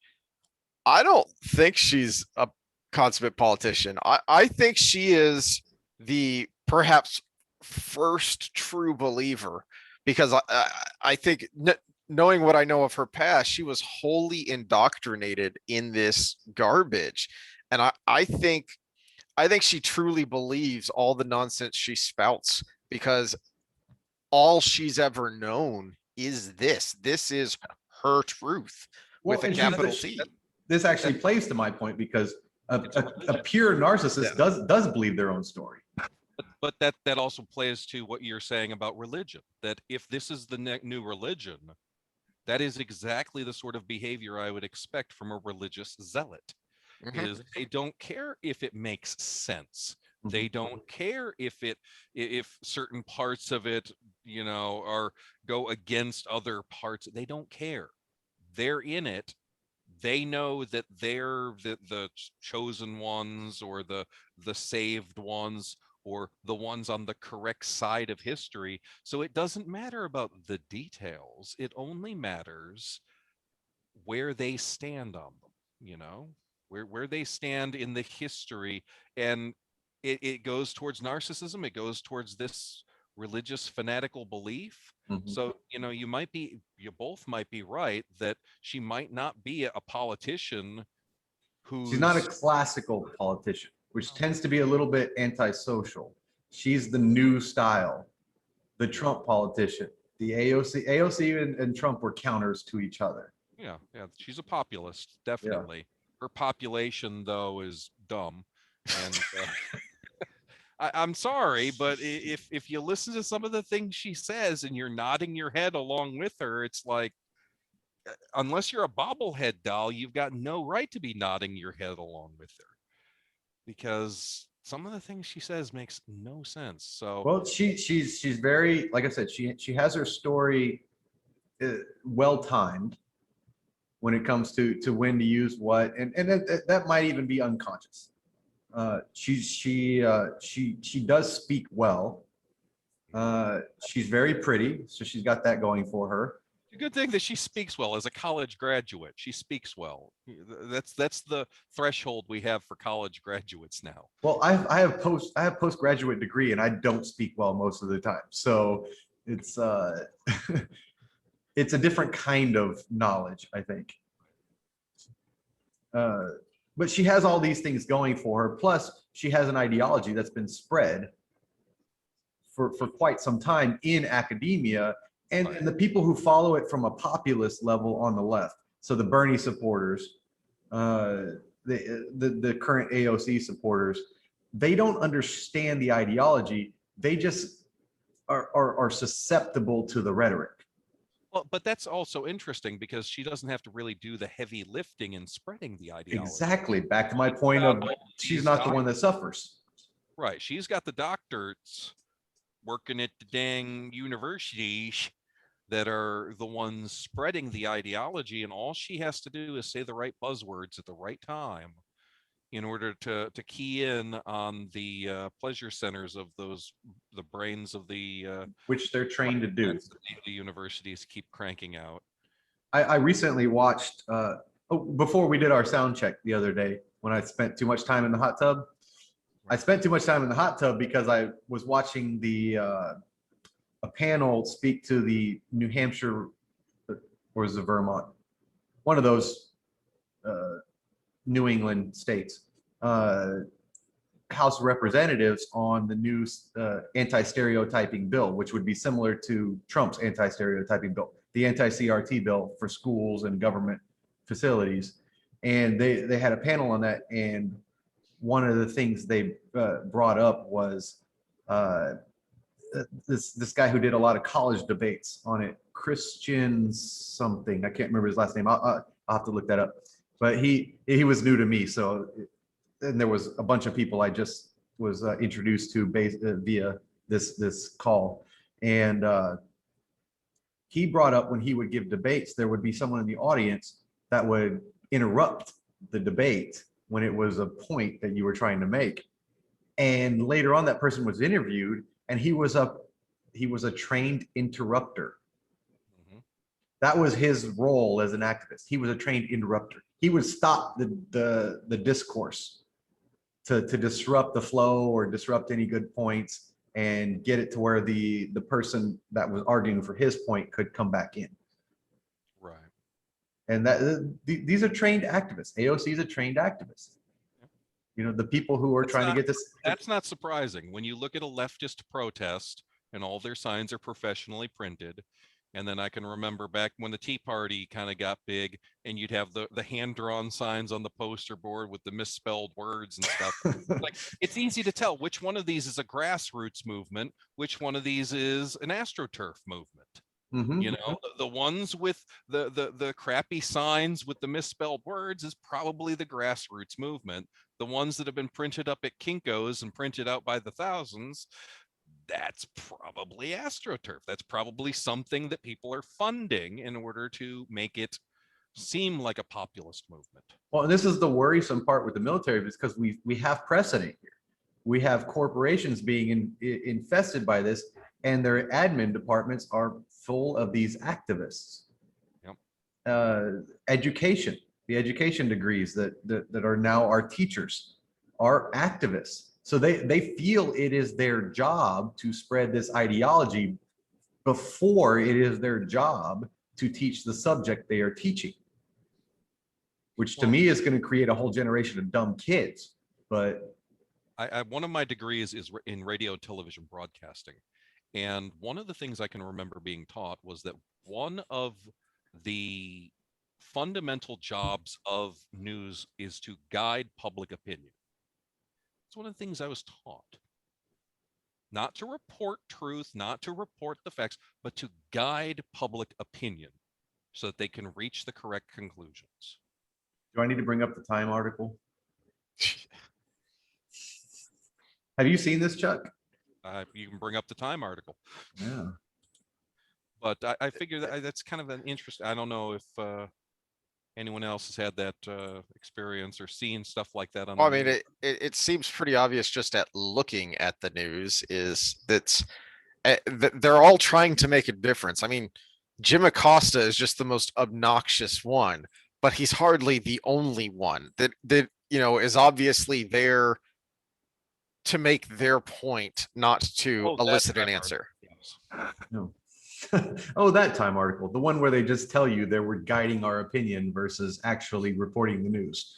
I don't think she's a consummate politician. I think she is the perhaps first true believer, because I think knowing what I know of her past, she was wholly indoctrinated in this garbage. And I think she truly believes all the nonsense she spouts because all she's ever known is this. This is her truth with a capital T. This actually plays to my point because a pure narcissist does believe their own story. But that also plays to what you're saying about religion, that if this is the new religion, that is exactly the sort of behavior I would expect from a religious zealot. Is they don't care if it makes sense. They don't care if certain parts of it, you know, go against other parts. They don't care. They're in it. They know that they're the chosen ones, or the saved ones, or the ones on the correct side of history. So it doesn't matter about the details. It only matters where they stand on them, you know, where they stand in the history. And it goes towards narcissism. It goes towards this religious fanatical belief. So, you know, you both might be right that she might not be a politician she's not a classical politician, which tends to be a little bit antisocial. She's the new style, the Trump politician. The AOC and Trump were counters to each other. Yeah, she's a populist, definitely. Yeah. Her population, though, is dumb. And I'm sorry, but if you listen to some of the things she says and you're nodding your head along with her, it's like, unless you're a bobblehead doll, you've got no right to be nodding your head along with her, because some of the things she says makes no sense. So, well, she's very, like I said, she has her story well timed when it comes to when to use what, and that might even be unconscious. She does speak well. She's very pretty, so she's got that going for her. a good thing that she speaks well as a college graduate. She speaks well. That's the threshold we have for college graduates now. Well, I have postgraduate degree and I don't speak well most of the time. So it's it's a different kind of knowledge, I think. But she has all these things going for her. Plus, she has an ideology that's been spread for quite some time in academia, and the people who follow it from a populist level on the left. So the Bernie supporters, the current AOC supporters, they don't understand the ideology. They just are susceptible to the rhetoric. Well, but that's also interesting because she doesn't have to really do the heavy lifting in spreading the ideology. Exactly. Back to my point of she's not the one that suffers. Right. She's got the doctors working at the dang universities that are the ones spreading the ideology, and all she has to do is say the right buzzwords at the right time in order to key in on the pleasure centers of the brains of the which they're trained to do. The universities keep cranking out. I recently watched before we did our sound check the other day when I spent too much time in the hot tub. I spent too much time in the hot tub because I was watching a panel speak to the New Hampshire, or is it Vermont? One of those New England states, House of Representatives on the new anti-stereotyping bill, which would be similar to Trump's anti-stereotyping bill, the anti-CRT bill for schools and government facilities. And they had a panel on that, and one of the things they brought up was this guy who did a lot of college debates on it, Christian something. I can't remember his last name. I'll have to look that up. But he was new to me, so and there was a bunch of people I just was introduced to via this call, and he brought up when he would give debates, there would be someone in the audience that would interrupt the debate when it was a point that you were trying to make, and later on that person was interviewed, and he was a trained interrupter. That was his role as an activist. He was a trained interrupter. He would stop the discourse to disrupt the flow or disrupt any good points and get it to where the person that was arguing for his point could come back in. Right. And that these are trained activists. AOC is a trained activist. You know, the people who are trying to get this. That's not surprising. When you look at a leftist protest and all their signs are professionally printed, and then I can remember back when the Tea Party kind of got big and you'd have the hand-drawn signs on the poster board with the misspelled words and stuff. Like, it's easy to tell which one of these is a grassroots movement, which one of these is an AstroTurf movement. Mm-hmm. You know, the ones with the crappy signs with the misspelled words is probably the grassroots movement. The ones that have been printed up at Kinko's and printed out by the thousands, that's probably AstroTurf. That's probably something that people are funding in order to make it seem like a populist movement. Well, and this is the worrisome part with the military, because we have precedent here. We have corporations being infested by this, and their admin departments are full of these activists. Yep. Education, the education degrees that are now our teachers are activists. So they feel it is their job to spread this ideology before it is their job to teach the subject they are teaching, which to me is going to create a whole generation of dumb kids. But one of my degrees is in radio and television broadcasting. And one of the things I can remember being taught was that one of the fundamental jobs of news is to guide public opinion. It's one of the things I was taught. Not to report truth, not to report the facts, but to guide public opinion so that they can reach the correct conclusions. Do I need to bring up the Time article? Have you seen this, Chuck? You can bring up the Time article. Yeah. But I figure that's kind of an interest. I don't know if anyone else has had that experience or seen stuff like that on. Well, I mean, it seems pretty obvious just at looking at the news is that they're all trying to make a difference. I mean, Jim Acosta is just the most obnoxious one, but he's hardly the only one that is obviously there to make their point, not to Oh, that elicit an time article, answer. yes. No. Oh, that time article, the one where they just tell you they were guiding our opinion versus actually reporting the news.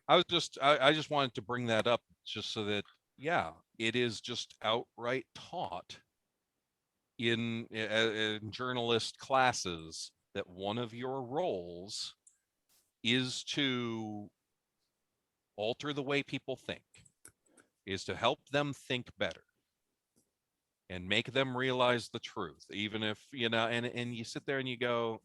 I just wanted to bring that up just so that, yeah, it is just outright taught in journalist classes that one of your roles is to alter the way people think, is to help them think better and make them realize the truth, even if, and you sit there and you go,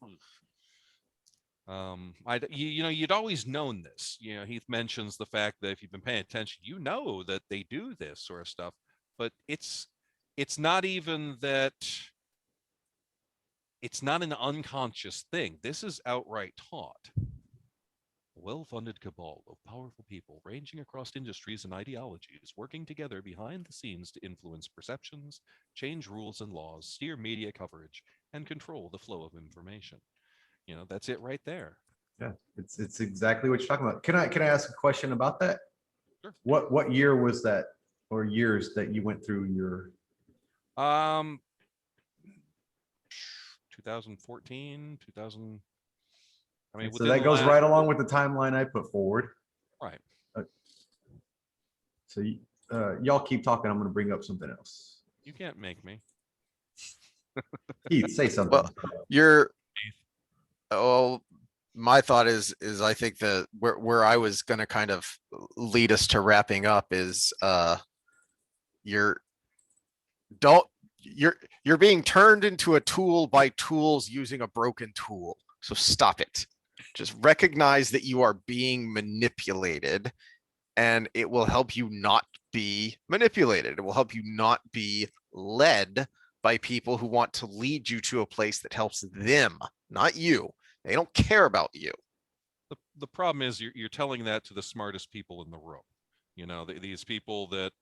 you'd always known this. Heath mentions the fact that if you've been paying attention, that they do this sort of stuff, but it's not even that. It's not an unconscious thing. This is outright taught. A well-funded cabal of powerful people ranging across industries and ideologies working together behind the scenes to influence perceptions, change rules and laws, steer media coverage, and control the flow of information. That's it right there. Yeah, it's exactly what you're talking about. Can I ask a question about that? Sure. What year was that, or years that you went through your? 2014, 2000. I mean, So within that the goes last, right along with the timeline I put forward. right. So y'all keep talking. I'm going to bring up something else. You can't make me. Keith, say something. Well, you're oh, my thought is I think that where I was going to kind of lead us to wrapping up is you're don't you're being turned into a tool by tools using a broken tool. So stop it. Just recognize that you are being manipulated, and it will help you not be manipulated. It will help you not be led by people who want to lead you to a place that helps them, not you. They don't care about you. The problem is you're telling that to the smartest people in the room. These people that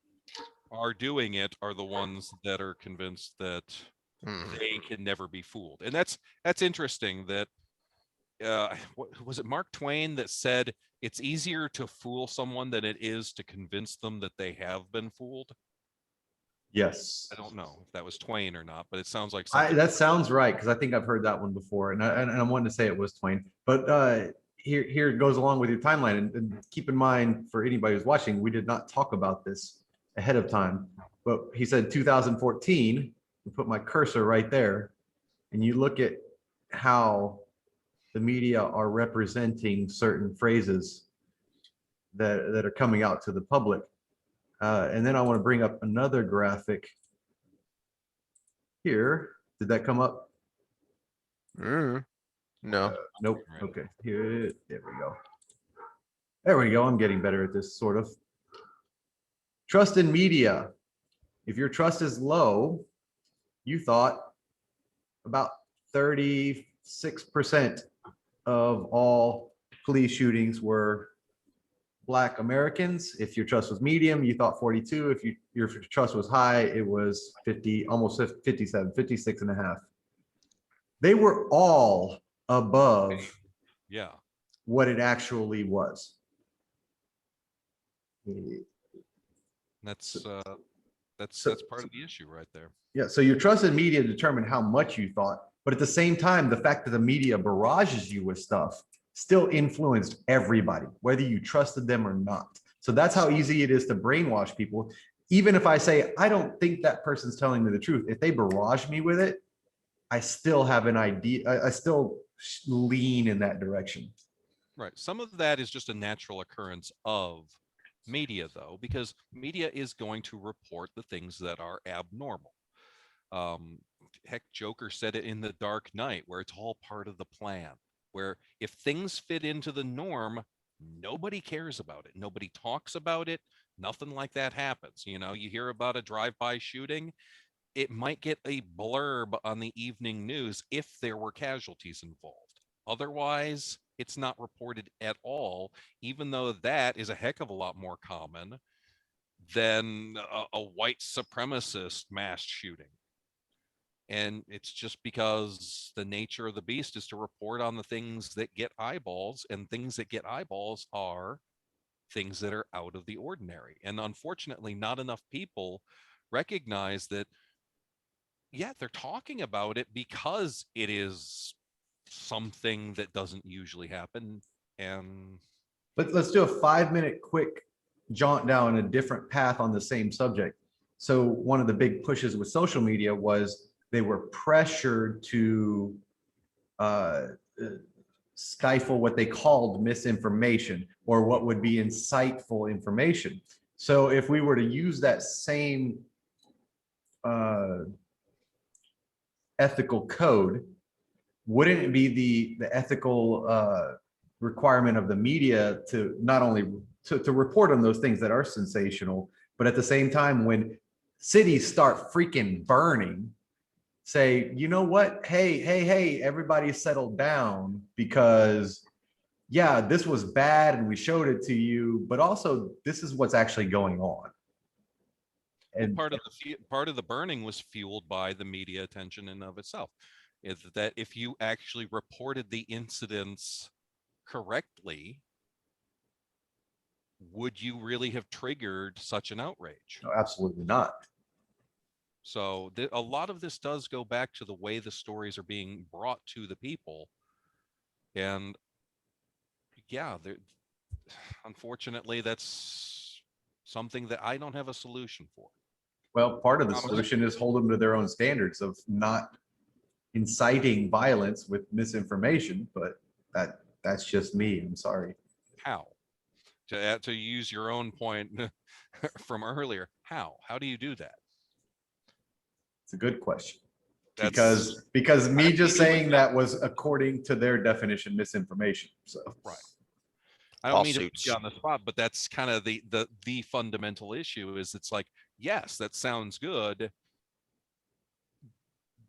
are doing it are the ones that are convinced that they can never be fooled. And that's interesting that was it Mark Twain that said it's easier to fool someone than it is to convince them that they have been fooled? Yes. I don't know if that was Twain or not, but it sounds like something. That sounds right, because I think I've heard that one before, and I wanted to say it was Twain. But here it goes along with your timeline, and keep in mind for anybody who's watching, we did not talk about this ahead of time, but he said 2014. We put my cursor right there, and you look at how the media are representing certain phrases that are coming out to the public. And then I want to bring up another graphic here. Did that come up? No. Nope. Okay. Here, there we go. There we go. I'm getting better at this, sort of. Trust in media. If your trust is low, you thought about 36% of all police shootings were Black Americans. If your trust was medium, you thought 42. If your trust was high, it was 50, almost 57, 56 and a half. They were all above what it actually was. That's part of the issue right there. Yeah. So your trust in media determined how much you thought, but at the same time, the fact that the media barrages you with stuff still influenced everybody, whether you trusted them or not. So that's how easy it is to brainwash people. Even if I say, I don't think that person's telling me the truth, if they barrage me with it, I still have an idea. I still lean in that direction. Right. Some of that is just a natural occurrence of media, though, because media is going to report the things that are abnormal. Heck, Joker said it in The Dark Knight, where it's all part of the plan, where if things fit into the norm, nobody cares about it. Nobody talks about it. Nothing like that happens. You hear about a drive-by shooting. It might get a blurb on the evening news if there were casualties involved. Otherwise, it's not reported at all, even though that is a heck of a lot more common than a white supremacist mass shooting. And it's just because the nature of the beast is to report on the things that get eyeballs, and things that get eyeballs are things that are out of the ordinary. And unfortunately, not enough people recognize that, yeah, they're talking about it because it is something that doesn't usually happen. And Let's do a 5-minute quick jaunt down a different path on the same subject. So one of the big pushes with social media was they were pressured to uh, stifle what they called misinformation, or what would be insightful information. So if we were to use that same uh, ethical code, wouldn't it be the ethical requirement of the media to not only to report on those things that are sensational, but at the same time, when cities start freaking burning, say, you know what? Hey, everybody settled down, because yeah, this was bad and we showed it to you, but also this is what's actually going on. And part of the burning was fueled by the media attention in of itself. Is that if you actually reported the incidents correctly, would you really have triggered such an outrage? no, absolutely not. So a lot of this does go back to the way the stories are being brought to the people. And yeah, unfortunately, that's something that I don't have a solution for. Well, part of the solution is hold them to their own standards of not inciting violence with misinformation, but that's just me. I'm sorry. How? To use your own point from earlier, how do you do that? It's a good question. That's Because me just saying that was according to their definition misinformation. So right. I don't mean to put Lawsuits. you on the spot, but that's kind of the fundamental issue. Is it's like, yes, that sounds good,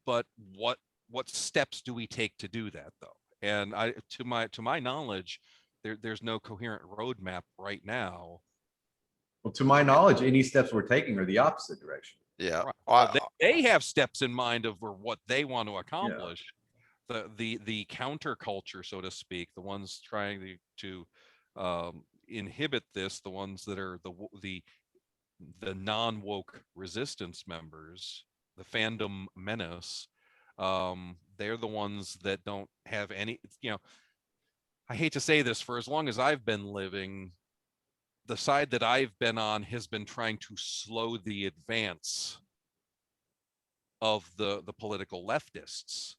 but what steps do we take to do that, though? And to my knowledge, there's no coherent roadmap right now. well, to my knowledge, any steps we're taking are the opposite direction. Yeah. Right. Well, They have steps in mind of what they want to accomplish. The counterculture, so to speak, the ones trying to inhibit this, the ones that are the non-woke resistance members, the fandom menace, they're the ones that don't have any, I hate to say this, for as long as I've been living, the side that I've been on has been trying to slow the advance of the political leftists.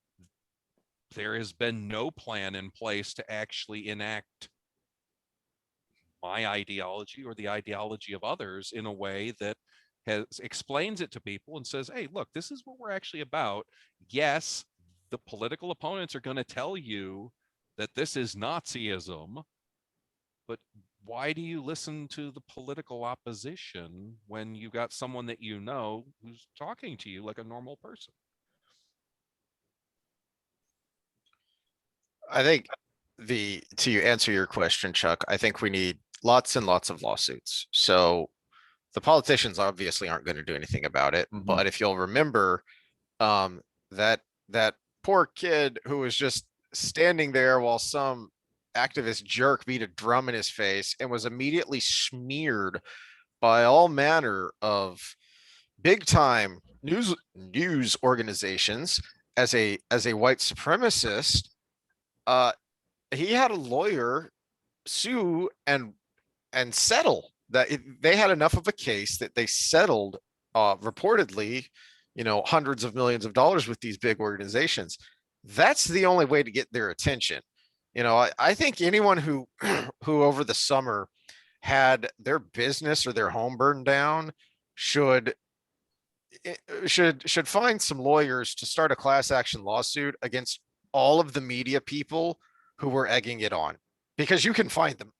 There has been no plan in place to actually enact my ideology or the ideology of others in a way that explains it to people and says, hey, look, this is what we're actually about. Yes, the political opponents are going to tell you that this is Nazism, but why do you listen to the political opposition when you got someone that you know who's talking to you like a normal person? I think to answer your question, Chuck, I think we need lots and lots of lawsuits. So the politicians obviously aren't going to do anything about it. Mhm. But if you'll remember, that poor kid who was just standing there while some activist jerk beat a drum in his face and was immediately smeared by all manner of big time news organizations as a white supremacist. uh he had a lawyer sue and settle that. They had enough of a case that they settled, reportedly, hundreds of millions of dollars with these big organizations. That's the only way to get their attention. I think anyone who who over the summer had their business or their home burned down should should find some lawyers to start a class action lawsuit against all of the media people who were egging it on, because you can find them.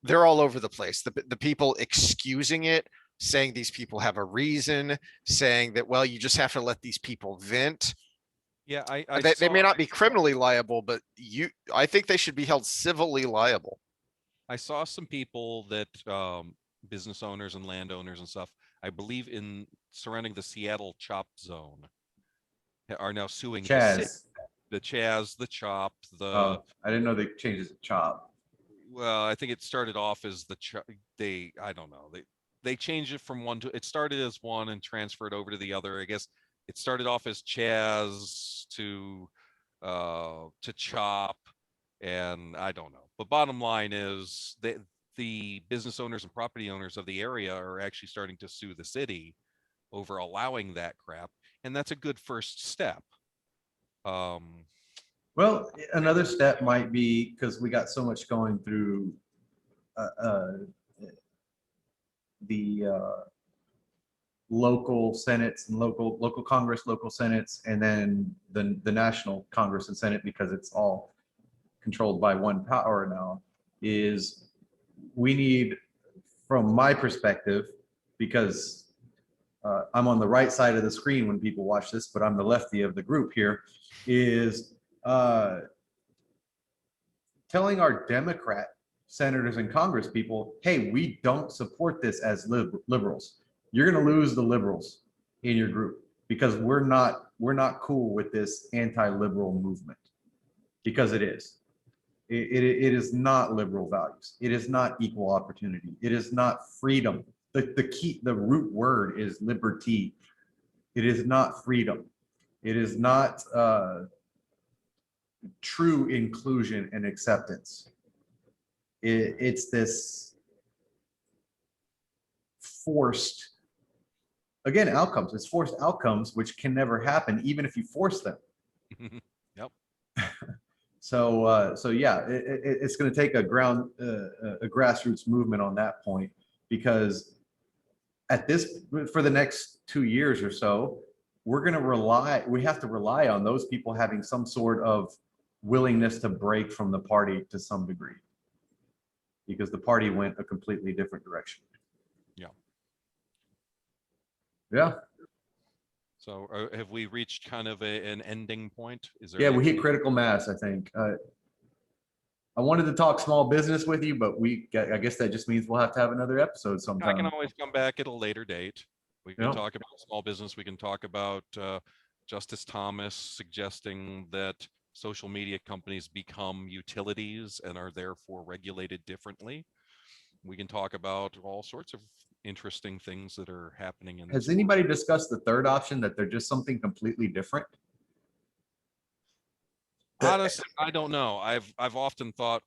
They're all over the place. The people excusing it, saying these people have a reason, saying that, well, you just have to let these people vent. Yeah, They may not be criminally liable, but I think they should be held civilly liable. I saw some people that business owners and landowners and stuff, I believe in surrounding the Seattle chop zone, are now suing the city. Chaz. The Chaz, the Chop, the Oh, I didn't know they changed it to Chop. well, I think it started off as I don't know. They changed it from one to it started as one and transferred over to the other. I guess it started off as Chaz to Chop, and I don't know. But bottom line is that the business owners and property owners of the area are actually starting to sue the city over allowing that crap, and that's a good first step. Well, another step might be, because we got so much going through the local senates and local Congress, local senates, and then the national Congress and Senate, because it's all controlled by one power now, is we need, from my perspective, because I'm on the right side of the screen when people watch this, but I'm the lefty of the group here, is telling our Democrat senators and Congress people, hey, we don't support this as liberals. You're going to lose the liberals in your group because we're not cool with this anti-liberal movement, because it is. It is not liberal values. It is not equal opportunity. It is not freedom. The root word is liberty. It is not freedom. It is not true inclusion and acceptance. It's this forced, again, outcomes. It's forced outcomes, which can never happen, even if you force them. Yep. So yeah, it's going to take a grassroots movement on that point, because for the next 2 years or so, we have to rely on those people having some sort of willingness to break from the party to some degree, because the party went a completely different direction. Yeah. Yeah. So have we reached kind of an ending point? Is there? Yeah, we hit critical mass, I think. I wanted to talk small business with you, but I guess that just means we'll have to have another episode sometime. I can always come back at a later date. We can talk about small business. We can talk about Justice Thomas suggesting that social media companies become utilities and are therefore regulated differently. We can talk about all sorts of interesting things that are happening in. Has anybody discussed the third option, that they're just something completely different? Honestly, I don't know. I've often thought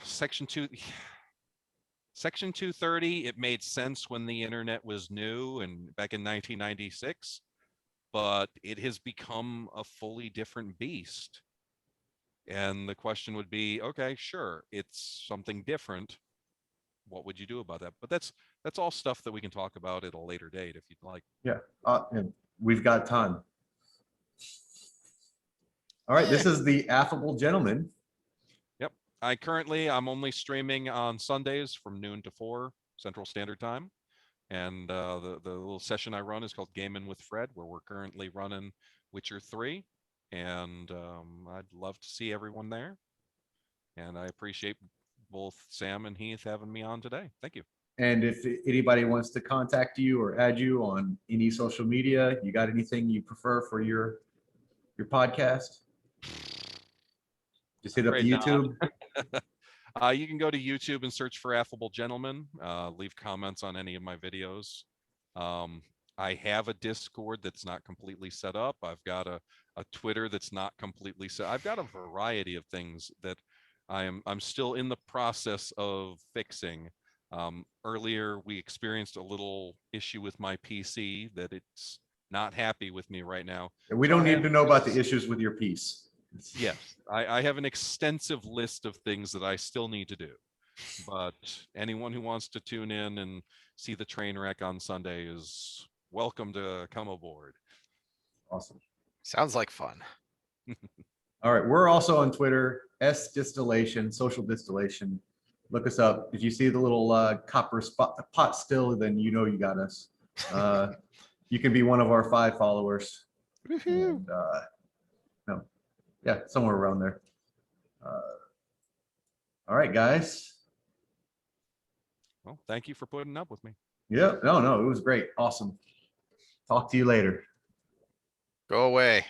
Section 230, it made sense when the internet was new and back in 1996, but it has become a fully different beast. And the question would be, okay, sure, it's something different. What would you do about that? But that's all stuff that we can talk about at a later date if you'd like. Yeah, and we've got time. All right, this is the Affable Gentleman. Yep. I'm only streaming on Sundays from noon to 4 Central Standard Time. And the little session I run is called Gaming with Fred, where we're currently running Witcher 3. And I'd love to see everyone there. And I appreciate both Sam and Heath having me on today. Thank you. And if anybody wants to contact you or add you on any social media, you got anything you prefer for your podcast? Just hit up YouTube. You can go to YouTube and search for Affable Gentleman. Leave comments on any of my videos. I have a Discord that's not completely set up. I've got a Twitter that's not completely set. I've got a variety of things that I'm still in the process of fixing. Earlier, we experienced a little issue with my PC that it's not happy with me right now. We don't need to know about the issues with your piece. Yes, I have an extensive list of things that I still need to do. But anyone who wants to tune in and see the train wreck on Sunday is welcome to come aboard. Awesome. Sounds like fun. All right, we're also on Twitter, S Distillation, Social Distillation. Look us up. If you see the little copper pot still, then you know you got us. You can be one of our 5 followers. And, no, yeah, somewhere around there. All right, guys. Well, thank you for putting up with me. Yeah, no, it was great. Awesome. Talk to you later. Go away.